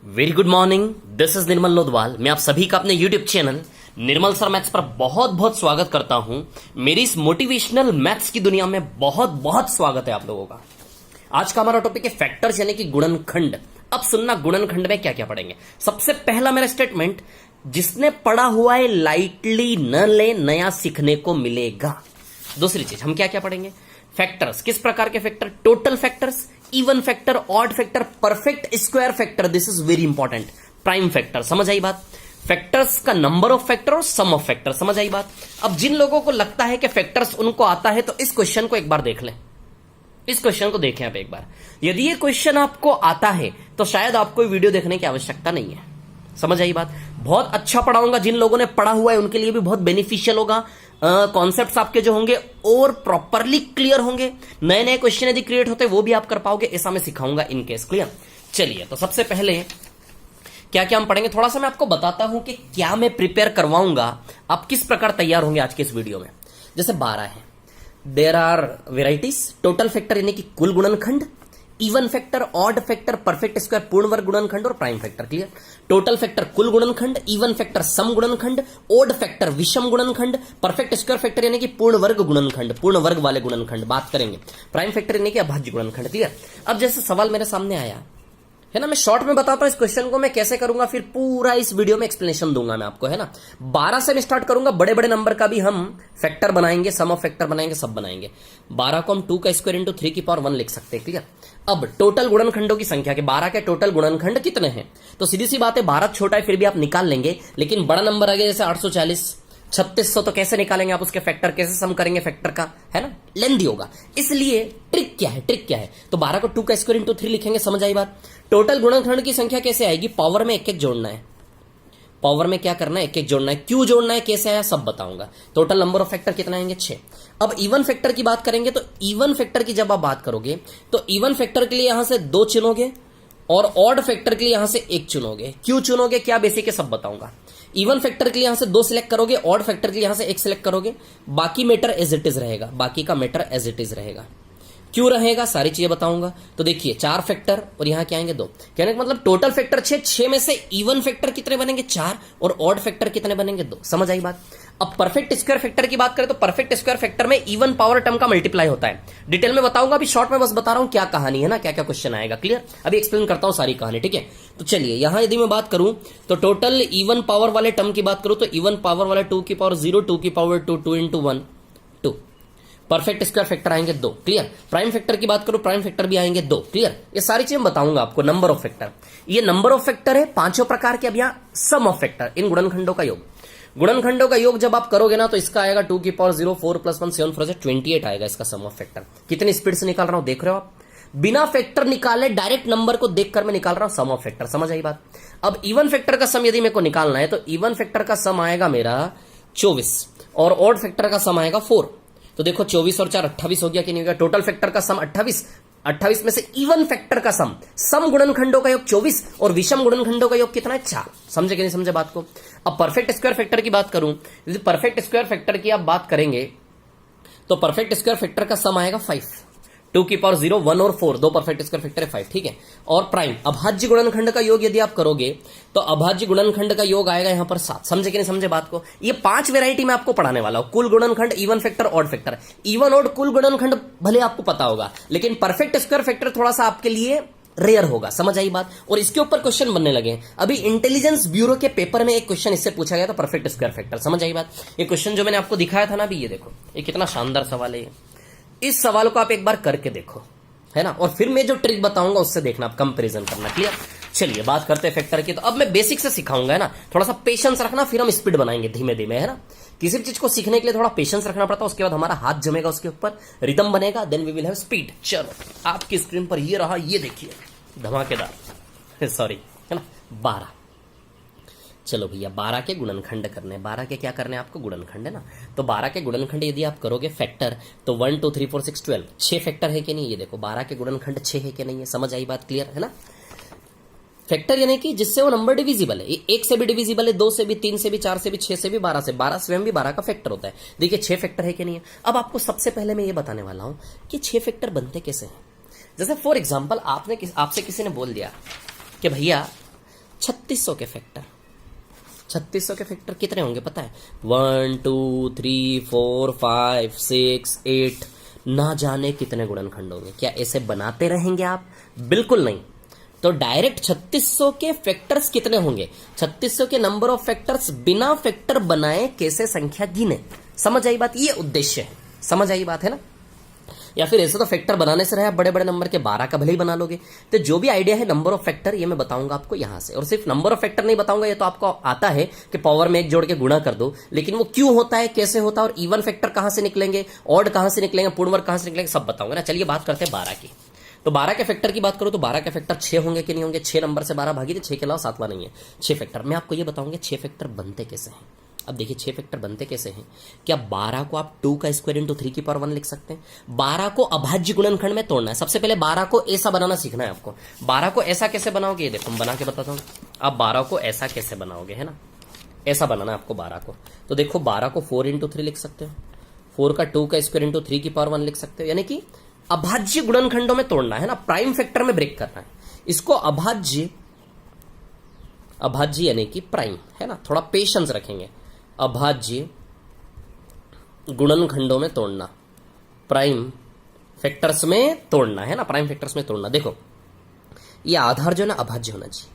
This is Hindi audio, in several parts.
Very good morning, this is Nirmal Lodhwal. मैं आप सभी का अपने YouTube channel Nirmal sir maths पर बहुत बहुत स्वागत करता हूं। मेरी इस मोटिवेशनल मैथ्स की दुनिया में बहुत बहुत स्वागत है आप लोगों का। आज का हमारा टॉपिक है फैक्टर्स यानी कि गुणनखंड। अब सुनना, गुणनखंड में क्या क्या पढ़ेंगे। सबसे पहला मेरा स्टेटमेंट, जिसने पढ़ा हुआ है लाइटली न ले, नया सीखने को मिलेगा। दूसरी चीज, हम क्या क्या पढ़ेंगे। फैक्टर्स, किस प्रकार के factor, total factors, even factor, odd factor, perfect square factor, this is very important, prime factor. समझ आई बात। फैक्टर्स का नंबर ऑफ फैक्टर और सम ऑफ फैक्टर, समझ आई बात। अब जिन लोगों को लगता है कि फैक्टर्स उनको आता है, तो इस क्वेश्चन को एक बार देख लें। इस क्वेश्चन को देखें आप एक बार। यदि ये क्वेश्चन आपको आता है तो शायद आपको वीडियो देखने की आवश्यकता नहीं है। समझ आई बात। बहुत अच्छा पढ़ाऊंगा, जिन लोगों ने पढ़ा हुआ है उनके लिए भी बहुत बेनिफिशियल होगा। कॉन्सेप्ट्स आपके जो होंगे और प्रॉपरली क्लियर होंगे। नए नए क्वेश्चन यदि क्रिएट होते वो भी आप कर पाओगे, ऐसा मैं सिखाऊंगा इन केस। क्लियर। चलिए, तो सबसे पहले क्या क्या हम पढ़ेंगे, थोड़ा सा मैं आपको बताता हूं कि क्या मैं प्रिपेयर करवाऊंगा, आप किस प्रकार तैयार होंगे आज के इस वीडियो में। जैसे 12 है, there are varieties. Total factor यानी कि कुल गुणनखंड, even factor, odd factor, perfect square पूर्ण वर्ग गुणनखंड और prime factor. Clear. Total factor कुल गुणनखंड, इवन फैक्टर सम गुणनखंड, ऑड फैक्टर विषम गुणनखंड, परफेक्ट स्क्वायर फैक्टर यानी कि पूर्ण वर्ग गुणनखंड, पूर्ण वर्ग वाले गुणनखंड बात करेंगे, प्राइम फैक्टर यानी कि अभाज्य गुणनखंड। क्लियर। अब जैसे सवाल मेरे सामने आया है ना, मैं शॉर्ट में बताता हूं इस क्वेश्चन को मैं कैसे करूंगा, फिर पूरा इस वीडियो में एक्सप्लेनेशन दूंगा मैं आपको, है ना। 12 से मैं स्टार्ट करूंगा, बड़े बड़े नंबर का भी हम फैक्टर बनाएंगे, सम ऑफ फैक्टर बनाएंगे, सब बनाएंगे। 12 को हम 2 का स्क्वायर इंटू 3 की पावर 1 लिख सकते हैं। क्लियर। अब टोटल गुणनखंडों की संख्या के 12 के टोटल गुणनखंड कितने हैं, तो सीधी सी बात है 12 छोटा है फिर भी आप निकाल लेंगे, लेकिन बड़ा नंबर आ गया जैसे 840, 3600, तो कैसे निकालेंगे आप उसके फैक्टर, कैसे सम करेंगे फैक्टर का, है ना, लेंथी होगा। इसलिए ट्रिक क्या है, ट्रिक क्या है, तो 12 को 2 का स्क्वायर इंटू 3 लिखेंगे। समझ आई बात। टोटल गुणनखंड की संख्या कैसे आएगी, पावर में एक एक जोड़ना है, पावर में क्या करना है, एक एक जोड़ना है। क्यों जोड़ना है, कैसे आया, सब बताऊंगा। टोटल नंबर ऑफ फैक्टर कितना आएंगे, 6। अब इवन फैक्टर की बात करेंगे, तो इवन फैक्टर की जब आप बात करोगे तो इवन फैक्टर के लिए यहां से 2 चुनोगे और ऑड फैक्टर के लिए यहां से 1 चुनोगे। क्यों चुनोगे, क्या बेसिक है, सब बताऊंगा। इवन फैक्टर के लिए यहां से 2 सिलेक्ट करोगे, ऑड फैक्टर के लिए यहां से 1 सिलेक्ट करोगे, बाकी मैटर एज इट इज रहेगा, बाकी का मैटर एज इट इज रहेगा। क्यों रहेगा, सारी चीजें बताऊंगा। तो देखिए 4 फैक्टर और यहां क्या आएंगे 2, कहने का मतलब टोटल फैक्टर 6 में से इवन फैक्टर कितने बनेंगे 4 और ऑड फैक्टर कितने बनेंगे 2। समझ आई बात। अब परफेक्ट स्क्वायर फैक्टर की बात करें तो परफेक्ट स्क्वायर फैक्टर में इवन पावर टर्म का मल्टीप्लाई होता है। डिटेल में बताऊंगा, अभी शॉर्ट में बस बता रहा हूं क्या कहानी है ना, क्या क्या क्वेश्चन आएगा। क्लियर। अभी एक्सप्लेन करता हूं सारी कहानी, ठीक है। तो चलिए यहां यदि मैं बात करूं तो टोटल इवन पावर वाले टर्म की बात करूं तो इवन पावर वाले 2 की पावर 0, 2 की power 2, 2 into 1 2। Perfect square factor आएंगे 2। क्लियर। प्राइम फैक्टर की बात करो, प्राइम फैक्टर भी आएंगे 2। क्लियर। ये सारी चीजें बताऊंगा आपको। नंबर ऑफ फैक्टर, ये नंबर ऑफ फैक्टर है 5 प्रकार के। अब यहां सम ऑफ फैक्टर, इन गुणनखंडों का योग, गुणनखंडों का योग जब आप करोगे ना तो इसका आएगा 2 की पावर 0, 4 + 1 7 4 से 28 आएगा इसका सम ऑफ फैक्टर। कितनी स्पीड से निकाल रहा हूं देख रहे हो आप, बिना फैक्टर निकाले डायरेक्ट नंबर को देखकर मैं निकाल रहा हूं सम ऑफ फैक्टर। समझ आई बात। अब इवन फैक्टर का सम यदि मेरे को निकालना है तो इवन फैक्टर का सम आएगा मेरा 24 और ऑड फैक्टर का सम आएगा 4। तो देखो 24 और 4 28 हो गया कि नहीं हो गया। टोटल फैक्टर का सम 28, 28 में से इवन फैक्टर का सम गुणनखंडों का योग 24 और विषम गुणनखंडों का योग कितना है 4। समझे कि नहीं समझे बात को। अब परफेक्ट स्क्वायर फैक्टर की बात करूं, यदि परफेक्ट स्क्वायर फैक्टर की आप बात करेंगे तो परफेक्ट स्क्वायर फैक्टर का सम आएगा 5, 2 की पावर 0, 1 और 4, 2 परफेक्ट स्क्वायर फैक्टर है 5। ठीक है। और प्राइम अभाज्य गुणनखंड का योग यदि आप करोगे तो अभाज्य गुणनखंड का योग आएगा यहां पर 7। समझे कि नहीं समझे बात को। ये 5 वेराइटी में आपको पढ़ाने वाला हूं, कुल गुणनखंड, even factor, odd factor. Even odd कुल गुणनखंड भले आपको पता होगा, लेकिन परफेक्ट स्क्वायर फैक्टर थोड़ा सा आपके लिए रेयर होगा। समझ आई बात। और इसके ऊपर क्वेश्चन बनने लगे। अभी इंटेलिजेंस ब्यूरो के पेपर में एक क्वेश्चन इससे पूछा गया था, परफेक्ट स्क्वायर फैक्टर। समझ आई बात। ये क्वेश्चन जो मैंने आपको दिखाया था ना अभी, ये देखो ये कितना शानदार सवाल है। इस सवाल को आप एक बार करके देखो, है ना, और फिर मैं जो ट्रिक बताऊंगा उससे देखना, आप कंपैरिजन करना। क्लियर। चलिए बात करते हैं फैक्टर की। तो अब मैं बेसिक से सिखाऊंगा, है ना, थोड़ा सा पेशेंस रखना, फिर हम स्पीड बनाएंगे धीमे धीमे, है ना। किसी भी चीज को सीखने के लिए थोड़ा पेशेंस रखना पड़ता है, उसके बाद हमारा हाथ जमेगा उसके ऊपर, रिदम बनेगा, then we will have speed. चलो आपकी स्क्रीन पर ये रहा, ये देखिए धमाकेदार, सॉरी, है ना, 12। चलो भैया 12 के गुणनखंड करने, 12 के क्या करने आपको, गुणनखंड, है ना। तो 12 के गुणनखंड यदि आप करोगे फैक्टर तो 1 2 3 4 6 12, 6 फैक्टर है कि नहीं, ये देखो 12 के गुणनखंड 6 है कि नहीं है। समझ आई बात। क्लियर, है ना। फैक्टर यानी कि जिससे वो नंबर डिविजिबल है, 1 से भी डिविजिबल है, 2 से भी, 3 से भी, 4 से भी, 6 से भी, 12 से, 12 स्वयं भी 12 का फैक्टर होता है। देखिए 6 फैक्टर है कि नहीं है। अब आपको सबसे पहले मैं ये बताने वाला हूं कि 6 फैक्टर बनते कैसे हैं। जैसे फॉर एग्जाम्पल आपसे किसी ने बोल दिया कि भैया 3600 के फैक्टर। 3600 के फैक्टर कितने होंगे पता है? 1 2 3 4 5 6 8, ना जाने कितने गुणनखंड होंगे। क्या ऐसे बनाते रहेंगे आप? बिल्कुल नहीं। तो डायरेक्ट 3600 के फैक्टर्स कितने होंगे, 3600 के नंबर ऑफ फैक्टर्स बिना फैक्टर बनाए कैसे संख्या गिने। समझ आई बात? ये उद्देश्य है। समझ आई बात है ना? या फिर ऐसे तो फैक्टर बनाने से रहे, आप बड़े बड़े नंबर के 12 का भले ही बना लोगे। तो जो भी आइडिया है नंबर ऑफ फैक्टर, ये मैं बताऊंगा आपको यहां से। और सिर्फ नंबर ऑफ फैक्टर नहीं बताऊंगा, ये तो आपको आता है कि पावर में एक जोड़ के गुणा कर दो, लेकिन वो क्यों होता है, कैसे होता है, और इवन फैक्टर कहां से निकलेंगे, ऑड कहां से निकलेंगे, पूर्ण वर्ग कहां से निकलेंगे, सब बताऊंगा ना। चलिए बात करते हैं 12 की। तो 12 के फैक्टर की बात करो तो 12 के फैक्टर 6 होंगे कि नहीं होंगे? 6 नंबर से 12 भागी तो 6 के अलावा 7वां नहीं है। 6 फैक्टर मैं आपको ये बताऊंगा 6 फैक्टर बनते कैसे हैं। अब देखिए 6 फैक्टर बनते कैसे हैं। क्या 12 को आप 2 का स्क्वायर इंटू 3 की पावर 1 लिख सकते हैं? 12 को अभाज्य गुणनखंड में तोड़ना है। सबसे पहले 12 को ऐसा बनाना सीखना है आपको। 12 को ऐसा कैसे बनाओगे, ये देखो मैं बना के बताता हूं। आप 12 को ऐसा कैसे बनाओगे, है ना? ऐसा बनाना है आपको 12 को। तो देखो 12 को 4 इंटू 3 लिख सकते हो, 4 का 2 का स्क्वायर इंटू 3 की पावर 1 लिख सकते हो। यानी कि अभाज्य गुणनखंडों में तोड़ना है ना, प्राइम फैक्टर में ब्रेक करना है इसको। अभाज्य यानी कि प्राइम, है ना? थोड़ा पेशेंस रखेंगे। अभाज्य गुणनखंडों में तोड़ना, प्राइम फैक्टर्स में तोड़ना, है ना? प्राइम फैक्टर्स में तोड़ना। देखो ये आधार जो है ना अभाज्य होना चाहिए।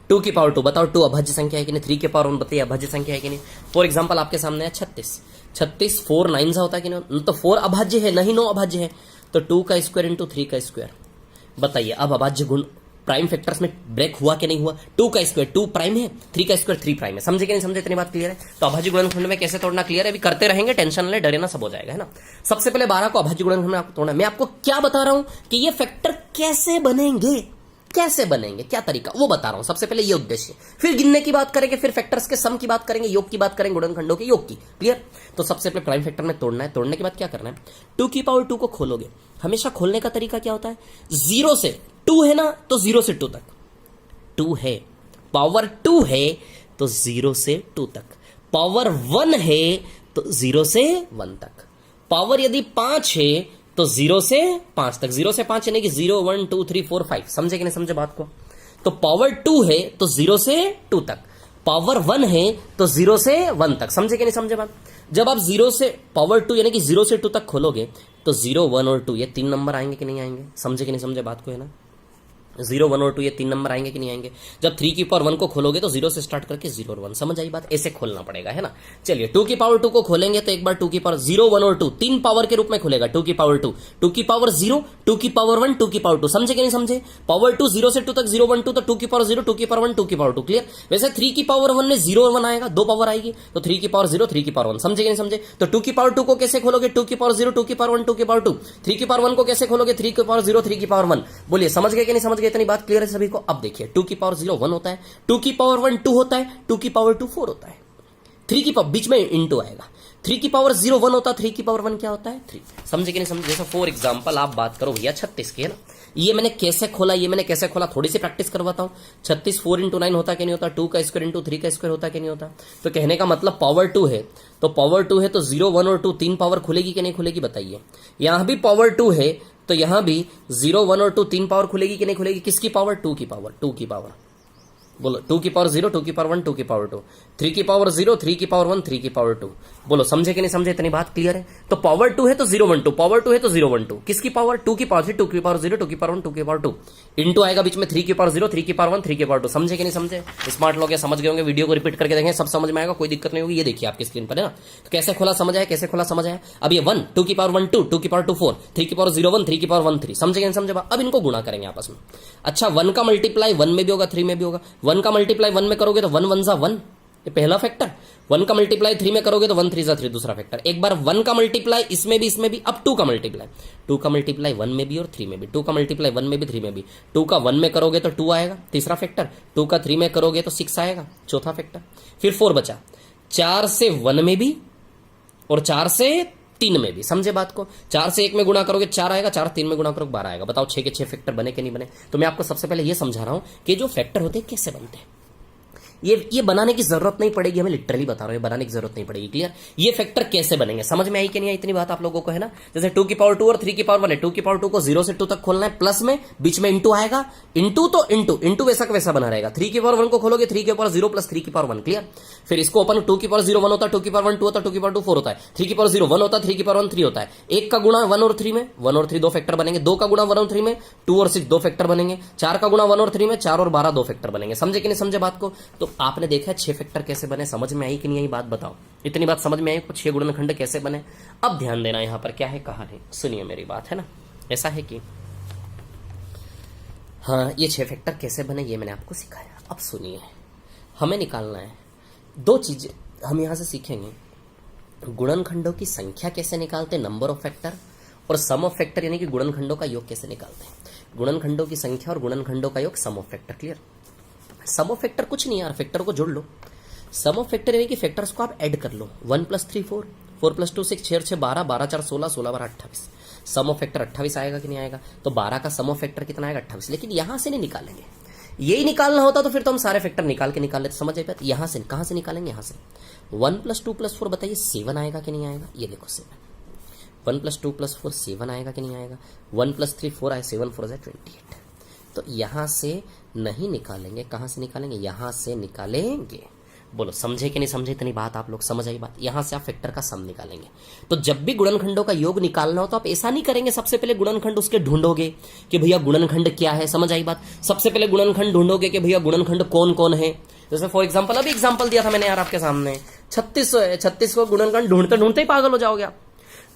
2 की पावर 2, बताओ 2 अभाज्य संख्या है कि नहीं? 3 की पावर 1 बताइए अभाज्य संख्या है कि नहीं? फॉर एग्जांपल आपके सामने है 36, 4 9 सा होता है कि नहीं? तो 4 अभाज्य है, नहीं 9 अभाज्य है। तो 2 का स्क्वायर इंटू 3 का स्क्वायर, बताइए अब अभाज्य गुण प्राइम फैक्टर्स में ब्रेक हुआ कि नहीं हुआ? 2 का स्क्वायर 2 प्राइम है, 3 का स्क्वायर 3 प्राइम है। समझे कि नहीं समझे? इतनी बात क्लियर है? तो अभाज्य गुणनखंड में कैसे तोड़ना क्लियर है? अभी करते रहेंगे, टेंशन ले, डरे ना, सब हो जाएगा, है ना? सबसे पहले 12 को अभाज्य गुणनखंड में आपको तोड़ना है। मैं आपको क्या बता रहा हूं कि ये फैक्टर कैसे बनेंगे, कैसे बनेंगे, क्या तरीका, वो बता रहा हूं। सबसे पहले ये उद्देश्य, फिर गिनने की बात करेंगे, फिर फैक्टर्स के सम की बात करेंगे, योग की बात करेंगे, गुणनखंडों के योग की। क्लियर? तो सबसे पहले प्राइम फैक्टर में तोड़ना है। तोड़ने के बाद क्या करना है? 2 की पावर 2 को खोलोगे। हमेशा खोलने का तरीका क्या होता है? 0 से 2 है ना, तो 0 से 2 तक। 2 है, पावर 2 है तो 0 से 2 तक। पावर 1 है तो 0 से 1 तक। पावर यदि 5 है तो 0 से 5 तक। 0 से 5 यानी कि 0 1 2 3 4 5। समझे कि नहीं समझे बात को? तो पावर 2 है तो 0 से 2 तक। पावर 1 है तो 0 से 1 तक। समझे कि नहीं समझे बात? जब आप 0 से पावर 2 यानी कि 0 से 2 तक खोलोगे तो 0 1 और 2 ये 3 नंबर आएंगे कि नहीं आएंगे? समझे कि नहीं समझे बात को, है ना? 0 1 और 2 ये 3 नंबर आएंगे कि नहीं आएंगे? जब 3 की पावर 1 को खोलोगे तो 0 से स्टार्ट करके 0 और 1। समझ आई बात? ऐसे खोलना पड़ेगा, है ना? चलिए 2 की पावर 2 को खोलेंगे तो एक बार 2 की पावर 0 1 और 2 3 पावर के रूप में खुलेगा। 2 की पावर 2, 2 की पावर 0, 2 की पावर 1, 2 की पावर 2। समझे कि नहीं समझे? पावर 2 0 से 2 तक 0 1 2, तो 2 की पावर 0, 2 की पावर 1, 2 की पावर 2। क्लियर? वैसे 3 की पावर 1 में 0 और 1 आएगा, 2 पावर आएगी, तो 3 की पावर 0, 3 की पावर 1। समझे कि नहीं समझे? तो 2 की पावर 2 को कैसे खोलोगे? 2 की पावर 0, 2 की पावर 1, 2 की पावर 2। 3 की पावर 1 को कैसे खोलोगे? 3 की पावर 0, 3 की पावर 1। बोलिए समझ गए कि नहीं समझ गए? इतनी बात क्लियर है सभी को? अब देखिए 2 की पावर 0 1 होता है, 2 की पावर 1 2 होता है, 2 की पावर 2 4 होता है, 3 की पावर बीच में इनटू आएगा। 3 की पावर 0 1 होता है, 3 की पावर 1 क्या होता है? 3। समझे कि नहीं समझे? जैसे फॉर एग्जांपल आप बात करो भैया 36 की, है ना? ये मैंने कैसे खोला, थोड़ी सी प्रैक्टिस करवाता हूं। 36 4 इंटू 9 होता कि नहीं होता? 2 का स्क्वायर इंटू 3 का स्क्वायर होता कि नहीं होता? तो कहने का मतलब पावर 2 है, तो पावर 2 है तो 0 1 और 2 3 पावर खुलेगी कि नहीं खुलेगी? बताइए। यहां भी पावर 2 है तो यहां भी 0 1 और 2 3 पावर खुलेगी कि नहीं खुलेगी? किसकी पावर? 2 की पावर, 2 की पावर। बोलो 2 की पावर 0, 2 की पावर 1, 2 की पावर 2, 3 की पावर 0, 3 की पावर 1, 3 की पावर 2। बोलो समझे कि नहीं समझे? इतनी बात क्लियर है? तो पावर 2 है तो 0 1 2, पावर 2 है तो 0 1 2। किसकी पावर? 2 की पावर 3, 2 की पावर 0, 2 की पावर 1, 2 की पावर 2। इनटू आएगा बीच में 3 की पावर 0, 3 की पावर 1, 3 की पावर 2। समझे कि नहीं समझे? स्मार्ट लोग समझ गए होंगे, वीडियो को रिपीट करके देखेंगे, सब समझ में आएगा, कोई दिक्कत नहीं होगी। ये देखिए आपकी स्क्रीन पर, है ना? तो कैसे खोला समझ आया? कैसे खोला समझ आया? अब ये 1 2 की पावर 1 2, 2 की पावर 2 4, 3 की पावर 0 1, 3 की पावर 1 3। समझे कि नहीं समझे? अब इनको गुणा करेंगे आपस में। अच्छा 1 का मल्टीप्लाई 1 में भी होगा, 3 में भी होगा। 1 का मल्टीप्लाई 1 में करोगे तो 1 1 1, ये पहला फैक्टर। 1 का मल्टीप्लाई 3 में करोगे तो 1 3 3, दूसरा फैक्टर। एक बार 1 का मल्टीप्लाई इसमें भी, अब 2 का मल्टीप्लाई, 2 का मल्टीप्लाई 1 में भी और 3 में भी, 2 का मल्टीप्लाई 1 में भी 3 में भी। 2 का 1 में करोगे तो 2 आएगा, तीसरा फैक्टर। 2 का 3 में करोगे तो 6 आएगा, चौथा फैक्टर। फिर 4 बचा, 4 से 1 में भी और 4 से 3 में भी। समझे बात को? 4 से 1 में गुणा करोगे 4 आएगा, 4 3 में गुणा करोगे 12 आएगा। बताओ 6 के 6 फैक्टर बने कि नहीं बने? तो मैं आपको सबसे पहले यह समझा रहा हूं कि जो फैक्टर होते हैं कैसे बनते हैं। ये बनाने की जरूरत नहीं पड़ेगी, हमें लिटरली बता रहा हूं, ये बनाने की जरूरत नहीं पड़ेगी। क्लियर? ये फैक्टर कैसे बनेंगे समझ में आई कि नहीं आई इतनी बात आप लोगों को, है ना? जैसे 2 की पावर 2 और 3 की पावर 1 है, 2 की पावर 2 को 0 से 2 तक खोलना है, प्लस में बीच में इंटू आएगा, इंटू तो इंटू वैसा का वैसा बना रहेगा। 3 की पावर 1 को खोलोगे 3 की पावर 0 प्लस 3 की पावर 1। क्लियर? फिर इसको ओपन 2 की पावर 0 1 होता है, 2 की पावर 1 2 होता है, 2 की पावर 2 4 होता है, 3 की पावर 0 1 होता है, 3 की पावर 1 3 होता है। 1 का गुणा 1 और 3 में 1 और 3 दो फैक्टर बनेंगे, 2 का गुणा 1 और 3 में 2 और 6 दो फैक्टर बनेंगे, 4 का गुणा 1 और 3 में 4 और 12 दो फैक्टर बनेंगे। समझे कि नहीं समझे बात को? तो आपने देखा 6 फैक्टर कैसे बने, समझ में आई कि नहीं आई बात बताओ? इतनी बात समझ में आई? 6 गुणनखंड कैसे बने? अब ध्यान देना यहां पर क्या है कहानी, सुनिए मेरी बात, है ना? ऐसा है कि हाँ, ये 6 फैक्टर कैसे बने ये मैंने आपको सिखाया। अब सुनिए, हमें निकालना है 2 चीजें हम यहां से सीखेंगे। गुणनखंडों की संख्या कैसे निकालते हैं, नंबर ऑफ फैक्टर, और सम ऑफ फैक्टर यानी कि गुणनखंडों का योग कैसे निकालते हैं। गुणनखंडों की संख्या और गुणनखंडों का योग, sum of factor. Clear? Sum of factor कुछ नहीं यार, फैक्टर को जोड़ लो। सम ऑफ फैक्टर यानी कि फैक्टर्स को आप ऐड कर लो। 1 + 3 4, 4 + 2 6, 6 6 12, 12 4 16, 16 12 28। सम ऑफ फैक्टर 28 आएगा कि नहीं आएगा? तो 12 का सम ऑफ फैक्टर कितना आएगा? 28। लेकिन यहां से नहीं निकालेंगे, यही निकालना होता तो फिर तो हम सारे फैक्टर निकाल लेते। समझ आई बात? यहां से कहां से निकालेंगे? यहां से 1 + 2 + 4 बताइए 7 आएगा कि नहीं आएगा? ये देखो 7। 1 + 2 + 4 7 आएगा कि नहीं आएगा? 1 + 3 4 आए, 7 4 जाए 28। तो यहां से नहीं निकालेंगे, कहां से निकालेंगे? यहां से निकालेंगे। बोलो समझे कि नहीं समझे इतनी बात आप लोग? समझ आई बात? यहां से आप फैक्टर का सम निकालेंगे। तो जब भी गुणनखंडों का योग निकालना हो तो आप ऐसा नहीं करेंगे सबसे पहले गुणनखंड उसके ढूंढोगे कि भैया गुणनखंड क्या है। समझ आई बात? सबसे पहले गुणनखंड ढूंढोगे कि भैया गुणनखंड कौन कौन है। जैसे फॉर एग्जाम्पल अभी एग्जाम्पल दिया था मैंने यार आपके सामने, 3600 है, 36 को गुणनखंड ढूंढते ढूंढते ही पागल हो जाओगे आप।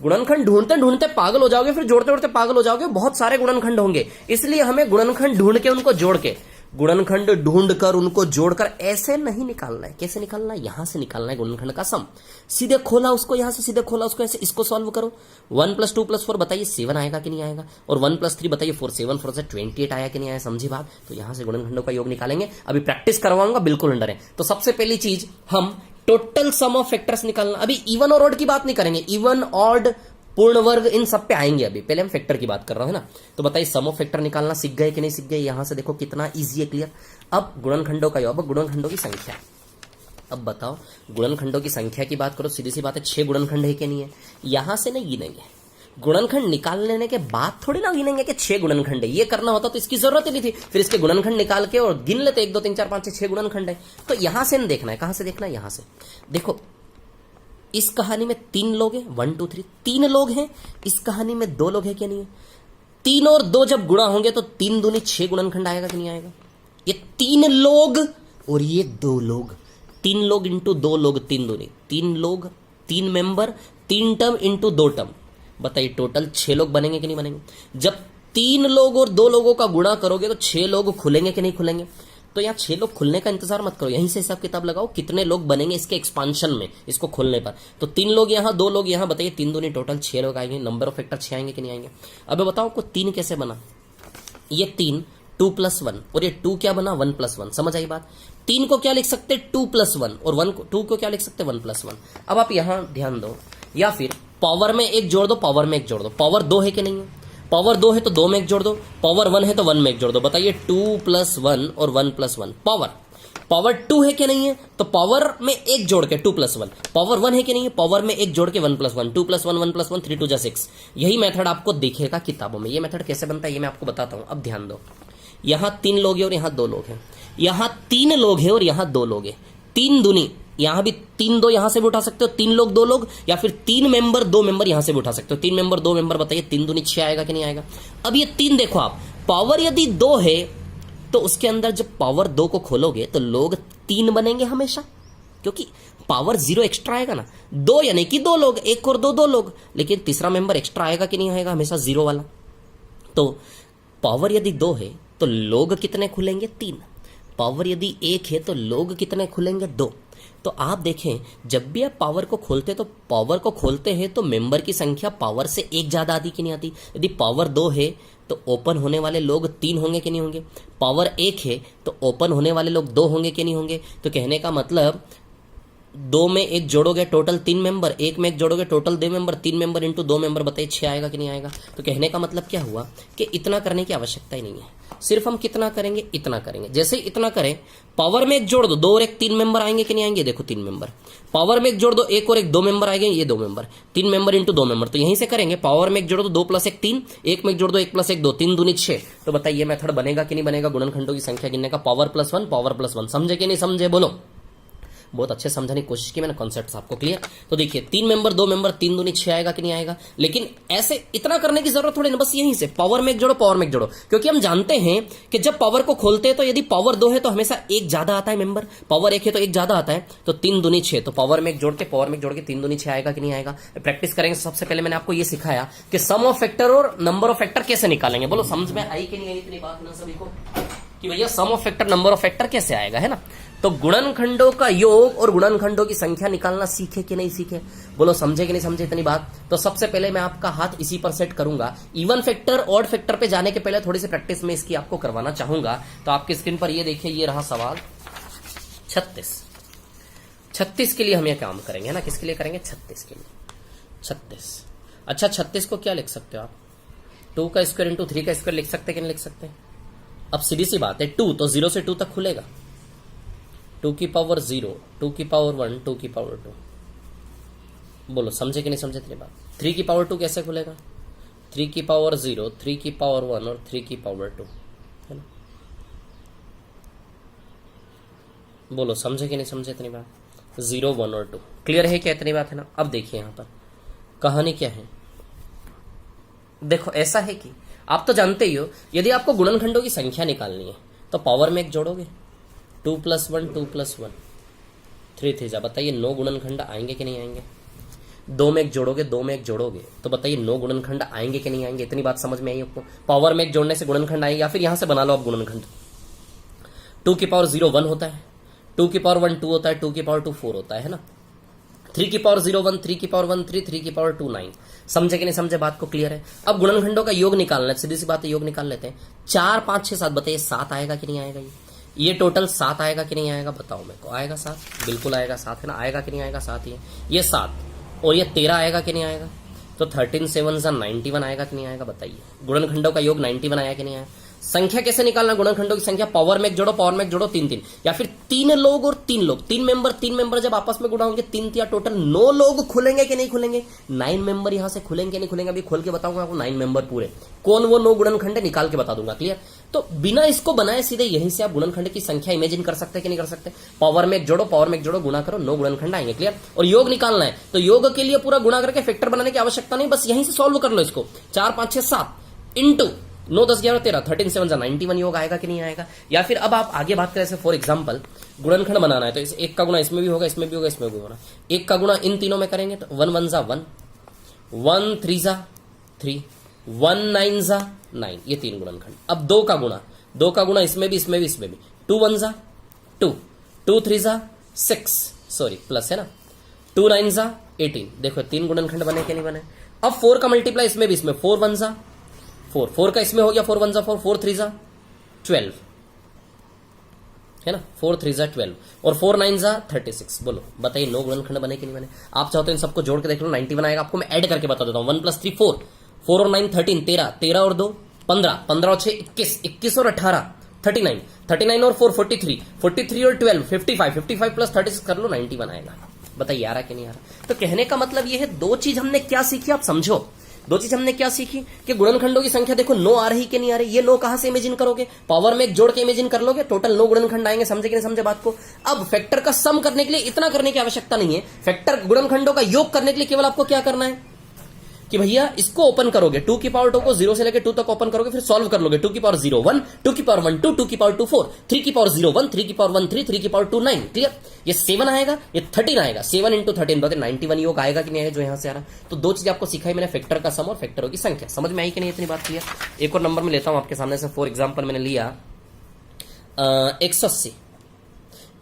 गुणनखंड ढूंढते ढूंढते पागल हो जाओगे, फिर जोड़ते जोड़ते पागल हो जाओगे, बहुत सारे गुणनखंड होंगे। इसलिए हमें गुणनखंड ढूंढ के उनको जोड़ के, गुणनखंड ढूंढकर उनको जोड़कर ऐसे नहीं निकालना है। कैसे निकालना है? यहां से निकालना है गुणनखंड का सम। सीधे खोला उसको, यहां से सीधे खोला उसको, ऐसे इसको सॉल्व करो। 1 + 2 + 4 बताइए 7 आएगा कि नहीं आएगा? और 1 + 3 बताइए 4, 7 4 से 28 आया कि नहीं आया? समझी बात? तो यहां से गुणनखंडों का योग निकालेंगे। अभी प्रैक्टिस करवाऊंगा, बिल्कुल अंडर है। तो सबसे पहली चीज हम टोटल सम ऑफ फैक्टर्स निकालना। अभी इवन और ऑड की बात नहीं करेंगे, इवन ऑड पूर्ण वर्ग इन सब पे आएंगे। अभी पहले हम फैक्टर की बात कर रहा हूं, है ना? तो बताइए सम ऑफ फैक्टर निकालना सीख गए कि नहीं सीख गए? यहां से देखो कितना इजी है। क्लियर? अब गुणनखंडों का योग, अब गुणनखंडों की संख्या। अब बताओ गुणनखंडों की संख्या की बात करो, सीधी सी बात है 6 गुणनखंड है कि नहीं है? यहां से नहीं गिनेंगे, गुणनखंड निकाल लेने के बाद थोड़ी ना गिनेंगे कि 6 गुणनखंड है। ये करना होता तो इसकी जरूरत ही नहीं थी, फिर इसके गुणनखंड निकाल के और गिन लेते 1 2 3 4 5 6 गुणनखंड है। तो यहां से नहीं देखना है, कहां से देखना है? यहां से देखो। इस कहानी में 3 लोग हैं, 1 2 3 3 लोग हैं। इस कहानी में 2 लोग हैं कि नहीं है? 3 और 2 जब गुणा होंगे तो 3 दूनी 6 गुणनखंड आएगा कि नहीं आएगा? ये 3 लोग और ये 2 लोग, 3 लोग इंटू 2 लोग, 3 दूनी 3 लोग, 3 मेंबर, 3 टर्म इंटू 2 टर्म। बताइए टोटल 6 लोग बनेंगे कि नहीं बनेंगे? जब 3 लोग और 2 लोगों का गुणा करोगे तो 6 लोग खुलेंगे कि नहीं खुलेंगे? तो यहाँ 6 लोग खुलने का इंतजार मत करो, यहीं से हिसाब किताब लगाओ कितने लोग बनेंगे इसके एक्सपांशन में, इसको खोलने पर। तो 3 लोग यहाँ, 2 लोग यहाँ, बताइए 3 दूनी टोटल 6 लोग आएंगे। नंबर ऑफ फैक्टर 6 आएंगे कि नहीं आएंगे? अब बताओ को 3 कैसे बना? ये 3 2 + 1 और ये 2 क्या बना? 1 + 1। समझ आई बात? 3 को क्या लिख सकते 2 + 1 और 2 को क्या लिख सकते 1 + 1। अब आप यहां ध्यान दो, या फिर पावर में 1 जोड़ दो, पावर में 1 जोड़ दो। पावर 2 है कि नहीं है? पावर 2 है तो 2 में 1 जोड़ दो, पावर 1 है तो 1 में 1 जोड़ दो। बताइए 2 + 1 और 1 + 1 पावर 2 है कि नहीं है? तो पावर में 1 जोड़ के 2 + 1। पावर 1 है कि नहीं है? पावर में 1 जोड़ के 1 + 1, 2 + 1 1 + 1 3 2 जा 6। यही मेथड आपको दिखेगा किताबों में। ये मेथड कैसे बनता है ये मैं आपको बताता हूं। अब ध्यान दो, यहां 3 लोग हैं और यहां 2 लोग हैं, यहां 3 लोग हैं और यहां 2 लोग हैं। 3 दूनी, यहां भी 3 2 यहां से भी उठा सकते हो, 3 लोग 2 लोग, या फिर 3 मेंबर 2 मेंबर यहां से भी उठा सकते हो। 3 मेंबर 2 मेंबर बताइए 3 दूनी 6 आएगा कि नहीं आएगा? अब ये 3 देखो आप, पावर यदि 2 है तो उसके अंदर जब पावर 2 को खोलोगे तो लोग 3 बनेंगे हमेशा, क्योंकि पावर 0 एक्स्ट्रा आएगा ना। 2 यानी कि 2 लोग, 1 और 2 2 लोग, लेकिन तीसरा मेंबर एक्स्ट्रा आएगा कि नहीं आएगा? हमेशा 0 वाला। तो पावर यदि 2 है तो लोग कितने खुलेंगे? 3। पावर यदि 1 है तो लोग कितने खुलेंगे? 2। तो आप देखें जब भी आप पावर को खोलते हैं तो मेंबर की संख्या पावर से 1 ज्यादा आती कि नहीं आती? यदि पावर 2 है तो ओपन होने वाले लोग 3 होंगे कि नहीं होंगे? पावर 1 है तो ओपन होने वाले लोग 2 होंगे कि नहीं होंगे? तो कहने का मतलब दो में एक जोड़ोगे टोटल 3 मेंबर, एक में एक जोड़ोगे total 2 member, 3 member into 2 member, बताइए 6 आएगा कि नहीं आएगा। तो कहने का मतलब क्या हुआ कि इतना करने की आवश्यकता ही नहीं है, सिर्फ हम कितना करेंगे, इतना करेंगे। जैसे ही इतना करें, पावर में एक जोड़ दो, 2 और 1 3 मेंबर आएंगे कि नहीं आएंगे, देखो 3 मेंबर। पावर में एक जोड़ दो, 1 और 1 2 मेंबर आएंगे, ये 2 मेंबर, 3 मेंबर इंटू 2 मेंबर। तो यहीं से करेंगे, पावर में एक जोड़ दो 2 + 1 3, 1 में एक जोड़ दो 1 + 1 2, 3 दूनी 6। तो बताइए मेथड बनेगा कि नहीं बनेगा गुणनखंडों की संख्या गिनने का, पावर +1 पावर +1। समझे कि नहीं समझे, बोलो। बहुत अच्छे समझाने की कोशिश की मैंने, कॉन्सेप्ट आपको क्लियर। तो देखिए 3 मेंबर 2 मेंबर, 3 दूनी 6 आएगा कि नहीं आएगा। लेकिन ऐसे इतना करने की जरूरत थोड़ी ना, बस यहीं से पावर में एक जोड़ो पावर में एक जोड़ो, क्योंकि हम जानते हैं कि जब पावर को खोलते हैं तो यदि पावर 2 है तो हमेशा एक ज्यादा आता है मेंबर, पावर 1 है तो एक ज्यादा आता है। तो 3 दूनी 6, तो पावर में एक जोड़ के पावर में एक जोड़ के 3 दूनी 6 आएगा कि नहीं आएगा। प्रैक्टिस करेंगे। सबसे पहले मैंने आपको ये सिखाया कि सम ऑफ फैक्टर और नंबर ऑफ फैक्टर कैसे निकालेंगे। बोलो समझ में आई कि नहीं आई इतनी बात ना सभी को, कि भैया sum of factor number of factor कैसे आएगा, है ना। तो गुणनखंडों का योग और गुणनखंडों की संख्या निकालना सीखे कि नहीं सीखे, बोलो समझे कि नहीं समझे इतनी बात। तो सबसे पहले मैं आपका हाथ इसी पर सेट करूंगा। इवन फैक्टर ऑड फैक्टर पे जाने के पहले थोड़ी सी प्रैक्टिस में इसकी आपको करवाना चाहूंगा। तो आपकी स्क्रीन पर ये देखिए, ये रहा सवाल 36 के लिए हम ये काम करेंगे, है ना। किसके लिए करेंगे, 36 के लिए। 36, अच्छा 36 को क्या लिख सकते हो आप, 2 का स्क्वायर इंटू 3 का स्क्वायर लिख सकते कि नहीं लिख सकते। अब सीधी सी बात है, 2 तो 0 से 2 तक खुलेगा, 2 की पावर 0, 2 की पावर 1, 2 की पावर 2। बोलो समझे कि नहीं समझे इतनी बात। 3 की पावर 2 कैसे खुलेगा, 3 की पावर 0, 3 की पावर 1 और 3 की पावर 2, है ना। बोलो समझे कि नहीं समझे इतनी बात। 0 1 और 2 क्लियर है क्या, इतनी बात है ना। अब देखिए यहां पर कहानी क्या है। देखो ऐसा है कि आप तो जानते ही हो, यदि आपको गुणनखंडों की संख्या निकालनी है तो पावर में एक जोड़ोगे, 2 + 1 2 + 1 3 3 जा, बताइए 9 गुणनखंड आएंगे कि नहीं आएंगे। 2 में एक जोड़ोगे, 2 में एक जोड़ोगे, तो बताइए 9 गुणनखंड आएंगे कि नहीं आएंगे। इतनी बात समझ में आई आपको। पावर में एक जोड़ने से गुणनखंड आएंगे, या फिर यहां से बना लो आप गुणनखंड। 2 की पावर 0 1 होता है, 2 की पावर 1 2 होता है, 2 की पावर 2 4 होता है ना। 3 की पावर 0 1, 3 की पावर 1 3, 3 की पावर 2 9। समझे कि नहीं समझे, बात को क्लियर है। अब गुणनखंडों का योग निकालना है, सीधी सी बात है, योग निकाल लेते हैं। 4 5 6 7, बताइए 7 आएगा कि नहीं आएगा। ये टोटल 7 आएगा कि नहीं आएगा, बताओ मेरे को। आएगा 7, बिल्कुल आएगा 7, है ना। आएगा कि नहीं आएगा 7 ही है। ये 7 और ये 13 आएगा कि नहीं आएगा। तो 13 7 91 आएगा कि नहीं आएगा, बताइए। गुणनखंडों का योग 91 आया कि नहीं आया। संख्या कैसे निकालना गुणनखंडों की संख्या, पावर में एक जोड़ो पावर में एक जोड़ो 3 3, या फिर 3 लोग और 3 लोग, 3 मेंबर जब आपस में गुणा होंगे 3 या टोटल 9 लोग खुलेंगे कि नहीं खुलेंगे। 9 मेंबर यहां से खुलेंगे नहीं खुलेंगे, अभी खोल के बताऊंगा आपको 9 मेंबर पूरे। कौन वो 9 गुणनखंड निकाल के बता दूंगा, क्लियर। तो बिना इसको बनाए सीधे यहीं से आप गुणनखंड की संख्या इमेजिन कर सकते हैं कि नहीं कर सकते। पावर में एक जोड़ो पावर में एक जोड़ो, गुणा करो, 9 गुणनखंड आएंगे, क्लियर। और योग निकालना है तो योग के लिए पूरा गुणा करके फैक्टर बनाने की आवश्यकता नहीं, बस यहीं से सॉल्व कर लो इसको। 4 5 6 7 इंटू 9 10 11 13, 13 7 91 योग आएगा कि नहीं आएगा। या फिर अब आप आगे बात करें, फॉर एग्जांपल गुणनखंड बनाना है तो इस एक का गुणा इसमें भी होगा, इसमें भी होगा, इसमें भी होगा। एक का गुणा इन तीनों में करेंगे तो 1 1 = 1, 1 3 = 3, 1 9 = 9, ये 3 गुणनखंड। अब 2 का गुणा इसमें भी इसमें भी इसमें भी, 2 1 = 2, 2 3 = 6, सॉरी प्लस है ना, 2 9 = 18। देखो 3 गुणनखंड बने कि नहीं बने। अब 4 का मल्टीप्लाई इसमें भी इसमें, 4 1 = 4, 4 का इसमें हो गया, 4 1 = 4, 4 3 = 12, है ना। 4 3 = 12 और 4 9 = 36। बोलो बताइए 9 गुणनखंड बने कि नहीं बने। आप चाहो तो इन सबको जोड़ के देख लो, 91 आएगा। आपको मैं ऐड करके बता देता हूं। 1 + 3 4, 4 और 9 13, 13 और 2 15, 15 और 6 21, 21 और 18 39, 39 और 4 43, 43 और 12 55, 55 + 36 कर लो, 91 आएगा। बताइए आ रहा कि नहीं आ रहा। तो कहने का मतलब ये है, दो चीज हमने क्या सीखी आप समझो। दो चीज हमने क्या सीखी कि गुणनखंडों की संख्या देखो 9 आ रही कि नहीं आ रही। ये 9 कहां से इमेजिन करोगे, पावर में एक जोड़ के इमेजिन कर लोगे, टोटल 9 गुणनखंड आएंगे। समझे कि नहीं समझे बात को। अब फैक्टर का सम करने के लिए इतना करने की आवश्यकता नहीं है। फैक्टर गुणनखंडों का योग करने के लिए केवल आपको क्या करना है कि भैया इसको ओपन करोगे, 2 की पावर 2 को 0 से लेकर 2 तक ओपन करोगे, फिर सॉल्व कर लोगे। 2 की पावर 0 1, 2 की पावर 1 2, 2 की पावर 2 4, 3 की पावर 0 1, 3 की पावर 1 3, 3 की पावर 2 9, क्लियर। ये 7 आएगा, ये 13 आएगा, 7 × 13 बताइए 91 योग आएगा कि नहीं आएगा जो यहां से आ रहा। तो दो चीज आपको सिखाई मैंने, फैक्टर का सम और फैक्टरों की संख्या। समझ में आई कि नहीं इतनी बात क्लियर। एक और नंबर में लेता हूं आपके सामने से। फॉर एग्जाम्पल मैंने लिया 180।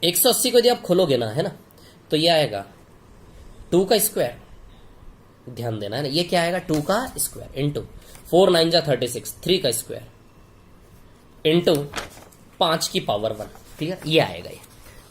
180 को यदि आप खोलोगे ना, है ना, तो ये आएगा 2 का स्क्वायर, ध्यान देना है ना, ये क्या आएगा 2 का स्क्वायर इंटू 4 9 = 36, 3 का स्क्वायर इंटू 5 की पावर 1, क्लियर। ये आएगा ये।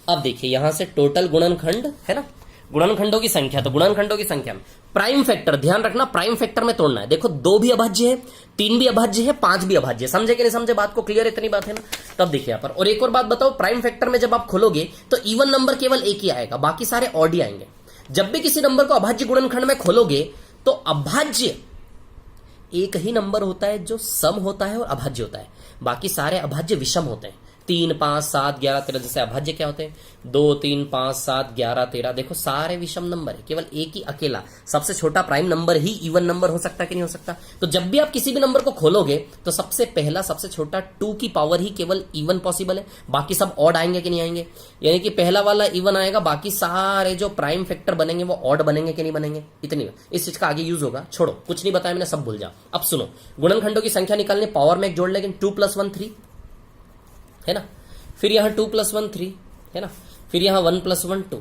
अब देखिए यहां से टोटल गुणनखंड है ना, गुणनखंडों की संख्या, तो गुणनखंडों की संख्या में प्राइम फैक्टर, ध्यान रखना प्राइम फैक्टर में तोड़ना है। देखो 2 भी अभाज्य है, 3 भी अभाज्य है, 5 भी अभाज्य है। समझे कि नहीं समझे बात को? क्लियर इतनी बात है ना? तब देखिए यहां पर, और एक और बात बताओ, प्राइम फैक्टर में जब आप खोलोगे तो इवन नंबर केवल एक ही आएगा, बाकी सारे ऑड ही आएंगे। जब भी किसी नंबर को अभाज्य गुणनखंड में खोलोगे तो अभाज्य एक ही नंबर होता है जो सम होता है और अभाज्य होता है, बाकी सारे अभाज्य विषम होते हैं। 3, 5, 7, 11, 13 जैसे अभाज्य क्या होते हैं? 2, 3, 5, 7, 11, 13। देखो सारे विषम नंबर है, केवल एक ही अकेला सबसे छोटा प्राइम नंबर ही इवन नंबर हो सकता है कि नहीं हो सकता? तो जब भी आप किसी भी नंबर को खोलोगे तो सबसे पहला सबसे छोटा 2 की पावर ही केवल इवन पॉसिबल है, बाकी सब ऑड आएंगे कि नहीं आएंगे? यानी कि पहला वाला इवन आएगा, बाकी सारे जो प्राइम फैक्टर बनेंगे वो ऑड बनेंगे कि नहीं बनेंगे? इतनी इस चीज का आगे यूज होगा, छोड़ो कुछ नहीं बताया मैंने, सब भूल जाओ। अब सुनो, गुणनखंडों की संख्या निकालने पावर में एक जोड़ लेकिन 2 + 1 3 है ना, फिर यहां 2 + 1 3 है ना, फिर यहां 1 + 1 2,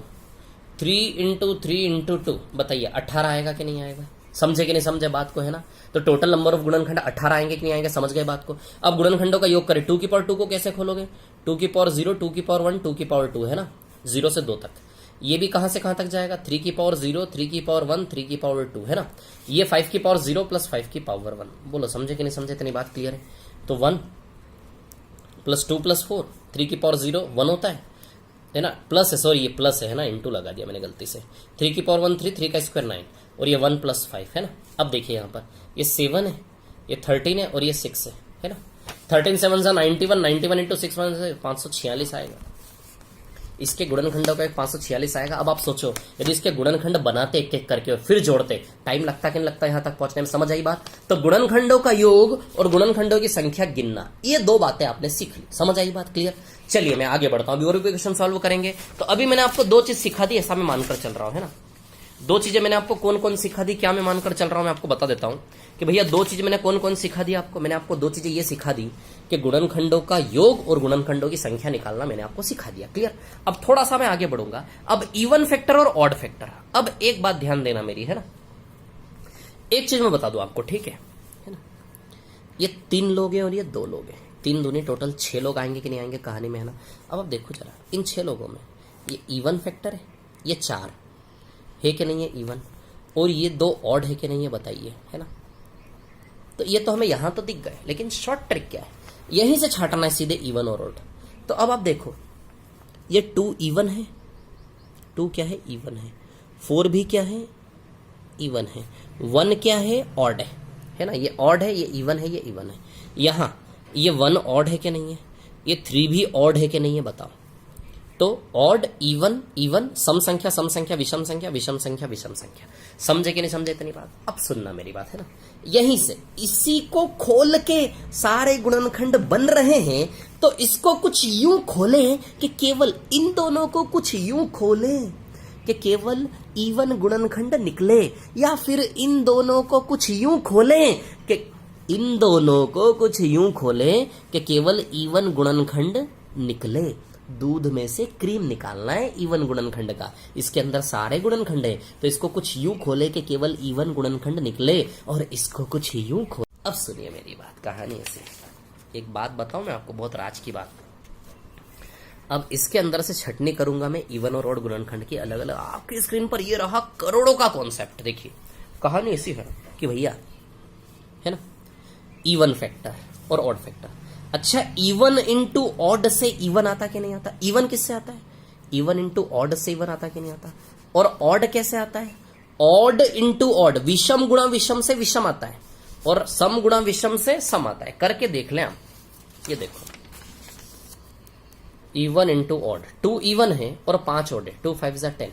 3 × 3 × 2, बताइए 18 आएगा कि नहीं आएगा? समझे कि नहीं समझे बात को, है ना? तो टोटल नंबर ऑफ गुणनखंड 18 आएंगे कि नहीं आएंगे? समझ गए बात को? अब गुणनखंडों का योग करें, 2 की पावर 2 को कैसे खोलोगे? 2 की पावर 0, 2 की पावर 1, 2 की पावर 2 है ना, 0 से 2 तक। ये भी कहां से कहां तक जाएगा? 3 की पावर 0, 3 की पावर 1, 3 की पावर 2 है ना, ये 5 की पावर 0 + 5 की पावर 1। बोलो समझे कि नहीं समझे? इतनी बात क्लियर है? तो 1 + 2 + 4, 3 की पावर 0 1 होता है ना, प्लस है, सॉरी ये प्लस है ना, इंटू लगा दिया मैंने गलती से। 3 की पावर 1 3, 3 का स्क्वायर 9, और ये 1 + 5 है ना। अब देखिए यहाँ पर ये 7 है, ये 13 है और ये 6 है ना। 13 7 = 91, 91 × 6 546 आएगा। इसके गुणनखंडों का एक 546 आएगा। अब आप सोचो यदि इसके गुणनखंड बनाते एक एक करके और फिर जोड़ते, टाइम लगता कि नहीं लगता यहां तक पहुंचने में? समझ आई बात? तो गुणनखंडों का योग और गुणनखंडों की संख्या गिनना, ये 2 बातें आपने सीख ली। समझ आई बात? क्लियर? चलिए मैं आगे बढ़ता हूं, अभी और भी क्वेश्चन सॉल्व करेंगे। तो अभी मैंने आपको 2 चीज सिखा दी, ऐसा मैं मानकर चल रहा हूं, है ना। 2 चीजें मैंने आपको कौन कौन सिखा दी, क्या मैं मानकर चल रहा हूं, मैं आपको बता देता हूं कि भैया 2 चीजें मैंने कौन कौन सिखा दी आपको। मैंने आपको 2 चीजें ये सिखा दी कि गुणनखंडों का योग और गुणनखंडों की संख्या निकालना मैंने आपको सिखा दिया। क्लियर? अब थोड़ा सा मैं आगे बढ़ूंगा, अब इवन फैक्टर और ऑड फैक्टर। अब एक बात ध्यान देना मेरी, है ना, एक चीज मैं बता दूं आपको, ठीक है ना। ये 3 लोग हैं और ये 2 लोग हैं, 3 दूनी टोटल 6 लोग आएंगे कि नहीं आएंगे कहानी में, है ना। अब आप देखो जरा, इन 6 लोगों में ये इवन फैक्टर है, ये 4 है कि नहीं है इवन, और ये 2 ऑड है कि नहीं है, बताइए, है ना। तो ये तो हमें यहां तो दिख गए, लेकिन शॉर्ट ट्रिक क्या है, यहीं से छाटना है सीधे इवन और ऑड। तो अब आप देखो, ये 2 इवन है, 2 क्या है? इवन है। 4 भी क्या है? इवन है। 1 क्या है? ऑड है ना, ये ऑड है, ये इवन है, ये इवन है। यहां ये 1 ऑड है कि नहीं है? ये 3 भी ऑड है कि नहीं है, बताओ। तो ऑड इवन इवन, सम संख्या सम संख्या, विषम संख्या विषम संख्या विषम संख्या। समझे कि नहीं समझे इतनी बात? अब सुनना मेरी बात, है ना। यहीं से इसी को खोल के सारे गुणनखंड बन रहे हैं, तो इसको कुछ यूं खोलें कि केवल इन दोनों को कुछ यूं खोलें कि केवल इवन गुणनखंड निकले, या फिर इन दोनों को कुछ यूं खोलें कि इन दोनों को कुछ यूं खोलें कि केवल इवन गुणनखंड निकले। दूध में से क्रीम निकालना है इवन गुणनखंड का, इसके अंदर सारे गुणनखंड है, तो इसको कुछ यूं खोले कि केवल इवन गुणनखंड निकले, और इसको कुछ यूं खोले। अब सुनिए मेरी बात, कहानी ऐसी। एक बात बताऊं मैं आपको, बहुत राज की बात। अब इसके अंदर से छटनी करूंगा मैं इवन और ऑड गुणनखंड की अलग अलग। आपकी स्क्रीन पर ये रहा करोड़ों का कॉन्सेप्ट। देखिए कहानी ऐसी है कि भैया, है ना, इवन फैक्टर और ऑड फैक्टर। अच्छा, इवन इंटू ऑड से इवन आता कि नहीं आता? इवन किससे आता है? इवन इंटू ऑड से इवन आता कि नहीं आता? और ऑड कैसे आता है? ऑड इंटू ऑड, विषम गुणा विषम से विषम आता है, और सम गुणा विषम से सम आता है। करके देख लें आप, ये देखो, इवन इंटू ऑड, 2 इवन है और 5 ऑड है, 2 5 = 10।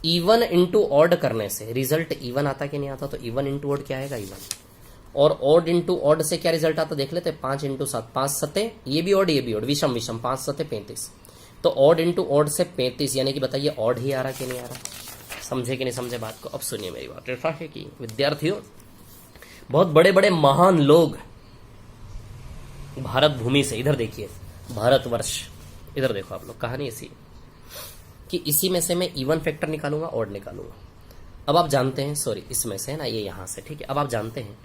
इवन इंटू ऑड करने से रिजल्ट इवन आता कि नहीं आता? तो इवन इंटू ऑड क्या आएगा? इवन। और ऑड इंटू ऑड से क्या रिजल्ट आता देख लेते हैं, 5 × 7, 5 7, ये भी ऑड ये भी ऑड, विषम विषम, 5 7 35। तो ऑड इंटू ऑड से 35, यानी कि बताइए ऑड ही आ रहा कि नहीं आ रहा? समझे कि नहीं समझे बात को? अब सुनिए मेरी बात। ऐसा है कि विद्यार्थियों, बहुत बड़े बड़े महान लोग भारत भूमि से, इधर देखिए भारतवर्ष, इधर देखो आप लोग, कहानी ऐसी कि इसी में से मैं इवन फैक्टर निकालूंगा, ऑड निकालूंगा। अब आप जानते हैं, सॉरी इसमें से है ना, ये यहां से, ठीक है। अब आप जानते हैं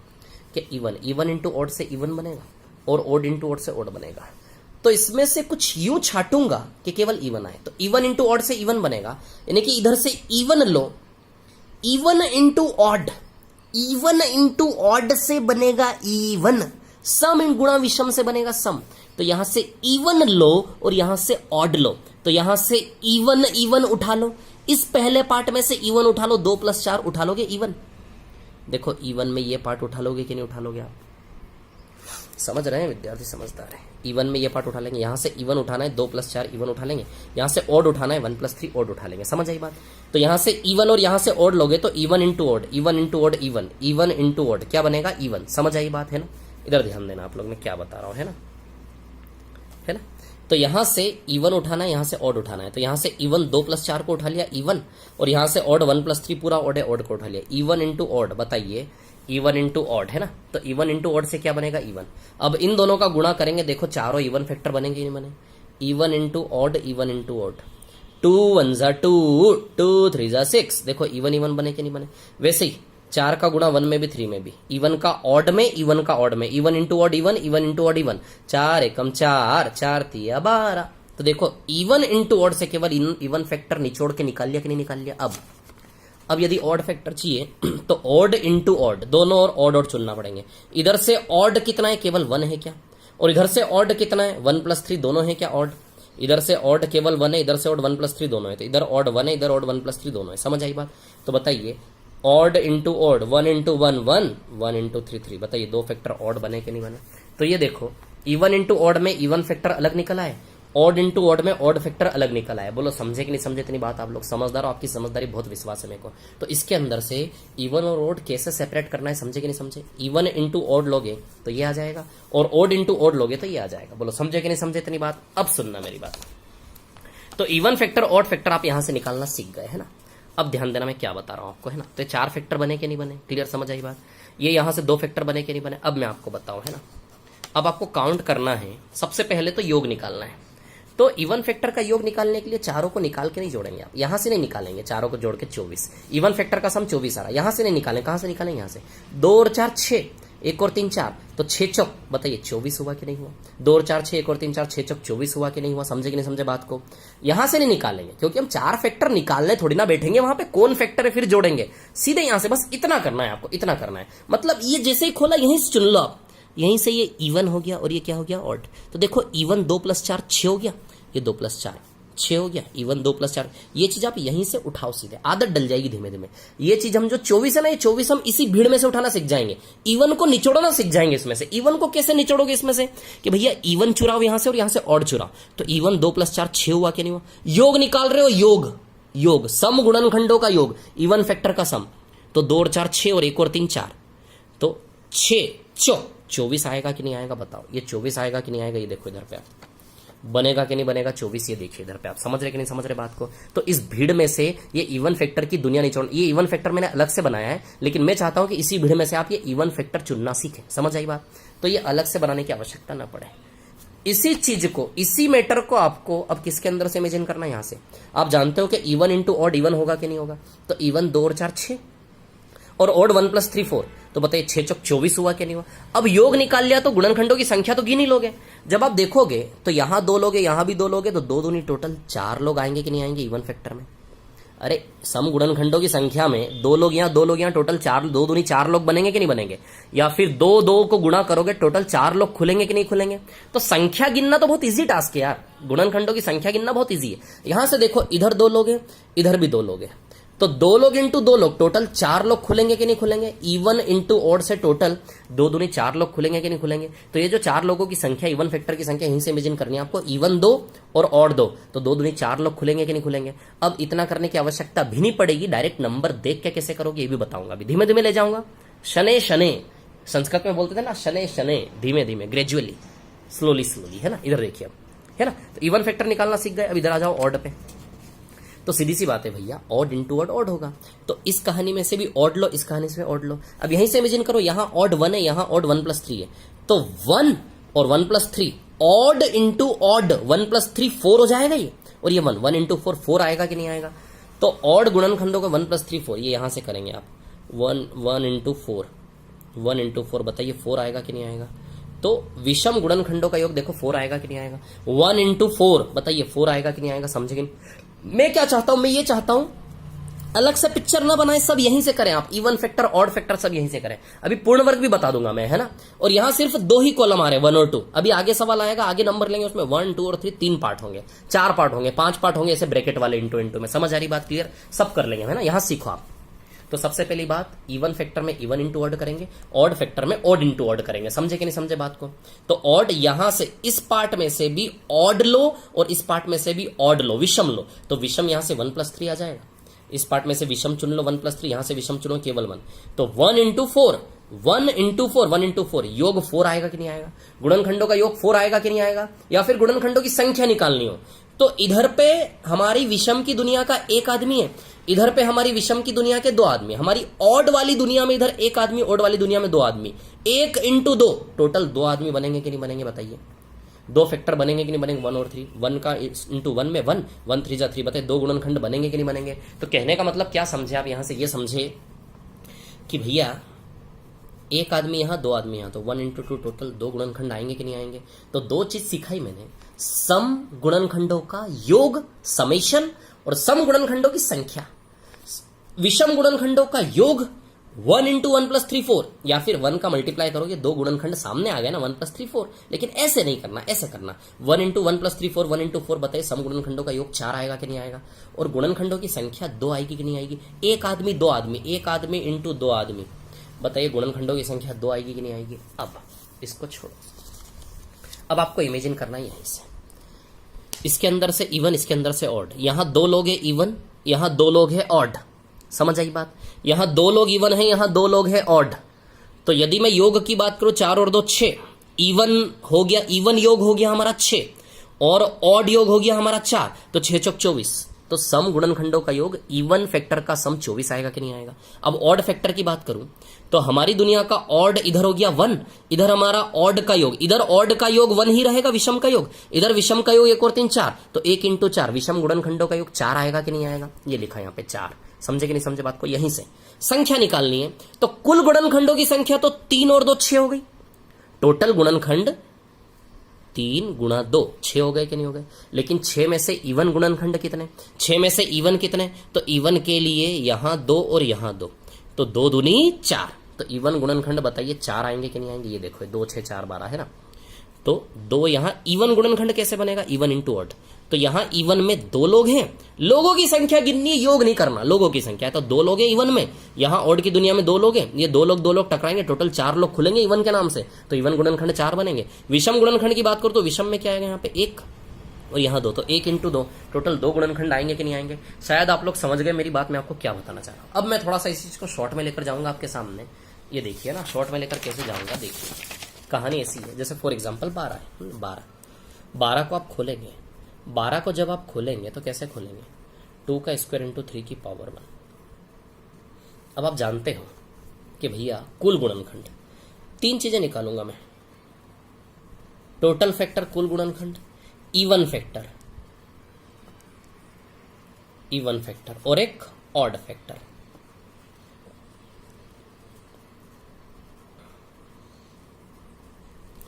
कि इवन इंटू ऑड से इवन बनेगा, और ऑड इंटू ऑड से ऑड बनेगा। तो इसमें से कुछ यूं छाटूंगा कि केवल इवन आए, तो इवन इंटू ऑड से इवन बनेगा, यानी कि इधर से इवन लो, even into odd, even into odd से बनेगा इवन, सम इन गुणा विषम से बनेगा सम। तो यहां से इवन लो और यहां से ऑड लो, तो यहां से इवन इवन उठा लो, इस पहले पार्ट में से इवन उठा लो, 2 + 4 उठा लोगे इवन। देखो इवन में ये पार्ट उठा लोगे कि नहीं उठा लोगे आप, समझ रहे हैं विद्यार्थी, समझदार है। इवन में ये पार्ट उठा लेंगे, यहां से इवन उठाना है 2 + 4 इवन उठा लेंगे, यहां से ऑड उठाना है 1 + 3 ऑड उठा लेंगे, समझ आई बात। तो यहां से इवन और यहां से ऑड लोगे तो even into odd, even into odd even, even into odd क्या बनेगा इवन, समझ आई बात है ना। इधर ध्यान देना आप लोग, मैं क्या बता रहा हूं, है ना, है ना। तो यहां से इवन उठाना है, यहां से ऑड उठाना है, तो यहां से इवन 2 + 4 को उठा लिया इवन, और यहां से ऑड 1 + 3 पूरा ऑड है, ऑड को उठा लिया, इवन इंटू ऑड, बताइए इवन इंटू ऑड, है ना। तो इवन इंटू ऑड से क्या बनेगा इवन। अब इन दोनों का गुणा करेंगे, देखो चारों इवन फैक्टर बनेंगे नहीं बने, even into odd, even into odd, 2 1 = 2, 2 3 = 6, देखो इवन इवन बने कि नहीं बने। वैसे ही 4 का गुणा 1 में भी 3 में भी, इवन का ऑड में, इवन का ऑड में, even into odd even, even into odd even, 4 एकम 4, 4 3 12। तो देखो इवन इंटू ऑड से केवल इवन फैक्टर निचोड़ के निकाल लिया कि नहीं निकाल लिया। अब यदि ऑड फैक्टर चाहिए तो ऑड इंटू ऑड, दोनों और ऑड ऑड चुनना पड़ेंगे। इधर से ऑड कितना है, केवल 1 है क्या, और इधर से ऑड कितना है 1 + 3 दोनों है क्या ऑड, इधर से ऑड केवल 1 है, इधर से ऑड 1 + 3 दोनों है, तो इधर ऑड 1 है, इधर ऑड 1 + 3 दोनों है, समझ आई बात। तो बताइए odd into odd, 1 into 1 1, 1 into 3 3, बताइए 2 फैक्टर ऑड बने कि नहीं बने। तो ये देखो इवन इंटू ऑड में इवन फैक्टर अलग निकला है, ऑड इंटू ऑड में ऑड फैक्टर अलग निकला है। बोलो समझे कि नहीं समझे, इतनी बात आप लोग समझदार हो, आपकी समझदारी बहुत विश्वास है मेरे को। तो इसके अंदर से इवन और ऑड कैसे सेपरेट करना है, समझे कि नहीं समझे। इवन इंटू ऑड लोगे तो ये आ जाएगा, और ऑड इंटू ऑड लोगे तो ये आ जाएगा। बोलो समझे कि नहीं समझे इतनी बात। अब सुनना मेरी बात। तो इवन फैक्टर ऑड फैक्टर आप यहां से निकालना सीख गए, है ना। अब ध्यान देना मैं क्या बता रहा हूं आपको, है ना। तो 4 फैक्टर बने कि नहीं बने, क्लियर समझ आई बात। ये यहां से 2 फैक्टर बने कि नहीं बने, अब मैं आपको बताऊं, है ना। अब आपको काउंट करना है, सबसे पहले तो योग निकालना है। तो इवन फैक्टर का योग निकालने के लिए चारों को निकाल के नहीं जोड़ेंगे आप, यहां से नहीं निकालेंगे, चारों को जोड़ के 24। इवन फैक्टर का सम 24 आ रहा है, यहां से नहीं निकालेंगे, कहां से निकालेंगे, यहां से 2 और 4 6, 1 और 3 4, तो 6 चौक बताइए 24 हुआ कि नहीं हुआ। 2 और 4 6, 1 और 3 4, 6 चौक 24 हुआ कि नहीं हुआ, समझे कि नहीं समझे बात को। यहां से नहीं निकालेंगे क्योंकि हम 4 फैक्टर निकालने थोड़ी ना बैठेंगे, वहां पे कौन फैक्टर है फिर जोड़ेंगे, सीधे यहां से बस इतना करना है आपको, इतना करना है। मतलब ये जैसे ही खोला यहीं से चुन लो आप, यहीं से ये इवन हो गया और ये क्या हो गया ऑड। तो देखो इवन 2 + 4 6 हो गया, ये 2 + 4 6 हो गया, इवन 2 + 4। ये चीज आप यहीं से उठाओ, सीधे आदत डल जाएगी धीमे धीमे। ये चीज हम जो 24 है ना, ये 24 हम इसी भीड़ में से उठाना सीख जाएंगे, इवन को निचोड़ना सीख जाएंगे इसमें से। इवन को कैसे निचोड़ोगे इसमें से, कि भैया इवन चुराओ यहां से और यहां से ऑड चुराओ। तो इवन 2 + 4 6 हुआ कि नहीं हुआ। योग निकाल रहे हो, योग योग सम गुणनखंडों का योग, इवन फैक्टर का सम। तो 2 और 4 6 और 1 और 3 4, तो 6 चौक 24 आएगा कि नहीं आएगा, बताओ। ये 24 आएगा कि नहीं आएगा, ये देखो इधर पे आप, बनेगा कि नहीं बनेगा 24, ये देखिए इधर पे आप, समझ रहे कि नहीं समझ रहे बात को। तो इस भीड़ में से ये इवन फैक्टर की दुनिया नहीं छोड़, ये इवन फैक्टर मैंने अलग से बनाया है, लेकिन मैं चाहता हूं कि इसी भीड़ में से आप ये इवन फैक्टर चुनना सीखें, समझ आई बात। तो ये अलग से बनाने की आवश्यकता ना पड़े। इसी चीज को, इसी मैटर को आपको अब किसके अंदर से इमेजिन करना है, यहां से। आप जानते हो कि इवन इंटू ऑड इवन होगा कि नहीं होगा। तो इवन 2 और 4 6 और ऑड 1 + 3 4, तो बताइए 6 चौक 24 हुआ कि नहीं हुआ। अब योग निकाल लिया तो गुणनखंडों की संख्या तो गिन ही लोगे। जब आप देखोगे तो यहां 2 लोगे, यहां भी 2 लोगे, तो 2 दूनी टोटल 4 लोग आएंगे कि नहीं आएंगे इवन फैक्टर में। अरे सम गुणनखंडों की संख्या में 2 लोग यहाँ 2 लोग यहाँ, टोटल 4, 2 दूनी 4 लोग बनेंगे कि नहीं बनेंगे। या फिर 2 2 को गुणा करोगे, टोटल 4 लोग खुलेंगे कि नहीं खुलेंगे। तो संख्या गिनना तो बहुत इजी टास्क है यार, गुणनखंडों की संख्या गिनना बहुत इजी है। यहां से देखो इधर 2 लोग हैं, इधर भी 2 लोग हैं, तो 2 लोग इंटू 2 लोग, टोटल 4 लोग खुलेंगे कि नहीं खुलेंगे। इवन इंटू ऑड से टोटल 2 दूनी 4 लोग खुलेंगे कि नहीं खुलेंगे। तो ये जो 4 लोगों की संख्या, इवन फैक्टर की संख्या, यहीं से इमेजिन करनी है आपको। इवन 2 और ऑड 2, तो 2 दूनी 4 लोग खुलेंगे कि नहीं खुलेंगे। अब इतना करने की आवश्यकता भी नहीं पड़ेगी, डायरेक्ट नंबर देख के कैसे करोगे ये भी बताऊंगा, अभी धीमे धीमे ले जाऊंगा। शने शने, संस्कृत में बोलते थे ना, शने शने, धीमे धीमे, ग्रेजुअली, स्लोली स्लोली, है ना। इधर देखिए अब, है ना। तो इवन फैक्टर निकालना सीख गए, अब इधर आ जाओ ऑड पे। तो सीधी सी बात है भैया, ऑड इंटू ऑड ऑड होगा। तो इस कहानी में से भी ऑड लो, इस कहानी से ऑड लो। अब यहीं से इमेजिन करो, यहां ऑड 1 है, यहां ऑड 1 + 3 है, तो 1 और 1 + 3, ऑड इंटू ऑड 1 + 3 4 हो जाएगा ये। और ये 1 इंटू 4 4 आएगा कि नहीं आएगा। तो ऑड गुणनखंडों का 1 + 3 4, ये यहां से करेंगे आप। 1 इंटू 4, 1 इंटू 4, बताइए 4 आएगा कि नहीं आएगा। तो विषम गुणनखंडों का योग देखो 4 आएगा कि नहीं आएगा। 1 इंटू 4 बताइए 4 आएगा कि नहीं आएगा, समझे कि नहीं। मैं क्या चाहता हूं, मैं ये चाहता हूं अलग से पिक्चर ना बनाए, सब यहीं से करें आप, इवन फैक्टर ऑड फैक्टर सब यहीं से करें। अभी पूर्ण वर्ग भी बता दूंगा मैं, है ना। और यहां सिर्फ 2 ही कॉलम आ रहे हैं, 1 और 2। अभी आगे सवाल आएगा, आगे नंबर लेंगे, उसमें 1 2 और 3 3 पार्ट होंगे, 4 पार्ट होंगे, 5 पार्ट होंगे, ऐसे ब्रैकेट वाले इंटू इंटू में। समझ आ रही बात, क्लियर, सब कर लेंगे, है ना। यहां सीखो आप। तो सबसे पहली बात, इवन फैक्टर में इवन इंटू ऑड करेंगे, ऑड फैक्टर में ऑड इंटू ऑड करेंगे। समझे कि नहीं समझे बात को। तो ऑड यहां से इस पार्ट में से भी ऑड लो और इस पार्ट में से भी ऑड लो, विषम लो। तो विषम यहां से 1 + 3 आ जाएगा। इस पार्ट में से विषम चुन लो 1 + 3, यहां से विषम चुनो केवल 1। तो 1 इंटू 4, 1 इंटू 4, 1 इंटू 4 योग 4 आएगा कि नहीं आएगा। गुणनखंडों का योग 4 आएगा कि नहीं आएगा। या फिर गुणनखंडों की संख्या निकालनी हो तो इधर पे हमारी विषम की दुनिया का 1 आदमी है, इधर पे हमारी विषम की दुनिया के 2 आदमी। हमारी ऑड वाली दुनिया में इधर 1 आदमी, ऑड वाली दुनिया में 2 आदमी। 1 इंटू 2 टोटल 2 आदमी बनेंगे कि नहीं बनेंगे बताइए। 2 फैक्टर बनेंगे कि नहीं बनेंगे, 1 और 3। 1 का इंटू 1 में 1, 1 3 जा 3, बताइए 2 गुणनखंड बनेंगे कि नहीं बनेंगे। तो कहने का मतलब क्या समझे आप, यहां से ये समझे कि भैया 1 आदमी यहां, 2 आदमी यहां, तो 1 इंटू 2 टोटल 2 गुणनखंड आएंगे कि नहीं आएंगे। तो 2 चीज सिखाई मैंने, सम गुणनखंडों का योग समेशन और सम गुणनखंडों की संख्या। विषम गुणनखंडों का योग 1 इंटू 1 + 3 4, या फिर 1 का मल्टीप्लाई करोगे 2 गुणनखंड सामने आ गए ना, 1 + 3 4। लेकिन ऐसे नहीं करना, ऐसे करना 1 इंटू 1 + 3 4, 1 इंटू 4 बताइए सम गुणनखंडों का योग 4 आएगा कि नहीं आएगा। और गुणनखंडों की संख्या 2 आएगी कि नहीं आएगी। 1 आदमी 2 आदमी, 1 आदमी इंटू 2 आदमी, बताइए गुणनखंडों की संख्या 2 आएगी कि नहीं आएगी। अब इसको छोड़ो, अब आपको इमेजिन करना ही है इसे। इसके अंदर से इवन, इसके अंदर से ऑड। यहां 2 लोग है इवन, यहां 2 लोग है ऑड। समझ आई बात। यहां 2 लोग इवन है, यहां 2 लोग है ऑड। तो यदि मैं योग की बात करूं 4 और 2 6, इवन हो गया, इवन योग हो गया हमारा 6 और ऑड योग हो गया हमारा 4, तो 6 चौक 24। तो सम गुणनखंडों का योग इवन फैक्टर का सम 24 आएगा कि नहीं आएगा। अब ऑड फैक्टर की बात करूं तो हमारी दुनिया का ऑड इधर हो गया 1, इधर हमारा ऑड का योग, इधर ऑड का योग 1 ही रहेगा, विषम का योग, इधर विषम का योग 1 और 3 4, तो 1 इंटू 4 विषम गुणनखंडों का योग 4 आएगा कि नहीं आएगा। ये लिखा यहां पे 4। समझे कि नहीं समझे बात को। यहीं से संख्या निकालनी है तो कुल गुणनखंडों की संख्या तो 3 और 2 6 हो गई। टोटल गुणनखंड 3 गुणा 2 6 हो गए कि नहीं हो गए। लेकिन 6 में से इवन गुणनखंड कितने, 6 में से इवन कितने, तो इवन के लिए यहां 2 और यहां 2, तो 2 दूनी 4। तो इवन गुणनखंड बताइए 4 आएंगे कि नहीं आएंगे। ये देखो 2 6 4 12 है ना। तो 2 यहां इवन गुणनखंड कैसे बनेगा, इवन इंटू ऑड। तो यहां इवन में 2 लोग हैं, लोगों की संख्या गिननी, योग नहीं करना, लोगों की संख्या। तो 2 लोग हैं इवन में, यहां ऑड की दुनिया में 2 लोग हैं, ये 2 लोग टकराएंगे, टोटल 4 लोग खुलेंगे इवन के नाम से, तो इवन गुणनखंड 4 बनेंगे। विषम गुणनखंड की बात करो तो विषम में क्या आएगा, यहाँ पे 1 और यहां 2, तो 1 इंटू 2 टोटल 2 गुणनखंड आएंगे कि नहीं आएंगे। शायद आप लोग समझ गए मेरी बात, मैं आपको क्या बताना चाह रहा हूं। अब मैं थोड़ा सा इस चीज को शॉर्ट में लेकर जाऊंगा आपके सामने। ये देखिए ना, शॉर्ट में लेकर कैसे जाऊंगा, देखिए कहानी ऐसी है। जैसे फॉर एग्जाम्पल 12 है, 12 को आप खोलेंगे, 12 को जब आप खोलेंगे तो कैसे खोलेंगे, 2 का स्क्वायर इंटू 3 की पावर 1। अब आप जानते हो कि भैया कुल गुणनखंड 3 चीजें निकालूंगा मैं, टोटल फैक्टर कुल गुणनखंड, इवन फैक्टर और एक ऑड फैक्टर।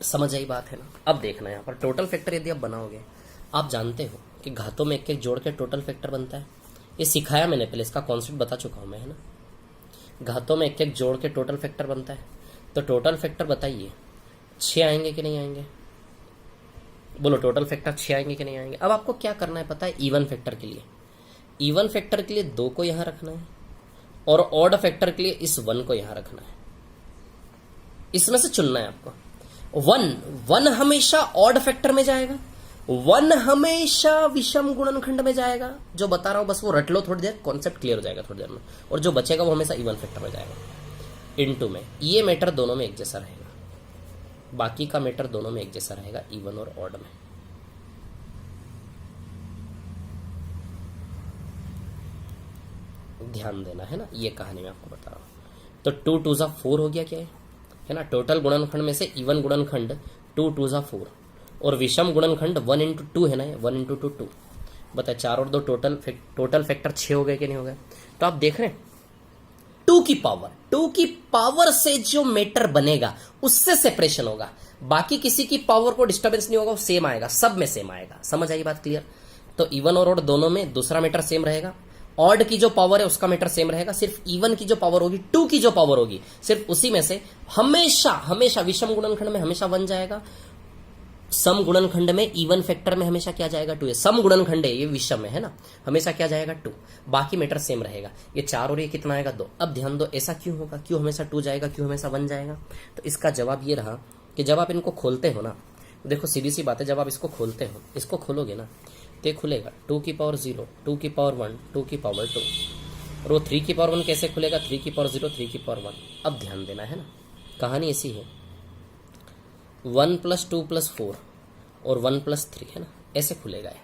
समझ आई बात है ना। अब देखना यहां पर टोटल फैक्टर यदि आप बनाओगे, आप जानते हो कि घातों में एक जोड़ के टोटल फैक्टर बनता है। ये सिखाया मैंने पहले, इसका कॉन्सेप्ट बता चुका हूं मैं, है ना। घातों में एक जोड़ के टोटल फैक्टर बनता है। तो टोटल फैक्टर बताइए 6 आएंगे कि नहीं आएंगे, बोलो टोटल फैक्टर 6 आएंगे कि नहीं आएंगे। अब आपको क्या करना है पता है, इवन फैक्टर के लिए, इवन फैक्टर के लिए 2 को यहां रखना है और ऑड फैक्टर के लिए इस 1 को यहां रखना है। इसमें से चुनना है आपको। 1 हमेशा ऑड फैक्टर में जाएगा, 1 हमेशा विषम गुणनखंड में जाएगा। जो बता रहा हूं बस वो रट लो, थोड़ी देर कॉन्सेप्ट क्लियर हो जाएगा थोड़ी देर में। और जो बचेगा वो हमेशा इवन फैक्टर में जाएगा। इनटू में ये मैटर दोनों में एक जैसा रहेगा, बाकी का मैटर दोनों में एक जैसा रहेगा, इवन और ऑड में। ध्यान देना है ना, ये कहानी मैं आपको बता रहा हूं। तो 2 2 जा 4 हो गया, क्या है ना। टोटल गुणनखंड में से इवन गुणनखंड 2 2 जा 4 और विषम गुणनखंड 1 इंटू 2 है ना, 1 इंटू 2 2। बताए 4 और 2 टोटल फैक्टर 6 हो गए कि नहीं हो गए। तो आप देख रहे हैं 2 की पावर से जो मैटर बनेगा उससे सेपरेशन होगा। बाकी किसी की पावर को डिस्टर्बेंस नहीं होगा, वो सेम आएगा, सब में सेम आएगा। समझ आई बात क्लियर? तो इवन और ऑड दोनों में दूसरा मीटर सेम रहेगा, ऑड की जो पावर है उसका मीटर सेम रहेगा, सिर्फ इवन की जो पावर होगी, 2 की जो पावर होगी, सिर्फ उसी में से हमेशा हमेशा विषम गुणनखंड में हमेशा 1 जाएगा, सम गुणनखंड में इवन फैक्टर में हमेशा क्या जाएगा 2 है। सम गुणनखंड है ये, विषम है ना, हमेशा क्या जाएगा 2, बाकी मीटर सेम रहेगा। ये 4 और ये कितना आएगा 2। अब ध्यान दो, ऐसा क्यों होगा, क्यों हमेशा 2 जाएगा, क्यों हमेशा 1 जाएगा? तो इसका जवाब ये रहा कि जब आप इनको खोलते हो ना, देखो सीधी सी बात है, जब आप इसको खोलते हो, इसको खोलोगे ना तो ये खुलेगा 2 की पावर 0, 2 की पावर 1, 2 की पावर 2, और वो 3 की पावर 1 कैसे खुलेगा, 3 की पावर 0, 3 की पावर 1। अब ध्यान देना है ना, कहानी ऐसी है, 1 + 2 + 4 और 1 + 3 है ना, ऐसे खुलेगा है।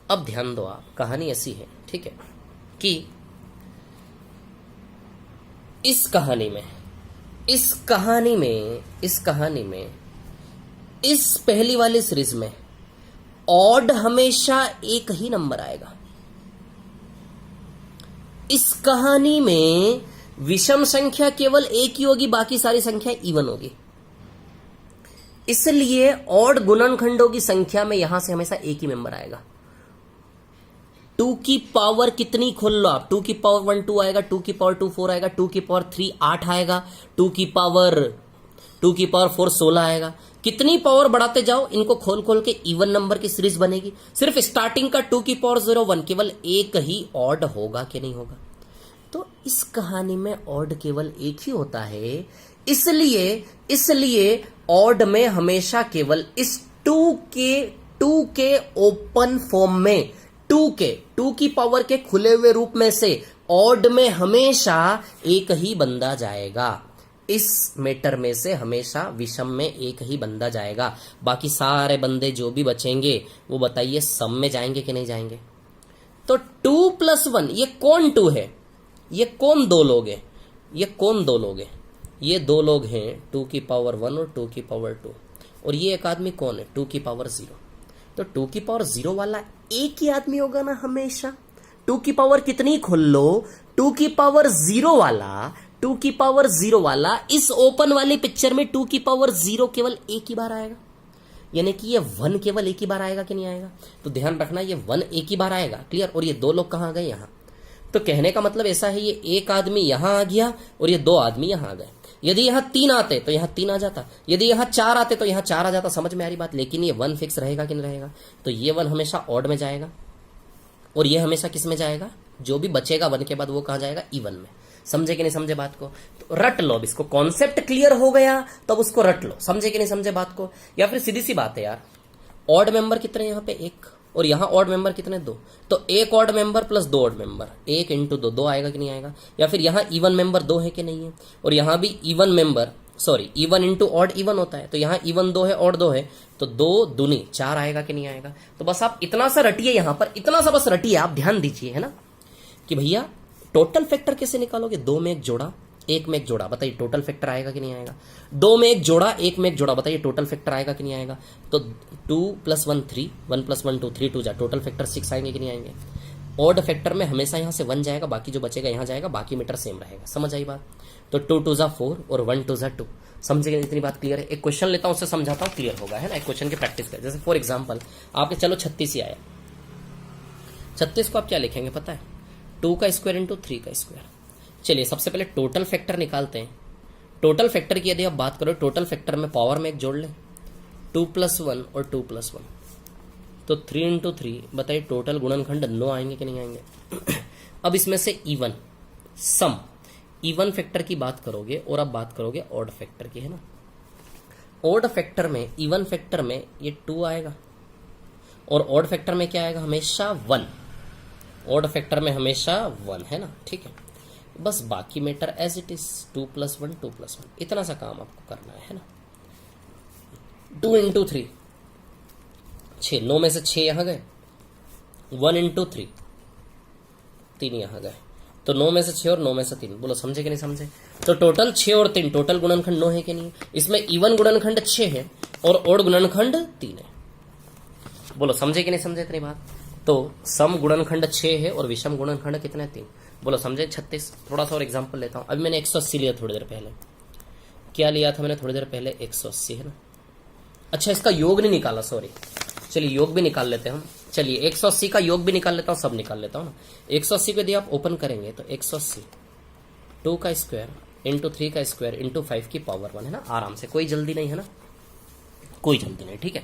अब ध्यान दो आप, कहानी ऐसी है, ठीक है, कि इस कहानी में इस पहली वाली सीरीज में ऑड हमेशा एक ही नंबर आएगा। इस कहानी में विषम संख्या केवल एक ही होगी, बाकी सारी संख्या इवन होगी। इसलिए ऑड गुणनखंडों की संख्या में यहां से हमेशा एक ही मेंबर आएगा। 2 की पावर कितनी खोल लो आप, 2 की पावर 1 2 आएगा, 2 की पावर 2 4 आएगा, 2 की पावर 3 8 आएगा, 2 की पावर 4 16 आएगा। कितनी पावर बढ़ाते जाओ, इनको खोल खोल के इवन नंबर की सीरीज बनेगी। सिर्फ स्टार्टिंग का 2 की पावर 0 1 केवल एक ही ऑड होगा कि नहीं होगा? तो इस कहानी में ऑड केवल एक ही होता है। इसलिए ऑड में हमेशा केवल इस 2 के ओपन फॉर्म में, 2 की पावर के खुले हुए रूप में से ऑड में हमेशा एक ही बंदा जाएगा। इस मैटर में से हमेशा विषम में एक ही बंदा जाएगा। बाकी सारे बंदे जो भी बचेंगे वो बताइए सम में जाएंगे कि नहीं जाएंगे? तो 2 + 1, ये कौन 2 है, ये कौन 2 लोग हैं, ये कौन 2 लोग हैं? ये 2 लोग हैं 2 की पावर 1 और 2 की पावर 2, और ये एक आदमी कौन है 2 की पावर 0। तो 2 की पावर 0 वाला एक ही आदमी होगा ना हमेशा। 2 की पावर कितनी खोल लो, 2 की पावर 0 वाला इस ओपन वाली पिक्चर में 2 की पावर 0 केवल एक ही बार आएगा, यानी कि ये 1 केवल एक ही बार आएगा कि नहीं आएगा? तो ध्यान रखना, ये 1 एक ही बार आएगा, क्लियर। और ये 2 लोग कहां गए, यहां। तो कहने का मतलब ऐसा है, ये एक आदमी यहां आ गया और ये 2 आदमी यहां आ गए। यदि यहां 3 आते तो यहां 3 आ जाता, यदि यहां 4 आते तो यहां 4 आ जाता। समझ में आ रही बात? लेकिन ये 1 फिक्स रहेगा कि नहीं रहेगा? तो ये 1 हमेशा ऑड में जाएगा और ये हमेशा किस में जाएगा? जो भी बचेगा 1 के बाद वो कहां जाएगा? इवन में। समझे कि नहीं समझे बात को? तो रट लो अब इसको, कॉन्सेप्ट क्लियर हो गया तब उसको रट लो। समझे कि नहीं समझे बात को? या फिर सीधी सी बात है यार, ऑड मेंबर कितने यहां पे 1, और यहां ऑड मेंबर कितने 2, तो 1 odd member plus 2 odd member, 1 × 2 आएगा कि नहीं आएगा? या फिर यहां इवन मेंबर 2 है कि नहीं है, और यहां भी even member, sorry even × odd even होता है, तो यहां इवन 2 है ऑड 2 है, तो 2 दूनी 4 आएगा कि नहीं आएगा? तो बस आप इतना सा रटिए, यहां पर इतना सा बस रटिए, आप ध्यान दीजिए, है ना, कि भैया टोटल फैक्टर कैसे निकालोगे? 2 में एक जोड़ा, 1 में एक जोड़ा, बताइए टोटल फैक्टर आएगा कि नहीं आएगा? 2 में एक जोड़ा, 1 में एक जोड़ा, बताइए टोटल फैक्टर आएगा कि नहीं आएगा? तो 2 + 1 3, 1 + 1 2, 3 2 जा, टोटल फैक्टर 6 आएंगे कि नहीं आएंगे? ऑड फैक्टर में हमेशा यहां से 1 जाएगा, बाकी जो बचेगा यहां जाएगा, बाकी मीटर सेम रहेगा। समझ आई बात? तो 2 2 जा 4 और 1 2 जा 2। समझेगा? इतनी बात क्लियर है? एक क्वेश्चन लेता हूं, उससे समझाता हूं, क्लियर होगा, है ना। एक क्वेश्चन की प्रैक्टिस कर, जैसे फॉर एग्जाम्पल आपके चलो 36 ही आया, 36 को आप क्या लिखेंगे पता है? 2 का स्क्वायर × 3 का स्क्वायर। चलिए सबसे पहले टोटल फैक्टर निकालते हैं। टोटल फैक्टर की यदि आप बात करो, टोटल फैक्टर में पावर में एक जोड़ ले, 2 + 1 और 2 + 1, तो 3 × 3, बताइए टोटल गुणनखंड 9 आएंगे कि नहीं आएंगे? अब इसमें से इवन सम, इवन फैक्टर की बात करोगे और अब बात करोगे ऑड फैक्टर की, है ना। ऑड फैक्टर में, इवन फैक्टर में ये 2 आएगा और ऑड फैक्टर में क्या आएगा? हमेशा 1। ऑड फैक्टर में हमेशा 1, है ना, ठीक है। बस बाकी मैटर एज इट इज, 2 + 1 2 + 1, इतना सा काम आपको करना है ना। 2 × 3 6, 9 में से 6 यहां गए, 1 × 3 3 यहां गए, तो 9 में से 6 और 9 में से 3। बोलो समझे कि नहीं समझे? तो टोटल 6 और 3, टोटल गुणनखंड 9 है कि नहीं? इसमें इवन गुणनखंड 6 है और ऑड गुणनखंड 3 है। बोलो समझे कि नहीं समझे इतनी बात? तो सम गुणनखंड 6 है और विषम गुणनखंड कितने? 3। बोलो समझे? 36। थोड़ा सा और एग्जांपल लेता हूं। अभी मैंने 180 लिया थोड़ी देर पहले, क्या लिया था मैंने थोड़ी देर पहले? 180, है ना। अच्छा इसका योग नहीं निकाला, सॉरी। चलिए योग भी निकाल लेते हैं हम। चलिए 180 का योग भी निकाल लेता हूँ, सब निकाल लेता हूँ ना। 180 को यदि आप ओपन करेंगे तो 180 2 का स्क्वायर इंटू 3 का स्क्वायर इंटू 5 की पावर 1 है ना, आराम से, कोई जल्दी नहीं है ना, कोई जल्दी नहीं, ठीक है।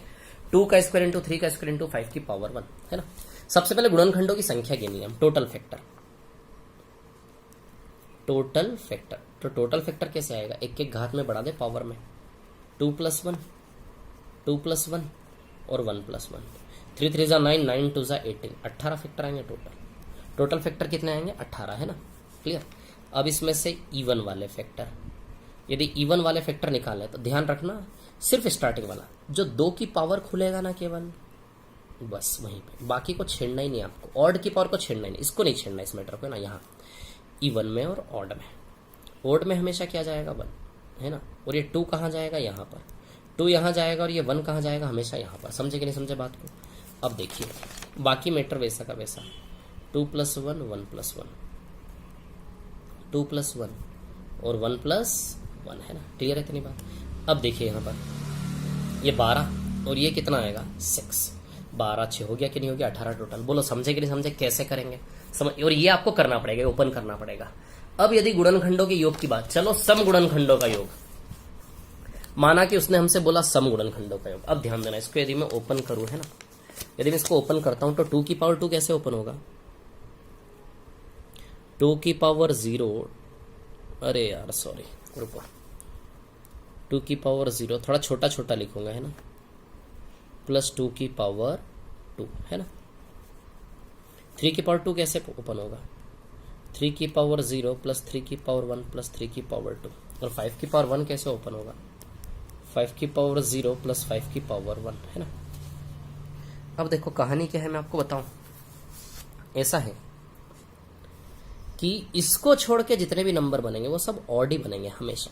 2 का स्क्वायर इंटू 3 का स्क्वायर इंटू 5 की पावर 1 है ना। सबसे पहले गुणनखंडों की संख्या गिनी हम, टोटल फैक्टर। टोटल फैक्टर, तो टोटल फैक्टर कैसे आएगा, एक एक घात में बढ़ा दे पावर में, 2 + 1 2 + 1 और 1 + 1, 3 3 9 9 2 18, 18 फैक्टर आएंगे टोटल। टोटल फैक्टर कितने आएंगे, 18 है ना, क्लियर। अब इसमें से इवन वाले फैक्टर, यदि इवन वाले फैक्टर निकाले तो ध्यान रखना सिर्फ स्टार्टिंग वाला, जो 2 की पावर खुलेगा ना केवल, बस वहीं पे, बाकी को छेड़ना ही नहीं आपको, ऑड की पावर को छेड़ना ही नहीं, इसको नहीं छेड़ना इस मैटर को ना। यहाँ इवन में और ऑड में, ऑड में हमेशा क्या जाएगा 1 है ना, और ये 2 कहाँ जाएगा, यहाँ पर 2 यहाँ जाएगा, और ये 1 कहाँ जाएगा, हमेशा यहाँ पर। समझे कि नहीं समझे बात को। अब देखिए बाकी मैटर वैसा का वैसा, 2 + 1 1 + 1 2 + 1 और 1 + 1 है ना, क्लियर है इतनी बात। अब देखिए यहाँ पर ये 12 और ये कितना आएगा 6, 12 6 हो गया कि नहीं हो गया, 18 टोटल। बोलो समझे कि नहीं समझे, कैसे करेंगे समझ, और ये आपको करना पड़ेगा, ओपन करना पड़ेगा। अब यदि गुणनखंडों के योग की बात, चलो सम गुणनखंडों का योग, माना कि उसने हमसे बोला सम गुणनखंडों का योग। अब ध्यान देना, इसको यदि मैं ओपन करूं है ना, यदि मैं इसको ओपन करता हूं तो 2 की पावर 2 कैसे ओपन होगा, 2 की पावर 0, अरे यार सॉरी रुको, 2 की पावर 0 थोड़ा छोटा छोटा लिखूंगा है ना, प्लस 2 की पावर 2 है ना। 3 की पावर 2 कैसे ओपन होगा, 3 की पावर 0 प्लस 3 की पावर 1 प्लस 3 की पावर 2, और 5 की पावर 1 कैसे ओपन होगा, 5 की पावर 0 प्लस 5 की पावर 1 है ना। अब देखो कहानी क्या है मैं आपको बताऊं, ऐसा है कि इसको छोड़ के जितने भी नंबर बनेंगे वो सब ऑड ही बनेंगे हमेशा।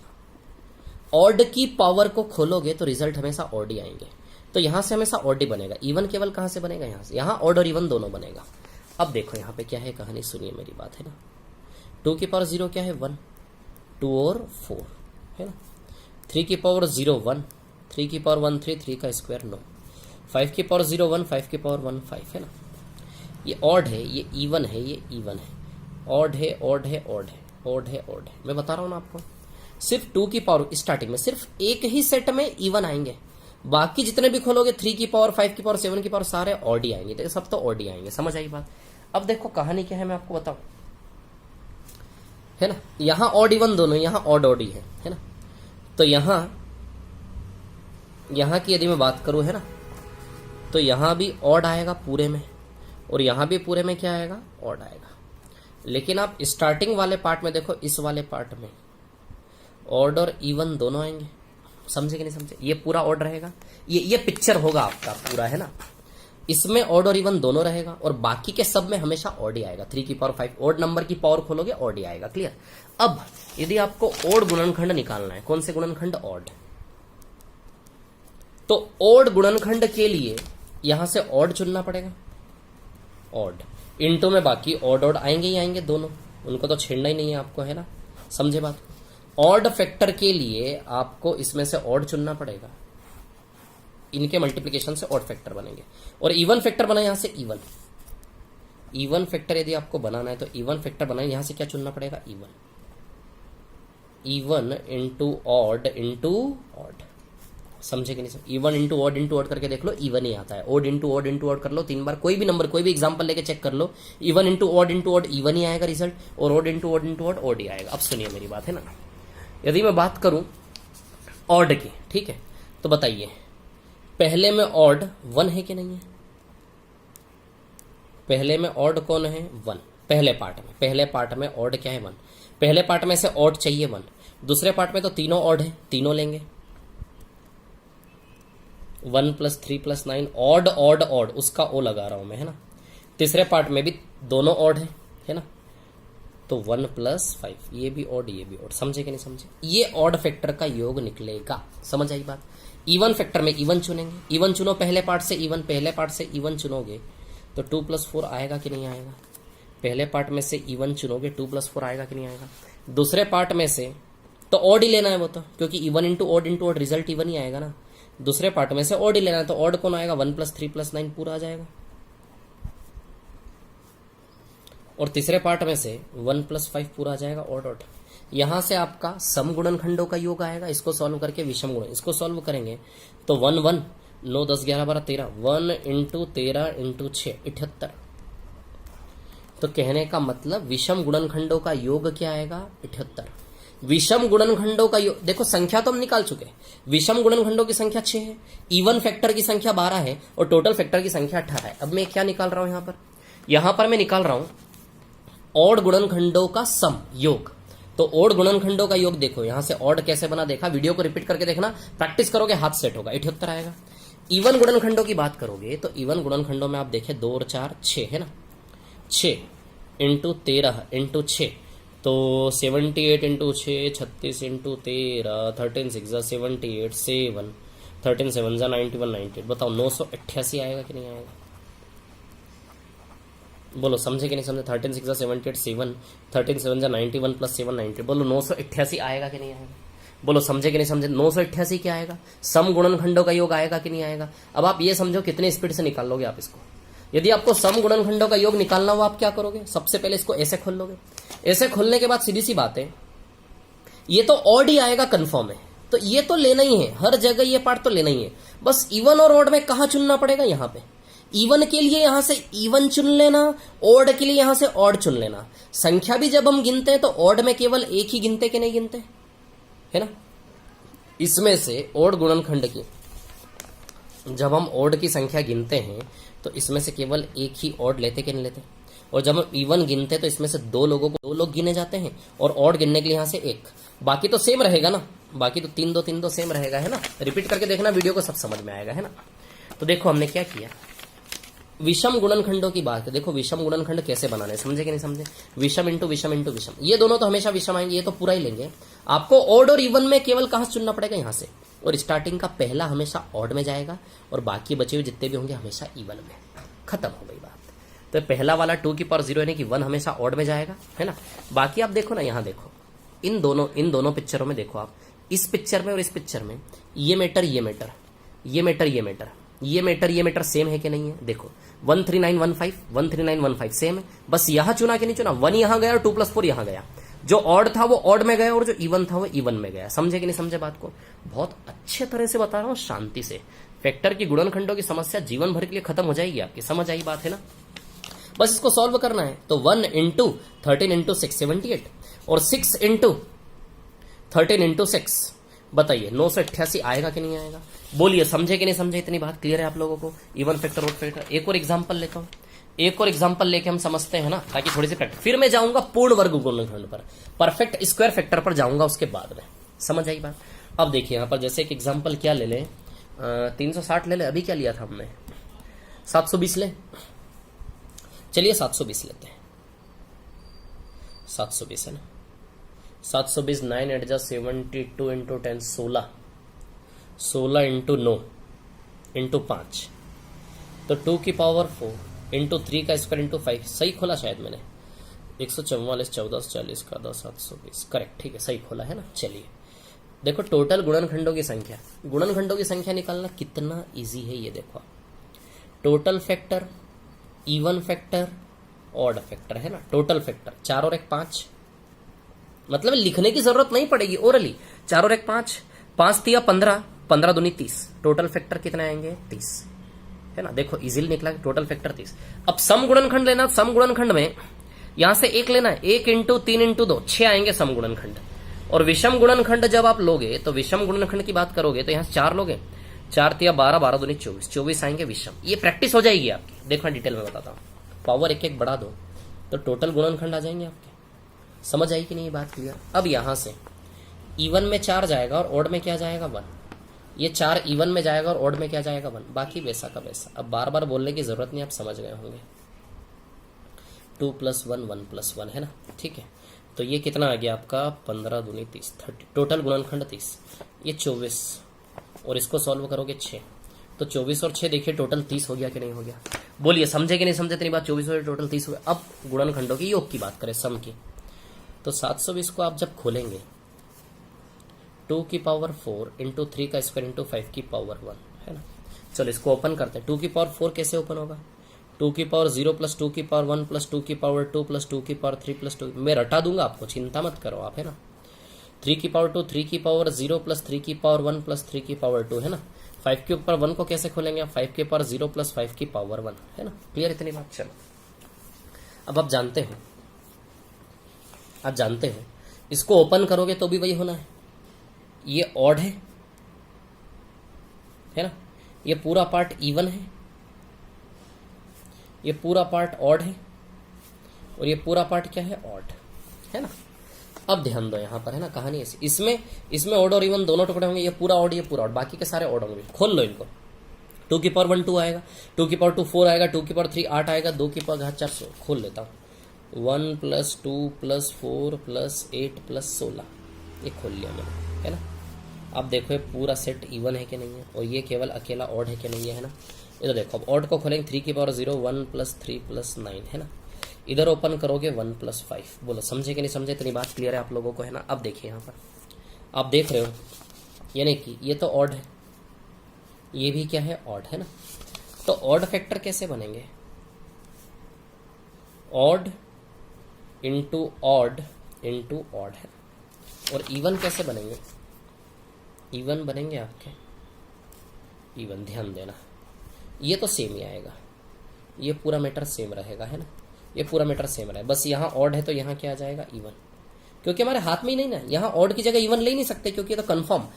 ऑड की पावर को खोलोगे तो रिजल्ट हमेशा ऑड ही आएंगे, तो यहां से हमेशा ऑड ही बनेगा। इवन केवल कहां से बनेगा, यहां से, यहां ऑड और इवन दोनों बनेगा। अब देखो यहां पे क्या है कहानी, सुनिए मेरी बात है ना। 2 की पावर 0 क्या है 1, 2 और 4 है ना। 3 की पावर 0 1, 3 की पावर 1 3, 3 का स्क्वायर 9, 5 की पावर 0 1, 5 की पावर 1 5 है ना। ये ऑड है, ये इवन है, ये इवन है, ऑड है ऑड है ऑड है ऑड है ऑड है। मैं बता रहा हूं ना आपको, सिर्फ 2 की पावर स्टार्टिंग में सिर्फ एक ही सेट में इवन आएंगे, बाकी जितने भी खोलोगे 3 की पावर 5 की पावर 7 की पावर सारे ऑड ही आएंगे, तो सब तो ऑड ही आएंगे। समझ आई बात। अब देखो कहानी क्या है मैं आपको बताऊं है ना। यहां ऑड इवन दोनों, यहां ऑड ऑड ही है ना। तो यहां की यदि मैं बात करूं है ना, तो यहां भी ऑड आएगा पूरे में, और यहां भी पूरे में क्या आएगा, ऑड आएगा। लेकिन आप स्टार्टिंग वाले पार्ट में देखो, इस वाले पार्ट में ऑड और इवन दोनों आएंगे। समझे कि नहीं समझे, ये पूरा ऑड रहेगा, ये पिक्चर होगा आपका पूरा है ना। इसमें ऑड और इवन दोनों रहेगा, और बाकी के सब में हमेशा ऑड ही आएगा। 3 की पावर 5 ऑड नंबर की पावर खोलोगे ऑड ही आएगा, क्लियर। अब यदि आपको ऑड गुणनखंड निकालना है, कौन से गुणनखंड, ऑड, तो ऑड गुणनखंड के लिए यहां से ऑड चुनना पड़ेगा, ऑड इनटू में बाकी ऑड ऑड आएंगे ही आएंगे दोनों, उनको तो छेड़ना ही नहीं है आपको है ना। समझे बात। ऑड फैक्टर के लिए आपको इसमें से ऑड चुनना पड़ेगा, इनके मल्टीप्लिकेशन से ऑड फैक्टर बनेंगे। और इवन फैक्टर बना यहां से इवन, इवन फैक्टर यदि आपको बनाना है तो इवन फैक्टर बनाए, यहां से क्या चुनना पड़ेगा, even, even into odd into odd. समझे कि नहीं समझे, इवन इंटू ऑड करके देख लो, इवन ही आता है। ऑड इंटू ऑड कर लो 3 बार, कोई भी नंबर कोई भी एग्जांपल लेके चेक कर लो, इवन इंटू ऑड इवन ही आएगा रिजल्ट, और ऑड इंटू ऑड ही आएगा। अब सुनिए मेरी बात है ना, यदि मैं बात करूं ऑड की, ठीक है, तो बताइए पहले में ऑड 1 है कि नहीं है, पहले में ऑड कौन है 1, पहले पार्ट में ऑड क्या है 1, पहले पार्ट में से ऑड चाहिए 1, दूसरे पार्ट में तो तीनों ऑड है, तीनों लेंगे, 1 + 3 + 9 ऑड ऑड ऑड, उसका ओ लगा रहा हूं मैं है ना। तीसरे पार्ट में भी दोनों ऑड है ना, तो 1 + 5, ये भी ऑड ये भी ऑड। समझे कि नहीं समझे, ये ऑड फैक्टर का योग निकलेगा। समझ आई बात। इवन फैक्टर में इवन चुनेंगे, इवन चुनो पहले पार्ट से इवन, पहले पार्ट से इवन चुनोगे तो 2 + 4 आएगा कि नहीं आएगा, पहले पार्ट में से इवन चुनोगे 2 + 4 आएगा कि नहीं आएगा, दूसरे पार्ट में से तो ऑड ही लेना है वो तो, क्योंकि even into odd result even ही आएगा ना। दूसरे पार्ट में से ऑड ही लेना है, तो ऑड कौन आएगा, 1 + 3 + 9 पूरा आ जाएगा। और तीसरे पार्ट में से 1 + 5 पूरा आ जाएगा, ऑड। यहां से आपका सम गुणनखंडों का योग आएगा, इसको सॉल्व करके विषम गुण, इसको सॉल्व करेंगे तो 1 1 9 10 11 12 13, 1 × 13 × 6 78। तो कहने का मतलब विषम गुणनखंडों का योग क्या आएगा, 78। विषम गुणनखंडों का योग, देखो संख्या तो हम निकाल चुके, विषम गुणनखंडों की संख्या 6 है, इवन फैक्टर की संख्या 12 है और टोटल फैक्टर की संख्या 18 है। अब मैं क्या निकाल रहा हूं यहां पर मैं निकाल रहा हूं ऑड गुणनखंडों का सम योग। तो ऑड गुणनखंडों का योग देखो, यहां से ऑड कैसे बना देखा, वीडियो को रिपीट करके देखना, प्रैक्टिस करोगे हाथ सेट होगा, 78 आएगा। इवन गुणनखंडों की बात करोगे तो इवन गुणनखंडों में आप देखें 2 और 4 6 है ना, 6 × 13 × 6, तो 78 × 6 36 × 13 13 6 78 7 13 7 91 98। बताओ 988 आएगा कि नहीं आएगा, बोलो समझे कि नहीं समझे। 13 6 78 7 13 7 91 + 7 90, बोलो 988 आएगा कि नहीं आएगा, बोलो समझे कि नहीं समझे। 988 क्या आएगा, सम गुणनखंडों का योग आएगा कि नहीं आएगा। अब आप ये समझो कितने स्पीड से निकाल लोगे आप इसको। यदि आपको सम गुणनखंडों का योग निकालना हो, आप क्या करोगे, सबसे पहले इसको ऐसे खोल लोगे। ऐसे खोलने के बाद सीधी सी बात है, ये तो ऑड ही आएगा कन्फर्म है, तो ये तो लेना ही है, हर जगह ये पार्ट तो लेना ही है। बस इवन और ऑड में कहां चुनना पड़ेगा, यहां पे इवन के लिए यहां से इवन चुन लेना, ऑड के लिए यहां से ऑड चुन लेना। संख्या भी जब हम गिनते हैं तो ऑड में केवल एक ही गिनते कि नहीं गिनते, है ना। इसमें से ऑड गुणनखंड की जब हम ऑड की संख्या गिनते हैं तो इसमें से केवल एक ही ऑड लेते कि नहीं लेते, और जब हम इवन गिनते हैं तो इसमें से दो लोग गिने जाते हैं, और ऑड गिनने के लिए यहां से एक, बाकी तो सेम रहेगा ना, बाकी तो 3 2 सेम रहेगा, है ना। रिपीट करके देखना वीडियो को, सब समझ में आएगा, है ना। तो देखो हमने क्या किया, विषम गुणनखंडों की बात है। देखो विषम गुणनखंड कैसे बनाने, समझे कि नहीं समझे। विषम इंटू विषम इंटू विषम, ये दोनों तो हमेशा विषम आएंगे, ये तो पूरा ही लेंगे। आपको ऑड और इवन में केवल कहां से चुनना पड़ेगा, यहां से, और स्टार्टिंग का पहला हमेशा ऑड में जाएगा और बाकी बचे हुए जितने भी होंगे हमेशा इवन में। खत्म हो गई बात। तो पहला वाला 2 की पावर 0 यानी कि 1 हमेशा ऑड में जाएगा, है ना। बाकी आप देखो ना, यहां देखो इन दोनों पिक्चरों में देखो आप, इस पिक्चर में और इस पिक्चर में ये मीटर ये मीटर ये मीटर ये मीटर ये मीटर ये मीटर सेम है कि नहीं है। देखो 13915 13915 सेम है, बस यहां चुना कि नहीं चुना, 1 यहां गया और 2 + 4 यहां गया। जो ऑड था वो ऑड में गया और जो इवन था वो इवन में गया। समझे कि नहीं समझे बात को। बहुत अच्छे तरह से बता रहा हूं, शांति से। फैक्टर की गुणनखंडों की समस्या जीवन भर के लिए खत्म हो जाएगी आपकी, समझ आई बात, है ना। बस इसको सॉल्व करना है। तो 1 × 13 × 6 78 और 6 × 13 × 6, बताइए 988 आएगा कि नहीं आएगा। बोलिए समझे कि नहीं समझे, इतनी बात क्लियर है आप लोगों को। Even factor odd factor. एक और एग्जांपल लेता हूं, एक और एग्जांपल लेके हम समझते हैं ना, ताकि थोड़ी सी प्रैक्टिस। फिर मैं जाऊंगा पूर्ण वर्ग गुणनखंड पर, परफेक्ट स्क्वायर फैक्टर पर जाऊंगा उसके बाद में। समझ आई बात। अब देखिए यहां पर जैसे एक एग्जांपल क्या ले लें, 360 ले ले, अभी क्या लिया था हमने, 720 ले। चलिए 720 लेते हैं, 720 है ना। 720 9 8 72 × 10 16 16 × 9 × 5, तो 2 की पावर 4 × 3 का स्क्वायर × 5। सही खोला शायद मैंने, 144 14 40 का 10 720, करेक्ट, ठीक है सही खोला है ना। चलिए देखो टोटल गुणनखंडों की संख्या, गुणनखंडों की संख्या निकालना कितना इजी है ये देखो। Total factor, even factor, odd factor, है ना। टोटल फैक्टर 4 और 1 5, मतलब लिखने की जरूरत नहीं पड़ेगी ओरली। 4 और 1 5, 5 तिया 15, 15 दूनी 30। टोटल फैक्टर कितने आएंगे 30, है ना। देखो इजीली निकला टोटल फैक्टर 30। अब सम गुणनखंड लेना, सम गुणनखंड में यहां से 1 लेना है, 1 × 3 × 2 6 आएंगे सम गुणनखंड। और विषम गुणनखंड जब आप लोगे तो विषम गुणनखंड की बात करोगे तो यहां 4 लोगे, 4 तिया 12, 12 दूनी 24, 24 आएंगे विषम। ये प्रैक्टिस हो जाएगी आपकी, देखना डिटेल में बताता हूं। पावर 1 1 बढ़ा दो तो टोटल गुणनखंड आ जाएंगे आपके। समझ आई कि नहीं बात क्लियर। अब यहां से इवन में 4 जाएगा और ऑड में क्या जाएगा 1। ये 4 इवन में जाएगा और ऑड में क्या जाएगा 1, बाकी वैसा का वैसा। अब बार बार बोलने की जरूरत नहीं, आप समझ गए होंगे। 2 + 1 1 + 1, है ना, ठीक है। तो ये कितना आ गया आपका 15 दूनी 30, 30। टोटल गुणनखंड 30, ये 24 और इसको सॉल्व करोगे 6, तो 24 और 6 देखिए टोटल 30 हो गया कि नहीं हो गया। बोलिए समझे कि नहीं समझे इतनी बात। 24 और टोटल 30 हो गया। अब गुणनखंडों की योग की बात करें, सम की, तो 720 को आप जब खोलेंगे 2 की पावर 4 इंटू 3 का स्क्वायर इंटू 5 की पावर 1 है ना। चलो इसको ओपन करते हैं। 2 की पावर 4 कैसे ओपन होगा? 2 की पावर 0 प्लस 2 की पावर 1 प्लस 2 की पावर 2 प्लस 2 की पावर 3 प्लस 2, मैं रटा दूंगा आपको, चिंता मत करो आप, है ना। 3 की पावर 2, 3 की पावर 0 प्लस 3 की पावर 1 प्लस 3 की पावर 2 है ना। 5 के ऊपर 1 को कैसे खोलेंगे? 5 के पावर 0 प्लस 5 की पावर 1 है ना। क्लियर इतनी बात? चलो अब आप जानते हो इसको ओपन करोगे तो भी वही होना है। ये ऑड है ना। ये पूरा पार्ट इवन है, ये पूरा पार्ट ऑड है, और ये पूरा पार्ट क्या है? ऑड है ना। अब ध्यान दो यहां पर, है ना, कहानी ऐसी, इसमें ऑड और इवन दोनों टुकड़े होंगे। ये पूरा ऑड, ये पूरा ऑड, बाकी के सारे ऑड होंगे। खोल लो इनको। 2 की पावर 1 2 आएगा, 2 की पावर 2 4 आएगा, 2 की पावर 3 8 आएगा, 2 की पावर 4 खोल लेता हूँ। 1 प्लस 2 प्लस 4 प्लस 8 प्लस 16, ये खोल लिया मैंने, है ना। अब देखो ये पूरा सेट इवन है कि नहीं है, और ये केवल अकेला ऑड है कि नहीं है ना। इधर देखो, अब ऑड को खोलेंगे। 3 की पावर 0 1 प्लस 3 प्लस 9 है ना। इधर ओपन करोगे 1 प्लस 5। बोलो समझे कि नहीं समझे? इतनी बात क्लियर है आप लोगों को, है ना। अब देखिए यहाँ पर आप देख रहे हो, यानी कि ये तो ऑड है, ये भी क्या है? ऑड है ना। तो ऑड फैक्टर कैसे बनेंगे? Odd into odd into odd है। और इवन कैसे बनेंगे? इवन बनेंगे आपके इवन, ध्यान देना, ये तो सेम ही आएगा, ये पूरा मैटर सेम रहेगा, है ना। ये पूरा मैटर सेम रहे, बस यहाँ ऑड है तो यहाँ क्या आ जाएगा? इवन, क्योंकि हमारे हाथ में ही नहीं ना, यहाँ ऑड की जगह इवन ले नहीं सकते, क्योंकि ये तो कंफर्म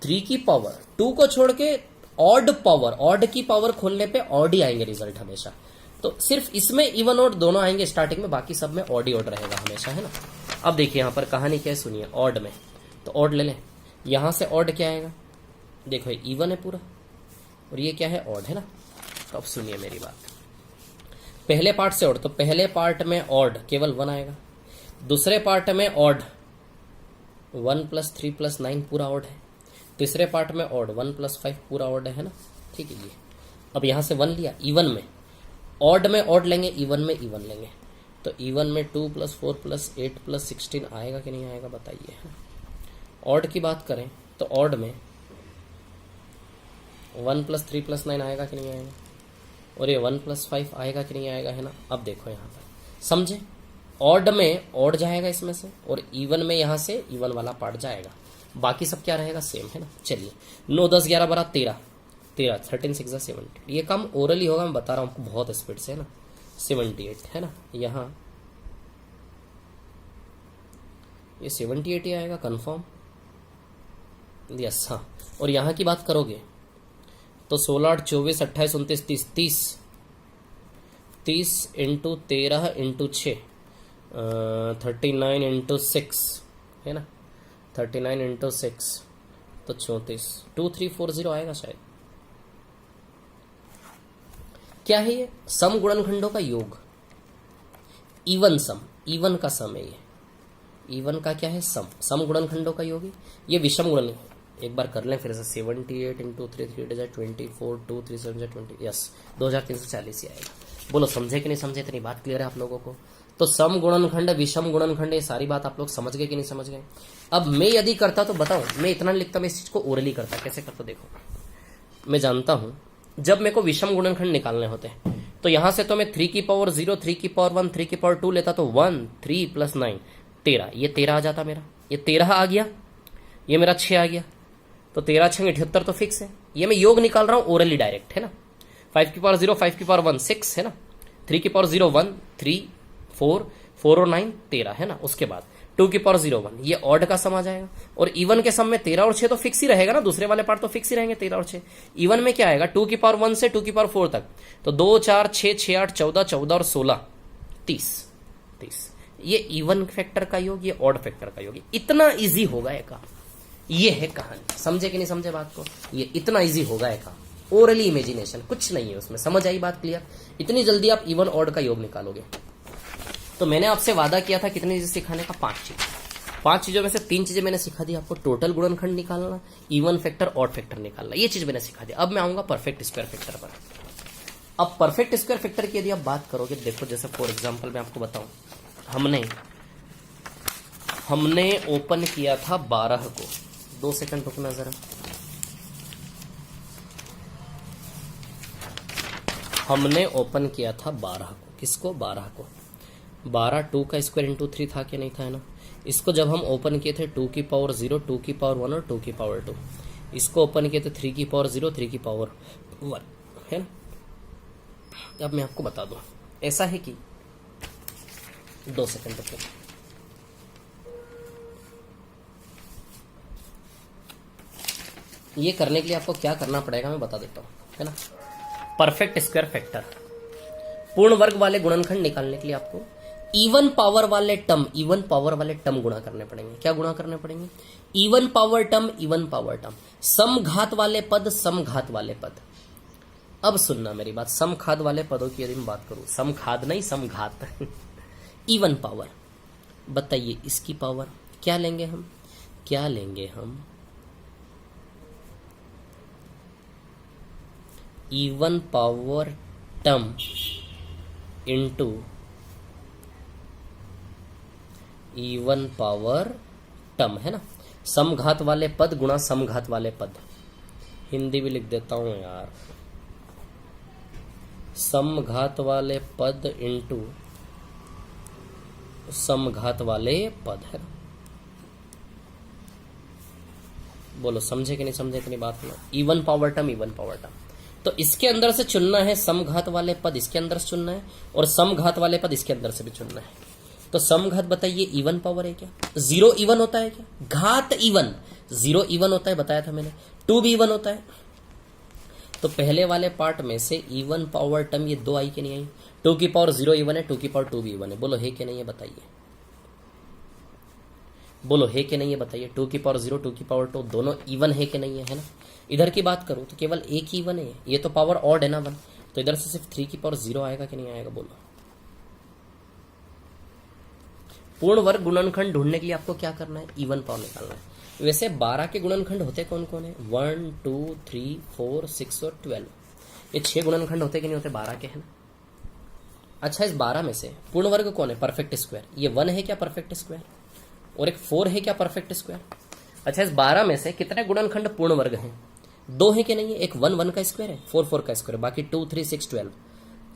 3 की पावर 2 को छोड़ के ऑड पावर, ऑड की पावर खोलने पे ऑड ही आएंगे रिजल्ट हमेशा। तो सिर्फ इसमें इवन ऑड दोनों आएंगे स्टार्टिंग में, बाकी सब में ऑड ही ऑड रहेगा हमेशा, है ना। अब देखिए यहाँ पर कहानी क्या है, सुनिए। ऑड में तो ऑड ले लें, यहां से ऑड क्या आएगा? देखो इवन है पूरा, और ये क्या है? ऑड है ना। तो अब सुनिए मेरी बात, पहले पार्ट से ऑड, तो पहले पार्ट में ऑड केवल 1 आएगा, दूसरे पार्ट में ऑड 1 प्लस 3 प्लस 9 पूरा ऑड है, तीसरे पार्ट में ऑड 1 प्लस 5 पूरा ऑड है ना। ठीक है, ये अब यहां से 1 लिया, इवन में ऑड में ऑड लेंगे, इवन में इवन लेंगे, तो इवन में 2 प्लस 4 प्लस 8 प्लस 16 आएगा कि नहीं आएगा बताइए। ऑड की बात करें तो ऑड में 1 प्लस 3 प्लस 9 आएगा कि नहीं आएगा, और ये 1 प्लस 5 आएगा कि नहीं आएगा, है ना। अब देखो यहाँ पर समझे, ऑड में ऑड जाएगा इसमें से, और इवन में यहाँ से इवन वाला पार्ट जाएगा, बाकी सब क्या रहेगा? सेम, है ना। चलिए 9 10 11 12 13 13 6 70, ये काम ओरली होगा, मैं बता रहा हूँ आपको बहुत स्पीड से, है ना। 78 है ना, यहाँ ये 78 ही आएगा कंफर्म, यस। हाँ, और यहाँ की बात करोगे तो 16 8 24 28 29 30 30 इंटू 13 इंटू 6 39 इंटू 6 है ना, 39 इंटू 6 तो 34 2340 आएगा शायद। क्या है ये? सम गुणनखंडों का योग, इवन सम, इवन का सम है ये, इवन का क्या है? सम गुणनखंडों का योग है ये, विषम गुणन। एक बार कर लें फिर से, 78 इंटू 3 3 24 2 3 7 20, यस 2340 ही आएगा। बोलो समझे कि नहीं समझे? इतनी बात क्लियर है आप लोगों को? तो सम गुणनखंड, विषम गुणनखंड, ये सारी बात आप लोग समझ गए कि नहीं समझ गए? अब मैं यदि करता तो बताओ, मैं इतना नहीं लिखता, मैं इस चीज को ओरली करता। कैसे करता देखो, मैं जानता हूं जब मेरे को विषम गुणनखंड निकालने होते हैं तो यहां से तो मैं 3 की पावर 0 3 की पावर 1 3 की पावर 2 लेता, तो 1 3 प्लस 9 13, ये 13 आ जाता मेरा, ये 13 आ गया, ये मेरा 6 आ गया, तो 13 6 78 तो फिक्स है। ये मैं योग निकाल रहा हूं ओरली डायरेक्ट, है ना। 5 की पावर 0 5 की पावर 1 6 है ना, 3 की पावर 0 1 3 4 4 और 9 13 है ना। उसके बाद 2 की पावर 0 1, ये ऑड का सम आ जाएगा, और इवन के सम में 13 और 6 तो फिक्स ही रहेगा ना, दूसरे वाले पार्ट तो फिक्स ही रहेंगे 13 और 6। इवन में क्या आएगा? 2 की पावर 1 से 2 की पावर 4 तक, तो 2 4 6 6 8 14 14 और 16 30। ये इवन फैक्टर का योग, ये ऑड फैक्टर का योग। इतना इजी होगा ये काम, ये है कहानी। समझे कि नहीं समझे बात को? ये इतना इजी होगा ये काम, ओरली इमेजिनेशन, कुछ नहीं है उसमें। समझ आई बात क्लियर? इतनी जल्दी आप इवन ऑड का योग निकालोगे। तो मैंने आपसे वादा किया था कितनी चीजें सिखाने का? 5 चीज। 5 चीजों में से 3 चीजें मैंने सिखा दी आपको, टोटल गुणनखंड निकालना, इवन फैक्टर, ऑड फैक्टर निकालना, ये चीज मैंने सिखा दी। अब मैं आऊंगा परफेक्ट स्क्वायर फैक्टर पर। अब परफेक्ट स्क्वायर फैक्टर की यदि आप बात करोगे, देखो जैसे फॉर एग्जाम्पल मैं आपको बताऊं, हमने ओपन किया था 12 को, 2 सेकंड रुकना जरा। हमने ओपन किया था 12 को, किसको? 12 को। 12 2 का स्क्वायर इंटू 3 था कि नहीं था, है ना। इसको जब हम ओपन किए थे 2 की पावर 0, 2 की पावर 1 और 2 की पावर 2। इसको ओपन किए थे 3 की पावर 0, 3 की पावर 1, है ना। अब मैं आपको बता दूं, ऐसा है कि 2 सेकंड रुको। ये करने के लिए आपको क्या करना पड़ेगा मैं बता देता हूं, है ना। परफेक्ट स्क्वायर फैक्टर, पूर्ण वर्ग वाले गुणनखंड निकालने के लिए आपको इवन पावर वाले टर्म गुणा करने पड़ेंगे। क्या गुणा करने पड़ेंगे? इवन पावर टर्म, समघात वाले पद। अब सुनना मेरी बात, समघात वाले पदों की यदि मैं बात करूं, समघात नहीं समघात इवन पावर, बताइए इसकी पावर क्या लेंगे हम? Even power term into even power term, है ना। समघात वाले पद गुणा समघात वाले पद। हिंदी भी लिख देता हूं यार, समघात वाले पद इंटू समघात वाले पद, है ना। बोलो समझे कि नहीं समझे इतनी बात में? Even power term. तो इसके अंदर से चुनना है समघात वाले पद, इसके अंदर से चुनना है, और समघात वाले पद इसके अंदर से भी चुनना है। तो समघात बताइए इवन पावर है क्या? 0 इवन होता है क्या? घात इवन 0 इवन होता है, बताया था मैंने। 2 भी इवन होता है। तो पहले वाले पार्ट में से इवन पावर टर्म ये 2 आई कि नहीं आई? 2 की पावर 0 इवन है, 2 की पावर 2 भी इवन है। बोलो है कि नहीं है बताइए, बोलो है कि नहीं है बताइए। 2 की पावर 0, 2 की पावर 2 दोनों इवन है कि नहीं है, है ना। इधर की बात करूं तो केवल एक ही इवन है, ये तो पावर ऑड है ना 1, तो इधर से सिर्फ 3 की पावर 0 आएगा कि नहीं आएगा? बोलो। पूर्ण वर्ग गुणनखंड ढूंढने के लिए आपको क्या करना है? इवन पावर निकालना है। वैसे 12 के गुणनखंड होते कौन कौन है? 1 2 3 4 6 और 12, ये 6 गुणनखंड होते कि नहीं होते 12 के, है ना। अच्छा, इस 12 में से पूर्ण वर्ग कौन है? Perfect square. ये 1 है क्या परफेक्ट स्क्वायर? और एक 4 है क्या परफेक्ट स्क्वायर? अच्छा, इस 12 में से कितने गुणनखंड पूर्ण वर्ग हैं? 2 है कि नहीं है? एक 1 1 का स्क्वायर है, 4 4 का स्क्वायर, बाकी 2 3 6 12।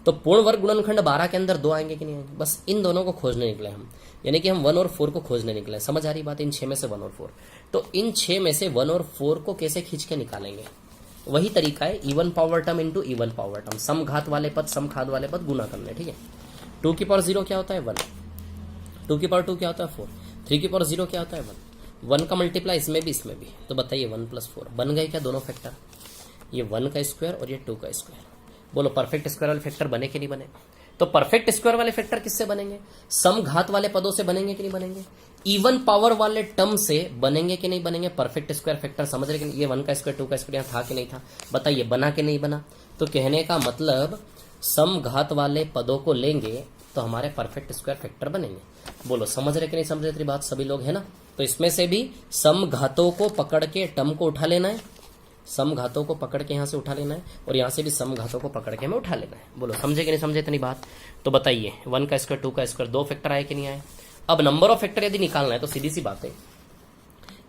तो पूर्ण वर्ग गुणनखंड 12 के अंदर 2 आएंगे कि नहीं आएंगे? बस इन दोनों को खोजने निकले हम, यानी कि हम 1 और 4 को खोजने निकले। समझ आ रही बात? इन 6 में से 1 और 4। तो इन 6 में से 1 और 4 को कैसे खींच के निकालेंगे? वही तरीका है, even power term into even power term, समघात वाले पद गुना करने, ठीक है। 2 की पावर 0 क्या होता है? 1। 2 की पावर 2 क्या होता है? 4। 3 की पावर 0 क्या होता है? 1 का मल्टीप्लाई इसमें भी। तो बताइए 1 + 4 बन गए क्या दोनों फैक्टर? ये 1 का स्क्वायर और ये 2 का स्क्वायर। बोलो परफेक्ट स्क्वायर वाले फैक्टर बने कि नहीं बने? तो परफेक्ट स्क्वायर वाले फैक्टर किससे बनेंगे? समघात वाले पदों से बनेंगे कि नहीं बनेंगे? इवन पावर वाले टर्म से बनेंगे कि नहीं बनेंगे? परफेक्ट स्क्वायर फैक्टर समझ रहे कि नहीं? ये 1 का स्क्वायर 2 का स्क्वायर यहाँ था कि नहीं था? बताइए बना कि नहीं बना? तो कहने का मतलब समघात वाले पदों को लेंगे तो हमारे परफेक्ट स्क्वायर फैक्टर बनेंगे। बोलो समझ रहे कि नहीं समझ रहे तेरी बात सभी लोग, है ना। तो इसमें से भी समघातों को पकड़ के टर्म को उठा लेना है, समघातों को पकड़ के यहां से उठा लेना है, और यहां से भी समघातों को पकड़ के हमें उठा लेना है। बोलो समझे कि नहीं समझे इतनी बात? तो बताइए 1 का स्क्वायर 2 का स्क्वायर 2 फैक्टर आए कि नहीं आए? अब नंबर ऑफ फैक्टर यदि निकालना है तो सीधी सी बात है,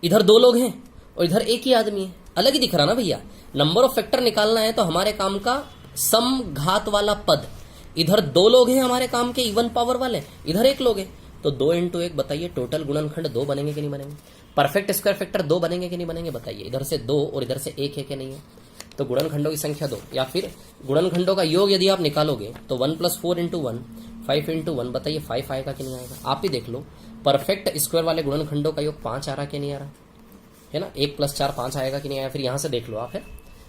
इधर 2 लोग हैं और इधर एक ही आदमी है, अलग ही दिख रहा ना भैया। नंबर ऑफ फैक्टर निकालना है तो हमारे काम का समघात वाला पद, इधर 2 लोग हैं हमारे काम के इवन पावर वाले, इधर 1 लोग है, तो 2 × 1 बताइए टोटल गुणनखंड 2 बनेंगे कि नहीं बनेंगे? परफेक्ट स्क्वायर फैक्टर 2 बनेंगे कि नहीं बनेंगे? बताइए इधर से 2 और इधर से 1 है कि नहीं है? तो गुणनखंडों की संख्या 2, या फिर गुणनखंडों का योग यदि आप निकालोगे तो 1 + 4 × 1 5 × 1 बताइए 5 आएगा कि नहीं आएगा? आप ही देख लो, परफेक्ट स्क्वायर वाले गुणनखंडों का योग 5 आ रहा कि नहीं आ रहा, है ना। 1 + 4 5 आएगा कि नहीं आएगा? फिर यहां से देख लो आप, है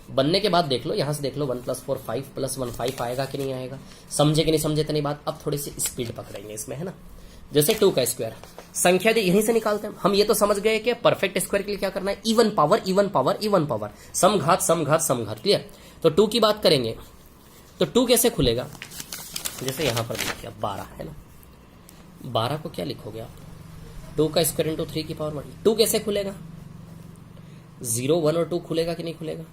बनने के बाद देख लो, यहां से देख लो 1 + 4 5 + 1 5 आएगा कि नहीं आएगा? समझे कि नहीं समझे इतनी बात? अब थोड़ी सी स्पीड पकड़ेंगे इसमें, है ना। जैसे 2 का स्क्वायर संख्या दी यहीं से निकालते हैं हम। ये तो समझ गए कि परफेक्ट स्क्वायर के लिए क्या करना है? Even power even power even power, समघात समघात समघात, क्लियर। तो 2 की बात करेंगे तो 2 कैसे खुलेगा? जैसे यहां पर देखिए 12 है ना, 12 को क्या लिखोगे आप? 2 का स्क्वायर × 3 की पावर 1। 2 कैसे खुलेगा? 0 1 और 2 खुलेगा कि नहीं खुलेगा?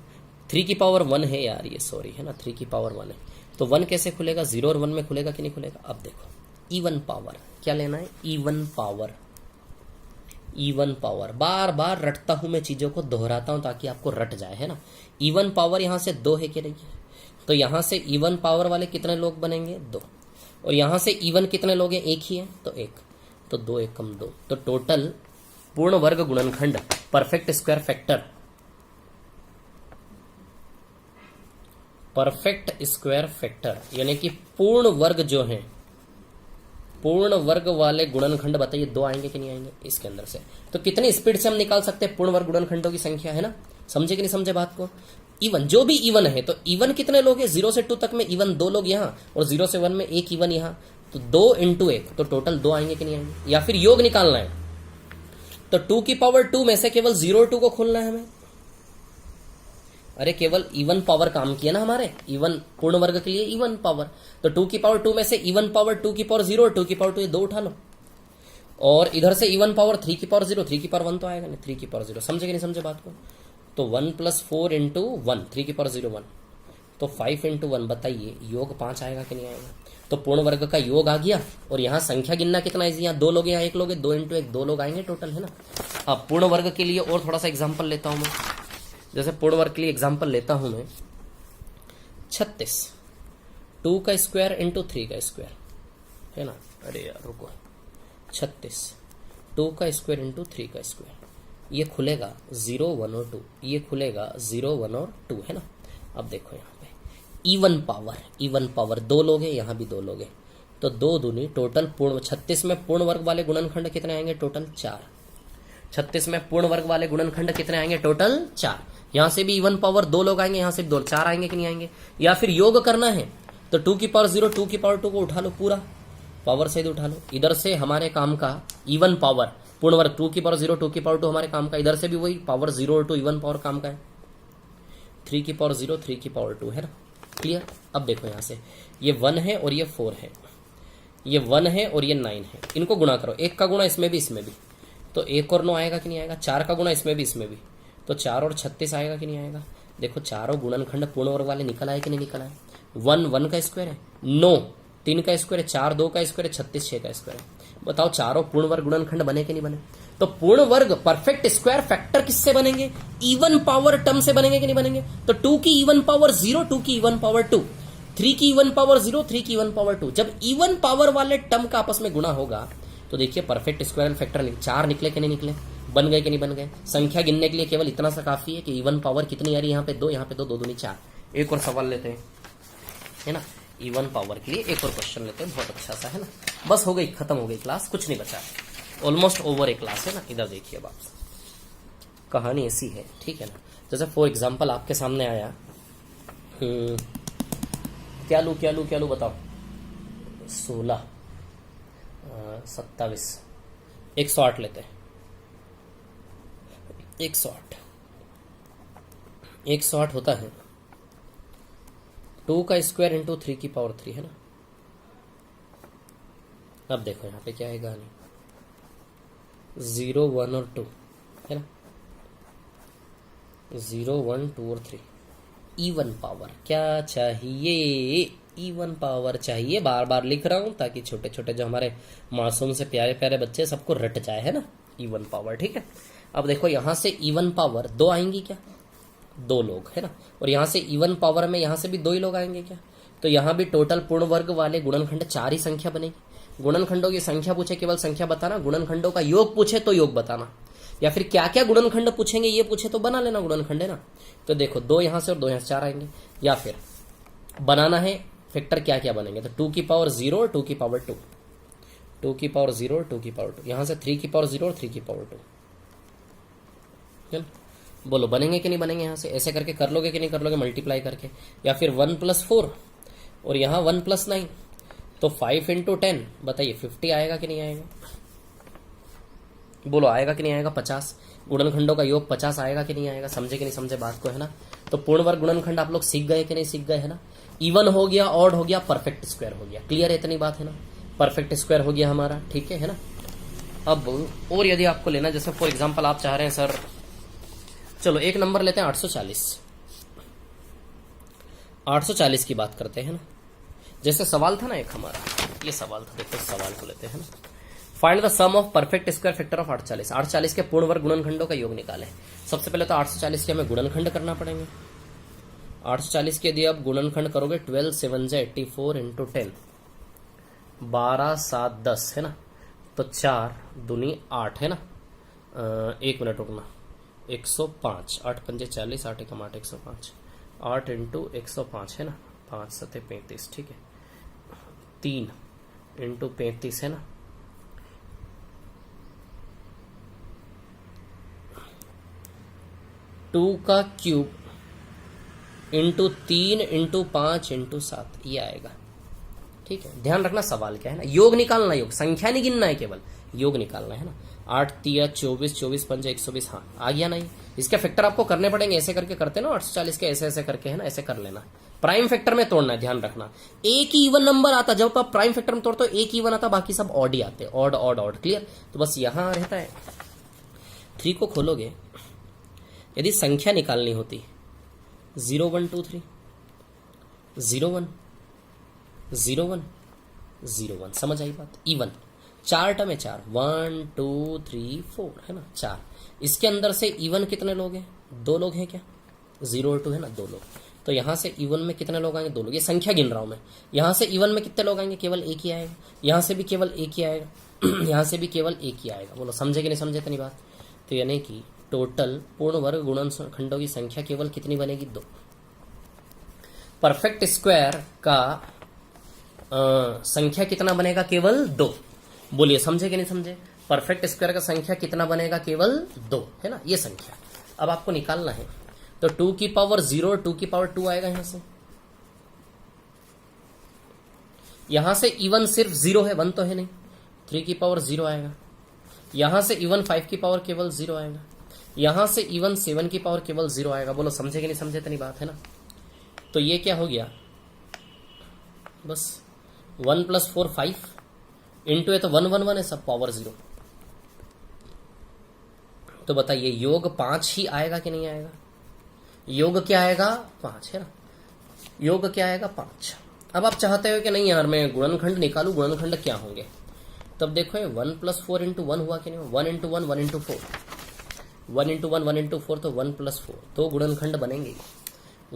3 की पावर 1 है यार ये, सॉरी, है ना, 3 की पावर 1 है, तो 1 कैसे खुलेगा? 0 और 1 में खुलेगा कि नहीं खुलेगा? अब देखो इवन पावर क्या लेना है? इवन पावर, इवन पावर, बार बार रटता हूं मैं, चीजों को दोहराता हूं ताकि आपको रट जाए, है ना। इवन पावर यहां से 2 है कि नहीं है, तो यहां से इवन पावर वाले कितने लोग बनेंगे, 2। और यहां से इवन कितने लोग हैं, 1 ही है, तो 1, तो 2 1 कम 2, तो टोटल पूर्ण वर्ग गुणनखंड perfect square factor, perfect square factor यानी कि पूर्ण वर्ग जो है, पूर्ण वर्ग वाले गुणनखंड बताइए 2 आएंगे कि नहीं आएंगे इसके अंदर से। तो कितनी स्पीड से हम निकाल सकते हैं पूर्ण वर्ग गुणनखंडों की संख्या, है ना। समझे कि नहीं समझे बात को। इवन, जो भी इवन है, तो इवन कितने लोग हैं, 0 से 2 तक में इवन 2 लोग यहाँ, और 0 से 1 में 1 इवन यहाँ, तो 2 × 1, तो टोटल 2 आएंगे कि नहीं आएंगे। या फिर योग निकालना है तो 2 की पावर 2 में से केवल 0 और 2 को खोलना है हमें। अरे केवल इवन पावर काम किया ना हमारे, इवन पूर्ण वर्ग के लिए इवन पावर, तो 2 की पावर 2 में से इवन पावर 2 की पावर 0 और 2 की पावर 2, ये 2 उठा लो, और इधर से इवन पावर 3 की पावर 0, 3 की पावर 1 तो आएगा नहीं, 3 की पावर 0। समझे कि नहीं समझे बात को। तो 1 + 4 × 1, 3 की पावर 0 1, तो 5 × 1, बताइए योग 5 आएगा कि नहीं आएगा। तो पूर्ण वर्ग का योग आ गया, और यहाँ संख्या गिनना कितना इजी, यहाँ 2 लोग, यहाँ 1 लोग है, 2 × 1 2 लोग आएंगे टोटल, है ना। अब पूर्ण वर्ग के लिए और थोड़ा सा एग्जाम्पल लेता हूं मैं, जैसे पूर्ण वर्ग के लिए एग्जाम्पल लेता हूं मैं 36, 2 का स्क्वायर × 3 का स्क्वायर, है ना। अरे यार रुको, 36 2 का स्क्वायर × 3 का स्क्वायर, ये खुलेगा 0 1 और 2, ये खुलेगा 0 1 और 2, है ना। अब देखो यहाँ पे इवन पावर 2 लोग हैं, यहाँ भी 2 लोग हैं, तो 2 दूनी टोटल पूर्ण 36 में पूर्ण वर्ग वाले गुणनखंड कितने आएंगे, टोटल 4। 36 में पूर्ण वर्ग वाले गुणनखंड कितने आएंगे, टोटल 4। यहां से भी इवन पावर 2 लोग आएंगे, यहां से 2 4 आएंगे कि नहीं आएंगे। या फिर योग करना है तो 2 की पावर 0, 2 की पावर 2 को उठा लो, पूरा पावर से उठा लो। इधर से हमारे काम का इवन पावर पूर्ण वर्ग 2 की पावर 0, 2 की पावर 2 हमारे काम का, इधर से भी वही पावर 0 और 2 इवन पावर काम का है, 3 की पावर 0, 3 की पावर 2, है ना। क्लियर। अब देखो यहां से ये 1 है और ये 4 है, ये 1 है और ये 9 है, इनको गुणा करो, 1 का गुणा इसमें भी इसमें भी, तो 1 और 9 आएगा कि नहीं आएगा। 4 का गुणा इसमें भी इसमें भी, तो 4 और 36 आएगा कि नहीं आएगा। देखो चारों गुणनखंड पूर्ण वर्ग वाले निकल आए कि नहीं निकल आए। 1 1 का स्क्वायर है, 9 3 का स्क्वायर है, 4 2 का स्क्वायर है, 36 6 का स्क्वायर है। बताओ चारों पूर्ण वर्ग गुणनखंड बने कि नहीं बने। तो पूर्ण वर्ग परफेक्ट स्क्वायर फैक्टर किससे बनेंगे, इवन पावर टर्म से बनेंगे कि नहीं बनेंगे। तो 2 की इवन पावर 0, 2 की इवन पावर 2, 3 की इवन पावर 0, 3 की इवन पावर 2। जब इवन पावर वाले टर्म का आपस में गुणा होगा तो देखिए परफेक्ट स्क्वायर फैक्टर 4 निकले कि नहीं निकले, बन गए कि नहीं बन गए। संख्या गिनने के लिए केवल इतना सा काफी है कि इवन पावर कितनी आ रही है, यहाँ पे 2, यहाँ पे 2, 2 दूनी 4। एक और सवाल लेते हैं, है ना। इवन पावर के लिए एक और क्वेश्चन लेते हैं, बहुत अच्छा सा, है ना। बस हो गई, खत्म हो गई क्लास, कुछ नहीं बचा, ऑलमोस्ट ओवर एक क्लास, है ना। इधर देखिए अब आप, कहानी ऐसी है, ठीक है ना। जैसे फॉर एग्जाम्पल आपके सामने आया, क्या लू बताओ, 16 27 108 लेते हैं, 108 होता है 2 का स्क्वायर × 3 की पावर 3, है ना। अब देखो यहाँ पे क्या है कहानी, 0 1 और 2, है ना, 0 1 2 और 3। इवन पावर क्या चाहिए, इवन पावर चाहिए। बार बार लिख रहा हूं ताकि छोटे छोटे जो हमारे मासूम से प्यारे प्यारे बच्चे सबको रट जाए, है ना, इवन पावर, ठीक है। अब देखो यहां से इवन पावर 2 आएंगी क्या, 2 लोग, है ना। और यहां से इवन पावर में यहां से भी 2 ही लोग आएंगे क्या, तो यहां भी टोटल पूर्ण वर्ग वाले गुणनखंड 4 ही संख्या बनेगी। गुणनखंडों की संख्या पूछे केवल संख्या बताना, गुणनखंडों का योग पूछे तो योग बताना, या फिर क्या क्या गुणनखंड पूछेंगे ये पूछे तो बना लेना गुणनखंड, है ना। तो देखो 2 यहां से और 2 यहां से 4 आएंगे। या फिर बनाना है फैक्टर क्या क्या बनेंगे, तो 2 की पावर 0 और 2 की पावर 2, 2 की पावर 0 और 2 की पावर 2, यहां से 3 की पावर 0 और 3 की पावर 2। चलो बोलो बनेंगे कि नहीं बनेंगे, यहां से ऐसे करके कर लोगे कि नहीं कर लोगे मल्टीप्लाई करके। या फिर 1 + 4 और यहां 1 + 9, तो 5 × 10, बताइए 50 आएगा कि नहीं आएगा, बोलो आएगा कि नहीं आएगा। 50 गुणनखंडों का योग 50 आएगा कि नहीं आएगा। समझे कि नहीं समझे बात को, है ना। तो पूर्ण वर्ग गुणनखंड आप लोग सीख गए कि नहीं सीख गए, है ना। इवन हो गया, ऑड हो गया, परफेक्ट स्क्वायर हो गया, क्लियर है इतनी बात, है ना। परफेक्ट स्क्वायर हो गया हमारा, ठीक है ना। अब और यदि आपको लेना, जैसे फॉर एग्जाम्पल आप चाह रहे हैं सर, चलो एक नंबर लेते हैं 840, 840 की बात करते हैं ना। जैसे सवाल था ना एक हमारा, ये सवाल था, देखो इस सवाल को लेते हैं ना। Find the sum of perfect square factor of 840। 840 के पूर्ण वर्ग गुणनखंडों का योग निकालें। सबसे पहले तो 840 के हमें गुणनखंड करना पड़ेंगे। 840 के यदि आप गुणनखंड करोगे 12 7 84 इंटू 10, 12 7 10 है ना, तो 4 दूनी 8 है ना। 1 मिनट रुकना, 105, 8 पंजे 40, 8 एकम 8, 105, 8 इंटू 105 है ना, 5 सते 35, ठीक है। 3 इंटू 35 है ना, 2 का क्यूब इंटू 3 इंटू 5 इंटू 7, ये आएगा। ठीक है, ध्यान रखना सवाल क्या है ना, योग निकालना, योग संख्या नहीं गिनना है, केवल योग निकालना है ना। 8 3 24, 24 5 120, हाँ आ गया ना। ये इसके फैक्टर आपको करने पड़ेंगे, ऐसे करके करते ना 840 के, ऐसे ऐसे करके है ना, ऐसे कर लेना। प्राइम फैक्टर में तोड़ना है, ध्यान रखना। एक ही इवन नंबर आता, जब आप प्राइम फैक्टर में तोड़ते हो एक ही इवन आता, बाकी सब ऑड ही आते, ऑड ऑड ऑड। क्लियर? तो बस यहां रहता है 3 को खोलोगे, यदि संख्या निकालनी होती 0 1 2 3, 0 1 0 1 0 1, समझ आई बात? इवन 4 टर्म है, 4 1 2 3 4 है ना, 4। इसके अंदर से इवन कितने लोग हैं? 2 लोग हैं क्या? 0 और 2 है ना, 2 लोग। तो यहां से इवन में कितने लोग आएंगे? 2 लोग। ये संख्या गिन रहा हूं मैं। यहां से इवन में कितने लोग आएंगे? केवल एक ही आएगा। यहां से भी केवल एक ही आएगा। यहां से भी केवल एक ही आएगा। बोलो समझे कि नहीं समझे इतनी बात? तो यानी कि टोटल पूर्ण वर्ग गुणनखंडों की संख्या केवल कितनी बनेगी? 2। परफेक्ट स्क्वायर का संख्या कितना बनेगा? केवल 2। बोलिए समझे कि नहीं समझे? परफेक्ट स्क्वायर का संख्या कितना बनेगा? केवल 2 है ना, ये संख्या अब आपको निकालना है। तो 2 की पावर 0 और 2 की पावर 2 आएगा यहां से। यहां से इवन सिर्फ 0 है, 1 तो है नहीं। 3 की पावर 0 आएगा। यहां से इवन 5 की पावर केवल 0 आएगा। यहां से इवन 7 की पावर केवल 0 आएगा। बोलो समझे कि नहीं समझे इतनी बात है ना? तो ये क्या हो गया? बस 1 + 4 5 इंटू है तो 1 1 1 है, सब पावर 0। तो बताइए योग 5 ही आएगा कि नहीं आएगा? योग क्या आएगा? 5 है ना, योग क्या आएगा? 5। अब आप चाहते हो कि नहीं यार मैं गुणनखंड निकालूं, गुणनखंड क्या होंगे? तब देखो 1 + 4 इंटू 1 हुआ कि नहीं? 1 इंटू 1 1 इंटू 4, 1 इंटू 1 1 इंटू 4, तो 1 + 4, 2 गुणनखंड बनेंगे।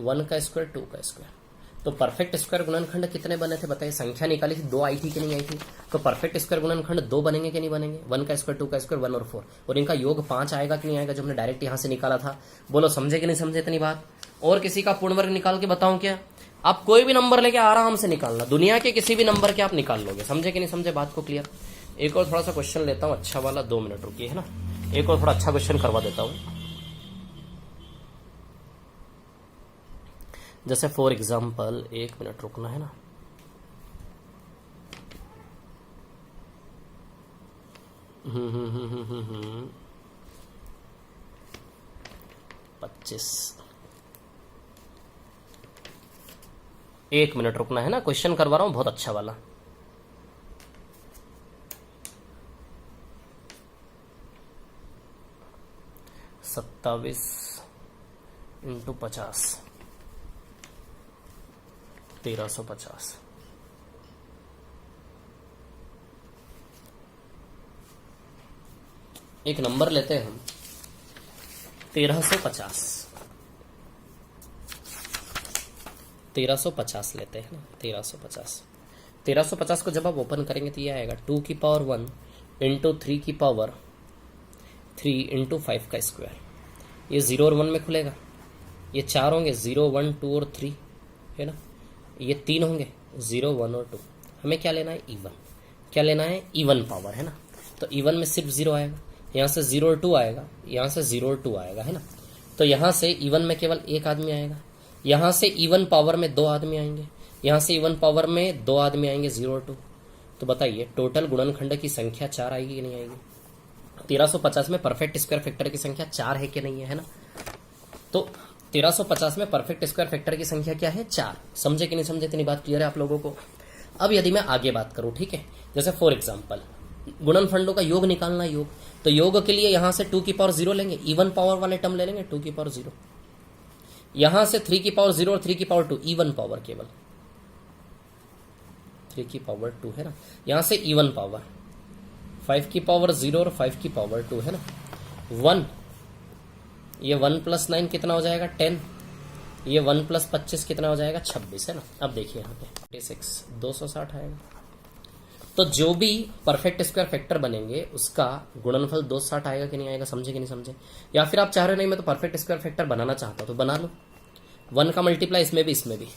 1 का स्क्वायर 2 का स्क्वायर। तो परफेक्ट स्क्वायर गुणनखंड कितने बने थे बताइए? संख्या निकाली थी, 2 आई थी कि नहीं आई थी? तो परफेक्ट स्क्वायर गुणनखंड 2 बनेंगे कि नहीं बनेंगे? 1 का स्क्वायर 2 का स्क्वायर 1 और 4, और इनका योग 5 आएगा कि नहीं आएगा, जो हमने डायरेक्ट यहां से निकाला था? बोलो समझे कि नहीं समझे इतनी बात? और किसी का पूर्ण वर्ग निकाल के बताऊं क्या? आप कोई भी नंबर लेके आराम से निकालना, दुनिया के किसी भी नंबर के आप निकाल लोगे। समझे कि नहीं समझे बात को? क्लियर? एक और थोड़ा सा क्वेश्चन लेता हूं अच्छा वाला, 2 मिनट रुकिए है ना, एक और थोड़ा अच्छा क्वेश्चन करवा देता हूं। जैसे फॉर एग्जाम्पल, 1 मिनट रुकना है ना, हम्म 25, 1 मिनट रुकना है ना, क्वेश्चन करवा रहा हूं बहुत अच्छा वाला। सत्ताईस इंटू 50, 1350। एक नंबर लेते हैं हम 1350, 1350 लेते हैं ना, 1350। 1350 को जब आप ओपन करेंगे तो ये आएगा 2 की पावर 1 इंटू 3 की पावर 3 इंटू 5 का स्क्वायर। ये 0 और 1 में खुलेगा, ये 4 होंगे, 0 1 2 और 3 है ना, ये 3 होंगे, 0 1 और 2। हमें क्या लेना है? इवन। क्या लेना है? इवन पावर है ना। तो इवन में सिर्फ 0 आएगा, यहाँ से 0 और 2 आएगा, यहाँ से 0 और 2 आएगा है ना। तो यहाँ से इवन में केवल एक आदमी आएगा, यहाँ से इवन पावर में 2 आदमी आएंगे, यहाँ से इवन पावर में 2 आदमी आएंगे, 0 और 2। तो बताइए टोटल गुणनखंड की संख्या 4 आएगी कि नहीं आएगी? 1350 में परफेक्ट स्क्वायर फैक्टर की संख्या 4 है कि नहीं है ना? तो 1350 में परफेक्ट स्क्वायर फैक्टर की संख्या क्या है? 4। समझे कि नहीं समझे इतनी बात क्लियर है आप लोगों को? अब यदि मैं आगे बात करूं, ठीक है, जैसे फॉर एग्जांपल गुणनखंडों का योग निकालना, योग, तो योग के लिए यहां से 2 की पावर 0 लेंगे, इवन पावर वाले टर्म ले लेंगे, 2 की पावर 0। यहां से 3 की पावर 0 और 3 की पावर 2, इवन पावर केवल 3 की पावर 2 है ना। यहां से इवन पावर 5 की पावर 0 और 5 की पावर 2 है ना। 1, ये 1 + 9 कितना हो जाएगा 10, ये 1 + 25 कितना हो जाएगा 26 है ना। अब देखिए यहाँ पे 26 260 आएगा। तो जो भी परफेक्ट स्क्वायर फैक्टर बनेंगे उसका गुणनफल 260 आएगा कि नहीं आएगा, समझे कि नहीं समझे। या फिर आप चाह रहे हो नहीं मैं तो परफेक्ट स्क्वायर फैक्टर बनाना चाहता हूं तो बना लो, 1 का मल्टीप्लाई इसमें भी,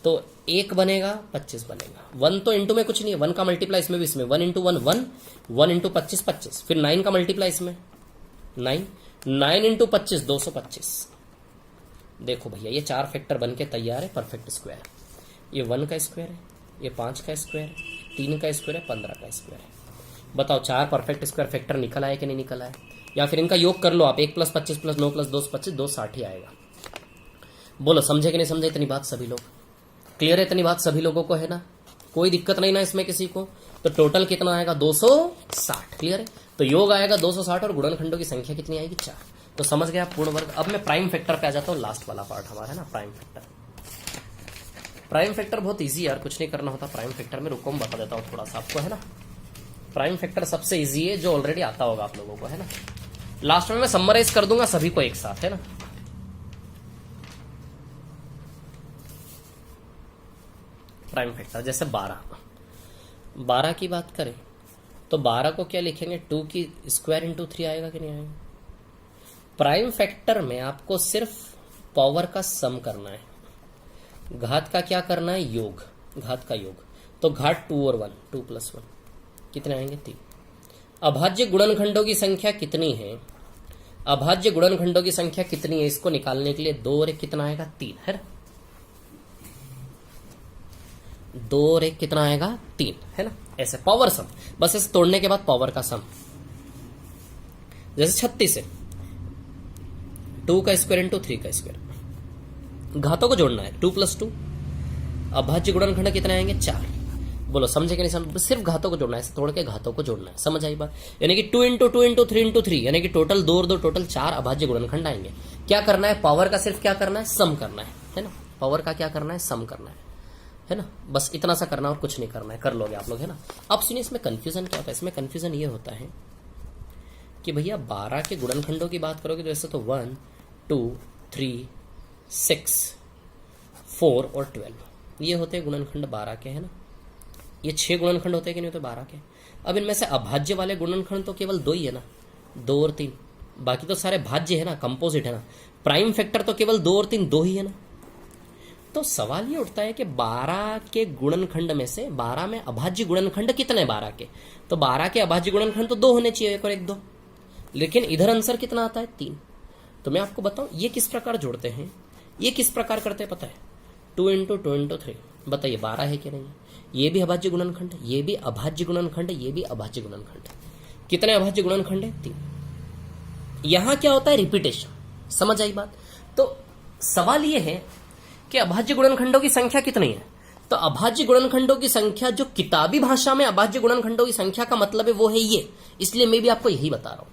तो 1 बनेगा 25 बनेगा। 1 तो इंटू में कुछ नहीं है, 1 का मल्टीप्लाई इसमें भी 1 × 1 1, 1 × 25 25, फिर 9 का मल्टीप्लाई इसमें 9 × 25 225। देखो भैया ये 4 फैक्टर बन के तैयार है परफेक्ट स्क्वायर। ये 1 का स्क्वायर है, ये 5 का स्क्वायर है, 3 का स्क्वायर है, 15 का स्क्वायर है। बताओ 4 परफेक्ट स्क्वायर फैक्टर निकल आए कि नहीं निकल आए। या फिर इनका योग कर लो आप, 1 + 25 + 9 + 2 = 25, 260 ही आएगा। बोलो समझे कि नहीं समझे। इतनी बात सभी लोग क्लियर है, इतनी बात सभी लोगों को है ना, कोई दिक्कत नहीं ना इसमें किसी को। तो टोटल कितना आएगा 260, क्लियर है। तो योग आएगा 260 और गुणनखंडों की संख्या कितनी आएगी 4। तो समझ गया पूर्ण वर्ग। अब मैं प्राइम फैक्टर पे आ जाता हूँ, लास्ट वाला पार्ट हमारा है ना प्राइम फैक्टर। प्राइम फैक्टर बहुत इजी यार, कुछ नहीं करना होता प्राइम फैक्टर में। रुको मैं बता देता हूँ थोड़ा सा आपको है ना। प्राइम फैक्टर सबसे इजी है जो ऑलरेडी आता होगा आप लोगों को है ना। लास्ट में मैं समराइज कर दूंगा सभी को एक साथ है ना। प्राइम फैक्टर जैसे 12 की बात करें तो 12 को क्या लिखेंगे 2 की स्क्वायर × 3 आएगा कि नहीं आएगा। प्राइम फैक्टर में आपको सिर्फ पावर का सम करना है, घात का क्या करना है योग, घात का योग। तो घात 2 और 1, 2 + 1 कितने आएंगे 3। अभाज्य गुणनखंडों की संख्या कितनी है, अभाज्य गुणनखंडों की संख्या कितनी है इसको निकालने के लिए 2 और 1 कितना आएगा 3 है ना। 2 और 1 कितना आएगा 3 है ना। ऐसे पावर सम, बस ऐसे तोड़ने के बाद पावर का सम। जैसे 36 है 2 का स्क्वायर × 3 का स्क्वायर, घातों को जोड़ना है 2 + 2। अभाज्य गुणनखंड कितने आएंगे 4। बोलो समझे कि नहीं समझे। सिर्फ घातों को जोड़ना है, तोड़ के घातों को जोड़ना है, समझ आई बात। यानी कि 2 × 2 × 3 × 3 यानी कि टोटल 2 और 2 टोटल 4 अभाज्य गुणनखंड आएंगे। क्या करना है पावर का सिर्फ क्या करना है सम करना है ना। पावर का क्या करना है सम करना है ना। बस इतना सा करना और कुछ नहीं करना है, कर लोगे आप लोग है ना। अब सुनिए इसमें कंफ्यूजन क्या होता है। इसमें कंफ्यूजन ये होता है कि भैया 12 के गुणनखंडों की बात करोगे तो ऐसे तो 1 2 3 6 4 और 12 ये होते हैं गुणनखंड 12 के है ना। ये 6 गुणनखंड होते हैं कि नहीं होते 12 के। अब इनमें से अभाज्य वाले गुणनखंड तो केवल 2 ही है ना, 2 और 3, बाकी तो सारे भाज्य है ना, कंपोजिट है ना। प्राइम फैक्टर तो केवल 2 और 3 2 ही है ना। तो सवाल ये उठता है कि 12 के गुणनखंड में से 12 में अभाज्य गुणनखंड कितने 12 के, तो 12 के अभाज्य गुणनखंड तो 2 होने चाहिए, 1 और 1 2, लेकिन इधर आंसर कितना आता है 3। तो मैं आपको बताऊं ये किस प्रकार जोड़ते हैं, ये किस प्रकार करते हैं पता है 2 × 2 × 3। बताइए 12 है कि नहीं। ये भी अभाज्य गुणनखंड, ये भी अभाज्य गुणनखंड, ये भी अभाज्य गुणनखंड। कितने अभाज्य गुणनखंड है 3। यहां क्या होता है रिपीटेशन, समझ आई बात। तो सवाल ये है कि अभाज्य गुणनखंडों की संख्या कितनी है। तो अभाज्य गुणनखंडों की संख्या जो किताबी भाषा में अभाज्य गुणनखंडों की संख्या का मतलब है वो है ये, इसलिए मैं भी आपको यही बता रहा हूं।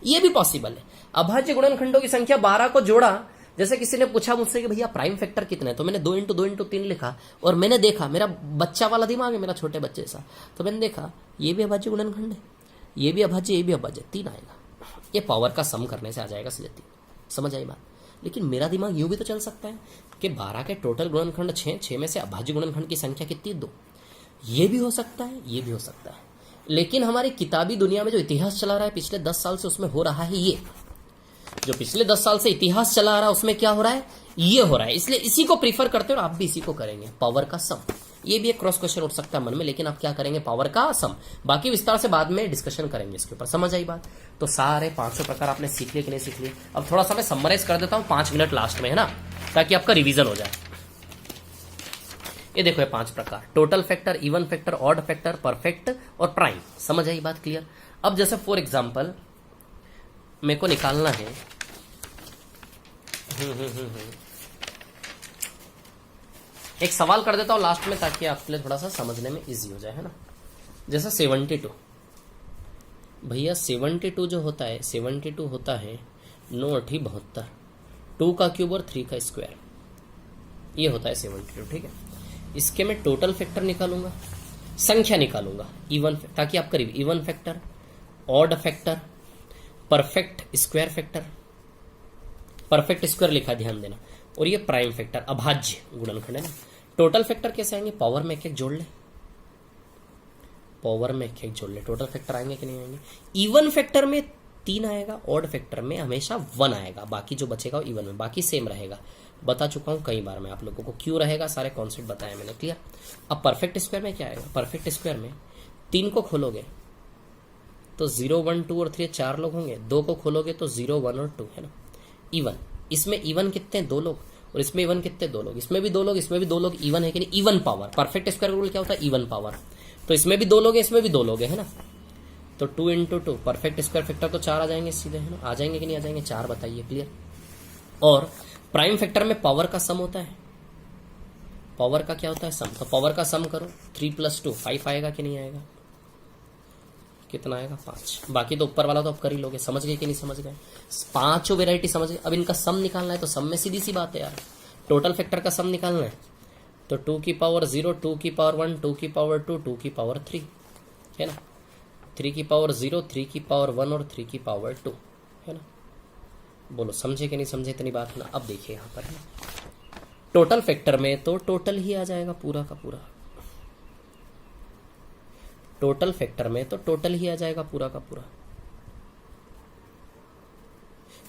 ये भी पॉसिबल है। अभाज्य गुणनखंडों की संख्या 12 को जोड़ा। जैसे किसी ने पूछा मुझसे कि भैया प्राइम फैक्टर कितने, तो मैंने 2 × 2 × 3 लिखा और मैंने देखा, मेरा बच्चा वाला दिमाग है मेरा, छोटे बच्चे सा, तो मैंने देखा ये भी अभाज्य गुणनखंड है, ये भी अभाज्य, ये भी अभाज्य, 3 आएगा। ये पावर का सम करने से आ जाएगा सीधे 3। समझ आई बात। लेकिन मेरा दिमाग यूं भी तो चल सकता है कि 12 के टोटल गुणनखंड 6 में से अभाज्य गुणनखंड की संख्या कितनी 2। ये भी हो सकता है, ये भी हो सकता है। लेकिन हमारी किताबी दुनिया में जो इतिहास चला रहा है पिछले 10 साल से उसमें हो रहा है ये, जो पिछले 10 साल से इतिहास चला आ रहा है उसमें क्या हो रहा है ये हो रहा है। इसलिए इसी को प्रीफर करते हो और आप भी इसी को करेंगे, पावर का सम। ये भी एक क्रॉस क्वेश्चन उठ सकता है मन में, लेकिन आप क्या करेंगे पावर का सम। बाकी विस्तार से बाद में डिस्कशन करेंगे इसके ऊपर। समझ आई बात। तो सारे 500 प्रकार आपने सीख लिए कि नहीं सीख लिए। अब थोड़ा सा मैं समराइज कर देता हूं 5 मिनट लास्ट में है ना, ताकि आपका रिवीजन हो जाए। ये देखो ये 5 प्रकार, total factor, even factor, odd factor, perfect और प्राइम। समझ आई बात क्लियर। अब जैसे फॉर एग्जाम्पल मेरे को निकालना है एक सवाल कर देता हूं लास्ट में, ताकि आपके लिए थोड़ा सा समझने में इजी हो जाए है ना। जैसा 72 भैया 72 जो होता है 72 होता है 9 8 72, 2 का क्यूब और 3 का स्क्वायर, ये होता है 72। ठीक है, इसके मैं टोटल फैक्टर निकालूंगा। संख्या निकालूंगा इवन, ताकि आप करीब even factor, odd factor, perfect square factor, perfect square लिखा ध्यान देना, और ये प्राइम फैक्टर अभाज्य गुणनखंड है ना। टोटल फैक्टर कैसे आएंगे, पावर में एक एक जोड़ ले, पावर में एक एक जोड़ ले, टोटल फैक्टर आएंगे कि नहीं आएंगे। इवन फैक्टर में 3 आएगा, ऑड फैक्टर में हमेशा 1 आएगा, बाकी जो बचेगा वो इवन में, बाकी सेम रहेगा। बता चुका हूं कई बार मैं आप लोगों को, क्यों रहेगा सारे कॉन्सेप्ट बताया मैंने, क्लियर। अब परफेक्ट स्क्वायर में क्या आएगा, परफेक्ट स्क्वायर में 3 को खोलोगे तो 0 1 2 और 3 4 लोग होंगे, 2 को खोलोगे तो 0 1 और 2 है ना। इवन, इसमें इवन कितने 2 लोग, और इसमें इवन कितने 2 लोग, इसमें भी 2 लोग, इसमें भी 2 लोग, इवन है कि नहीं। Even power, perfect square rule क्या होता है, इवन पावर। तो इसमें भी 2 लोग हैं, इसमें भी 2 लोग हैं, है ना। तो 2 इंटू 2 परफेक्ट स्क्वायर फैक्टर तो 4 आ जाएंगे सीधे, है ना। आ जाएंगे कि नहीं आ जाएंगे, 4 बताइए, क्लियर। और प्राइम फैक्टर में पावर का सम होता है, पावर का क्या होता है, सम। तो पावर का सम करो, 3 + 2 5 आएगा कि नहीं आएगा, कितना आएगा 5। बाकी तो ऊपर वाला तो आप कर ही लोगे, समझ गए कि नहीं समझ गए, 5 वेराइटी समझ गए। अब इनका सम निकालना है, तो सम में सीधी सी बात है यार, टोटल फैक्टर का सम निकालना है। तो 2 की पावर 0, 2 की पावर 1, 2 की पावर 2, 2 की पावर 3, है ना। 3 की पावर 0, 3 की पावर 1 और 3 की पावर 2, है ना। बोलो समझे कि नहीं समझे, इतनी बात ना। अब देखिए यहाँ पर है ना, टोटल फैक्टर में तो टोटल ही आ जाएगा पूरा का पूरा, टोटल फैक्टर में तो टोटल ही आ जाएगा पूरा का पूरा।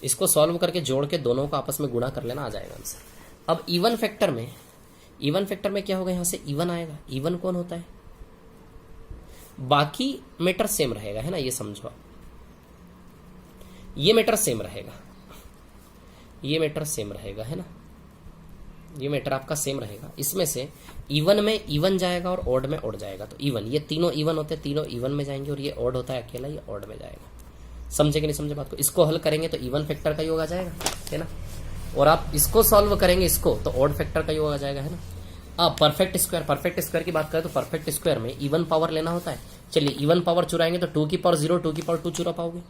इसको सॉल्व करके जोड़ के दोनों को आपस में गुणा कर लेना, आ जाएगा आंसर। अब इवन फैक्टर में, इवन फैक्टर में क्या होगा, यहां से इवन आएगा। इवन कौन होता है, बाकी मैटर सेम रहेगा, है ना, ये समझो। ये मैटर सेम रहेगा, ये मैटर सेम रहेगा, है ना, ये मैटर आपका सेम रहेगा। इसमें से इवन में इवन जाएगा और ऑड में ऑड जाएगा। तो इवन, ये तीनों इवन होते हैं, तीनों इवन में जाएंगे, और ये ऑड होता है अकेला, ये ऑड में जाएगा। समझे कि नहीं समझे बात को। इसको हल करेंगे तो इवन फैक्टर का योग आ जाएगा, है ना, और आप इसको सॉल्व करेंगे इसको तो ऑड फैक्टर का योग आ जाएगा, है ना। अब परफेक्ट स्क्वायर, परफेक्ट स्क्वायर की बात करें तो परफेक्ट स्क्वायर में इवन पावर लेना होता है। चलिए इवन पावर चुराएंगे तो 2 की पावर 0, 2 की पावर 2 चुरा पाओगे,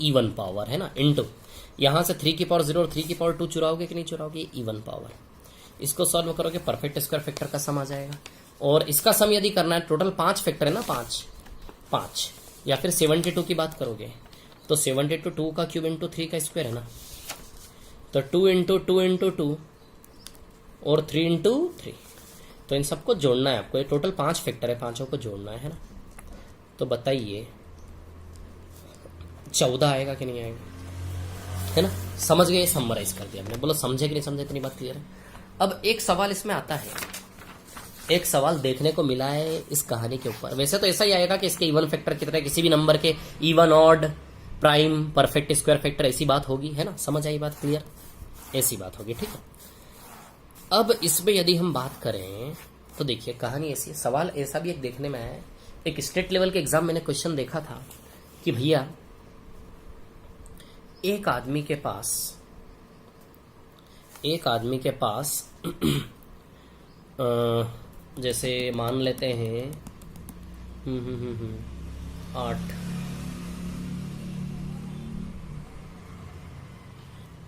इवन पावर, है ना, इनटू यहां से 3 की पावर 0 और 3 की पावर 2 चुराओगे कि नहीं चुराओगे, इवन पावर। इसको सॉल्व करोगे परफेक्ट स्क्वायर फैक्टर का सम आ जाएगा। और इसका सम यदि करना है, टोटल 5 फैक्टर है ना, 5 या फिर 72 की बात करोगे तो 72 2 का क्यूब इंटू 3 का स्क्वायर है ना। तो 2 इंटू 2 इंटू 2 और 3 इंटू 3, तो इन सबको जोड़ना है आपको। ये टोटल 5 फैक्टर है, पांचों को जोड़ना है ना। तो बताइए 14 आएगा कि नहीं आएगा, है ना। समझ गए, समराइज कर दिया हमने। बोलो समझे कि नहीं समझे, इतनी बात क्लियर है। अब एक सवाल इसमें आता है, एक सवाल देखने को मिला है इस कहानी के ऊपर। वैसे तो ऐसा ही आएगा कि इसके इवन फैक्टर की तरह किसी भी नंबर के even, odd, prime, perfect square factor ऐसी बात होगी, है ना। समझ आई बात, क्लियर, ऐसी बात होगी, ठीक है। अब इसमें यदि हम बात करें तो देखिए कहानी ऐसी, सवाल ऐसा भी एक देखने में आया। एक स्टेट लेवल के एग्जाम मैंने क्वेश्चन देखा था कि भैया एक आदमी के पास जैसे मान लेते हैं 8,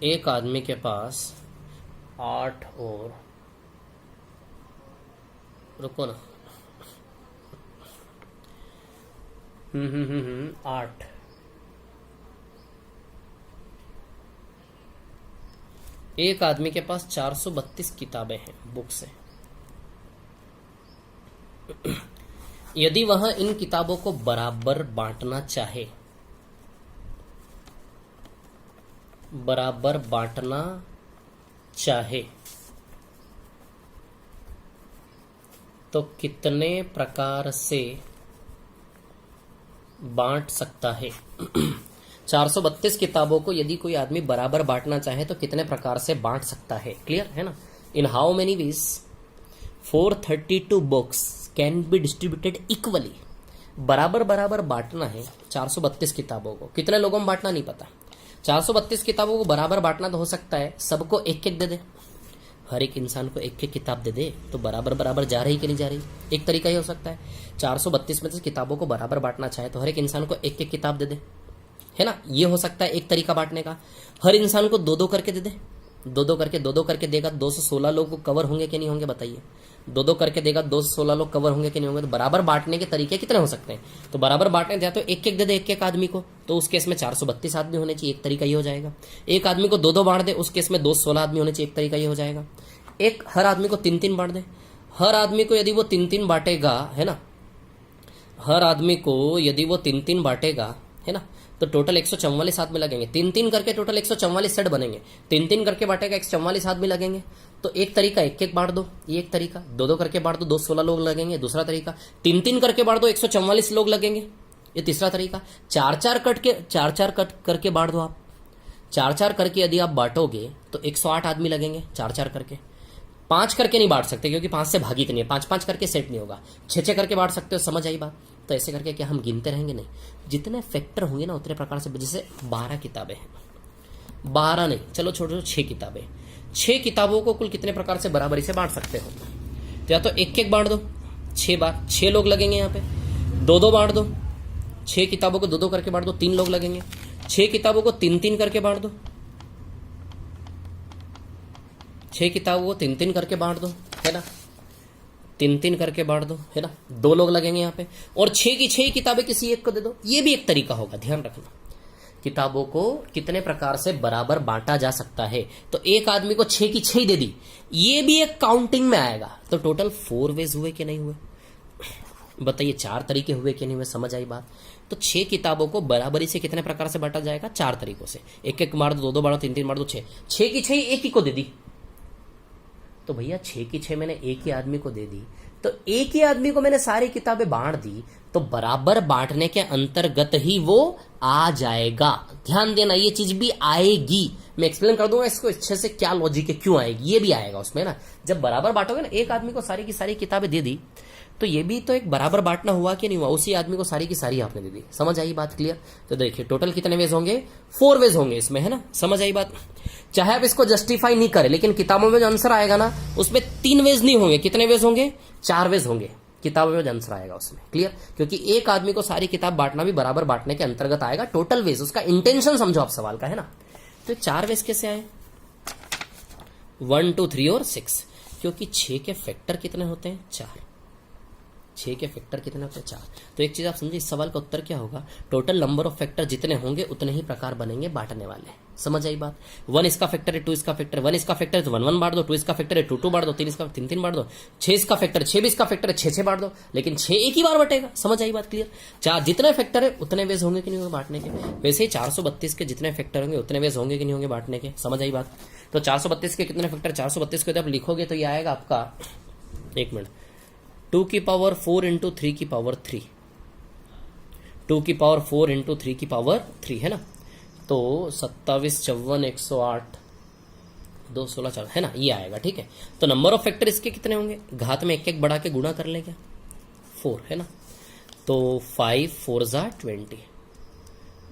एक आदमी के पास 8 और, रुको ना, 8, एक आदमी के पास 432 किताबें हैं, बुक्स हैं। यदि वह इन किताबों को बराबर बांटना चाहे, तो कितने प्रकार से बांट सकता है। 432 किताबों को यदि कोई आदमी बराबर बांटना चाहे तो कितने प्रकार से बांट सकता है, क्लियर है ना। इन हाउ मेनी वीज 432 books can be distributed equally. बराबर बांटना है 432 किताबों को, कितने लोगों में बांटना नहीं पता। 432 किताबों को बराबर बांटना तो हो सकता है सबको एक एक दे दे, हर एक इंसान को एक एक किताब दे दे, तो बराबर जा रही कि नहीं जा रही, एक तरीका ही हो सकता है। 432 में से किताबों को बराबर बांटना चाहे तो हर एक इंसान को एक एक किताब दे दे, है ना, ये हो सकता है एक तरीका बांटने का। हर इंसान को 2-2 करके दे दे, 2-2 करके देगा, 216 लोग को कवर होंगे कि नहीं होंगे बताइए। दो दो करके देगा, 216 लोग कवर होंगे कि नहीं होंगे। तो बराबर बांटने के तरीके कितने हो सकते हैं? तो बराबर बांटने दिया तो एक एक दे दे एक एक आदमी को, तो उस केस में 432 आदमी होने चाहिए, एक तरीका ये हो जाएगा। एक आदमी को दो दो बांट दे, उस केस में 216 आदमी होने चाहिए, एक तरीका ये हो जाएगा। एक हर आदमी को तीन तीन बांट दे, हर आदमी को यदि वो तीन तीन बांटेगा, है ना, हर आदमी को यदि वो तीन तीन बांटेगा, है ना, तो टोटल 144 आदमी लगेंगे। तीन तीन करके टोटल 144 सेट बनेंगे। तीन तीन करके बांटेगा 144 आदमी लगेंगे। तो एक तरीका एक एक बांट दो, ये एक तरीका। दो दो करके बांट दो, 216 लोग लगेंगे, दूसरा तरीका। तीन तीन करके बांट दो, 144 लोग लगेंगे, ये तीसरा तरीका। चार चार कट करके बांट दो आप। चार चार करके यदि आप बांटोगे तो 108 आदमी लगेंगे, चार चार करके। पांच करके नहीं बांट सकते क्योंकि पांच से भागित नहीं है, पांच पांच करके सेट नहीं होगा। छह छह करके बांट सकते हो, समझ आई बात? तो ऐसे करके क्या हम गिनते रहेंगे? नहीं, जितने फैक्टर होंगे ना उतने प्रकार से। जैसे 12 किताबें हैं, 12 नहीं, चलो छोड़ो, 6 किताबें। 6 किताबों को कुल कितने प्रकार से बराबरी से बांट सकते हो? तो या तो एक एक बांट दो 6 बार, 6 लोग लगेंगे यहाँ पे। दो दो बांट दो, 6 किताबों को दो दो करके बांट दो, 3 लोग लगेंगे। 6 किताबों को तीन तीन करके बांट दो, 6 किताबों को तीन तीन करके बांट दो, है ना, तीन तीन करके बांट दो, है ना, 2 लोग लगेंगे यहाँ पे। और 6 की 6 किताबें किसी एक को दे दो, ये भी एक तरीका होगा, ध्यान रखना। किताबों को कितने प्रकार से बराबर बांटा जा सकता है। तो एक आदमी को 6 की 6 दे दी, ये भी एक काउंटिंग में आएगा। तो टोटल 4 वेज हुए कि नहीं हुए? बताइए, 4 तरीके हुए कि नहीं हुए? समझ आई बात? तो 6 किताबों को बराबरी से कितने प्रकार से बांटा जाएगा? 4 तरीकों से। एक एक बांट दो, दो दो बांटो, तीन तीन बांट दो, 6। 6 की 6 एक ही को दे दी, तो भैया 6 की 6 मैंने एक ही आदमी को दे दी, तो एक ही आदमी को मैंने सारी किताबें बांट दी, तो बराबर बांटने के अंतर्गत ही वो आ जाएगा। ध्यान देना, ये चीज भी आएगी। मैं एक्सप्लेन कर दूंगा इसको अच्छे से, क्या लॉजिक है, क्यों आएगी, ये भी आएगा उसमें ना। जब बराबर बांटोगे ना, एक आदमी को सारी की सारी किताबें दे दी, तो ये भी तो एक बराबर बांटना हुआ कि नहीं हुआ? उसी आदमी को सारी की सारी आपने दे दी। समझ आई बात? क्लियर? तो देखिए टोटल कितने वेज होंगे? 4 वेज होंगे इसमें, है ना। समझ आई बात? चाहे आप इसको जस्टिफाई नहीं करें, लेकिन किताबों में जो आंसर आएगा ना उसमें 3 वेज नहीं होंगे। कितने वेज होंगे? 4 वेज होंगे किताबों में जो आंसर आएगा उसमें। क्लियर? क्योंकि एक आदमी को सारी किताब बांटना भी बराबर बांटने के अंतर्गत आएगा। टोटल वेज, उसका इंटेंशन समझो आप सवाल का, है ना। तो 4 वेज कैसे आए? 1 2 3 और 6, क्योंकि 6 के फैक्टर कितने होते हैं? 4। 6 के फैक्टर कितने होते हैं? 4। तो एक चीज आप समझिए, इस सवाल का उत्तर क्या होगा? टोटल नंबर ऑफ फैक्टर जितने होंगे उतने ही प्रकार बनेंगे बांटने वाले। समझ आई बात? 1 इसका फैक्टर है, 2 इसका फैक्टर, 1 इसका फैक्टर है तो 1 1 बांट दो, 2 इसका फैक्टर है 2 2 बांट दो, 3 इसका 3 3 बांट दो, 6 इसका फैक्टर है, 6 भी इसका फैक्टर है 6 6 बांट दो, लेकिन 6 एक ही बार बटेगा। समझ आई बात? क्लियर? 4 जितने फैक्टर है उतने वेज होंगे कि नहीं होंगे बांटने के? वैसे ही 432 के जितने फैक्टर होंगे उतने वेज होंगे कि नहीं होंगे बांटने के? समझ आई बात? तो 432 के कितने फैक्टर? 432 को जब लिखोगे तो ये आएगा आपका, एक मिनट, 2 की पावर 4 इंटू 3 की पावर 3, 2 की पावर 4 इंटू 3 की पावर 3, है ना। तो 27 54 108 2 16 4, है ना, ये आएगा। ठीक है, तो नंबर ऑफ फैक्टर इसके कितने होंगे? घात में एक एक बढ़ा के गुणा कर ले क्या? 4, है ना। तो 5 4 ज़ा 20,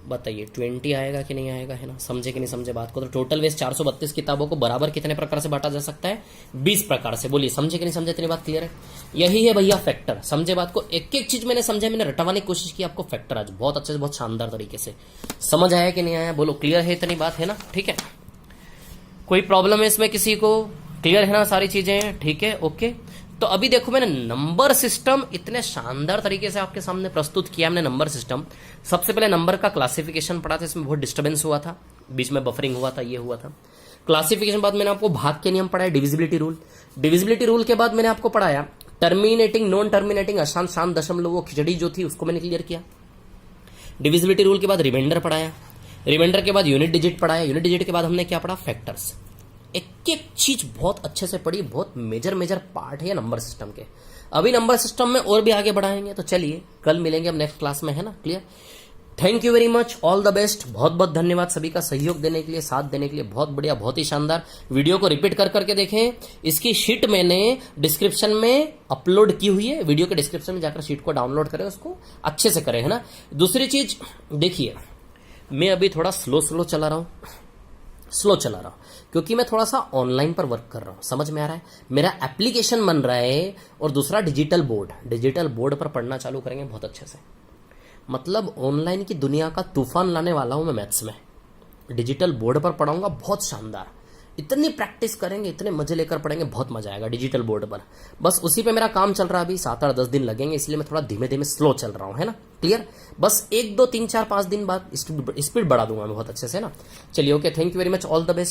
बताइए 20 आएगा कि नहीं आएगा, है ना। समझे कि नहीं समझे बात को? तो टोटल वेज 432 किताबों को बराबर कितने प्रकार से बांटा जा सकता है? 20 प्रकार से। बोलिए समझे कि नहीं समझे? इतनी बात क्लियर है? यही है भैया फैक्टर। समझे बात को? एक एक चीज मैंने समझा, मैंने रटवाने की कोशिश की आपको फैक्टर आज बहुत अच्छे से, बहुत शानदार तरीके से। समझ आया कि नहीं आया? बोलो क्लियर है? इतनी बात है ना? ठीक है, कोई प्रॉब्लम है इसमें किसी को? क्लियर है ना सारी चीजें? ठीक है, ओके। तो अभी देखो, मैंने नंबर सिस्टम इतने शानदार तरीके से आपके सामने प्रस्तुत किया। हमने नंबर सिस्टम, सबसे पहले नंबर का क्लासिफिकेशन पढ़ा था, इसमें बहुत डिस्टर्बेंस हुआ था, बीच में बफरिंग हुआ था, ये हुआ था। क्लासिफिकेशन बाद मैंने आपको भाग के नियम पढ़ाया, डिविजिबिलिटी रूल। डिविजिबिलिटी रूल के बाद मैंने आपको पढ़ाया टर्मिनेटिंग, नॉन टर्मिनेटिंग, अशांत शांत दशमलव, खिचड़ी जो थी उसको मैंने क्लियर किया। डिविजिबिलिटी रूल के बाद रिमाइंडर पढ़ाया, रिमाइंडर के बाद यूनिट डिजिट पढ़ाया, यूनिट डिजिट के बाद हमने क्या पढ़ा? फैक्टर्स। एक एक चीज बहुत अच्छे से पढ़ी, बहुत मेजर मेजर पार्ट है नंबर सिस्टम के। अभी नंबर सिस्टम में और भी आगे बढ़ाएंगे, तो चलिए कल मिलेंगे हम नेक्स्ट क्लास में, है ना। Clear? Thank you very much, all the best. बहुत बहुत धन्यवाद सभी का सहयोग देने के लिए, साथ देने के लिए। बहुत बढ़िया, बहुत ही शानदार। वीडियो को रिपीट कर करके देखें। इसकी शीट मैंने डिस्क्रिप्शन में अपलोड की हुई है, वीडियो के डिस्क्रिप्शन में जाकर शीट को डाउनलोड करें, उसको अच्छे से करें, है ना। दूसरी चीज देखिए, मैं अभी थोड़ा स्लो चला रहा हूं, क्योंकि मैं थोड़ा सा ऑनलाइन पर वर्क कर रहा हूं। समझ में आ रहा है? मेरा एप्लीकेशन बन रहा है, और दूसरा डिजिटल बोर्ड पर पढ़ना चालू करेंगे बहुत अच्छे से। मतलब ऑनलाइन की दुनिया का तूफान लाने वाला हूं मैं मैथ्स में। डिजिटल बोर्ड पर पढ़ाऊंगा बहुत शानदार, इतनी प्रैक्टिस करेंगे, इतने मजे लेकर पढ़ेंगे, बहुत मजा आएगा डिजिटल बोर्ड पर। बस उसी पे मेरा काम चल रहा है, अभी 7-8-10 दिन लगेंगे, इसलिए मैं थोड़ा धीमे धीमे स्लो चल रहा हूँ, है ना। क्लियर। बस 1-2-3-4-5 दिन बाद स्पीड बढ़ा दूंगा मैं बहुत अच्छे से ना। चलिए okay, thank you very much, all the best.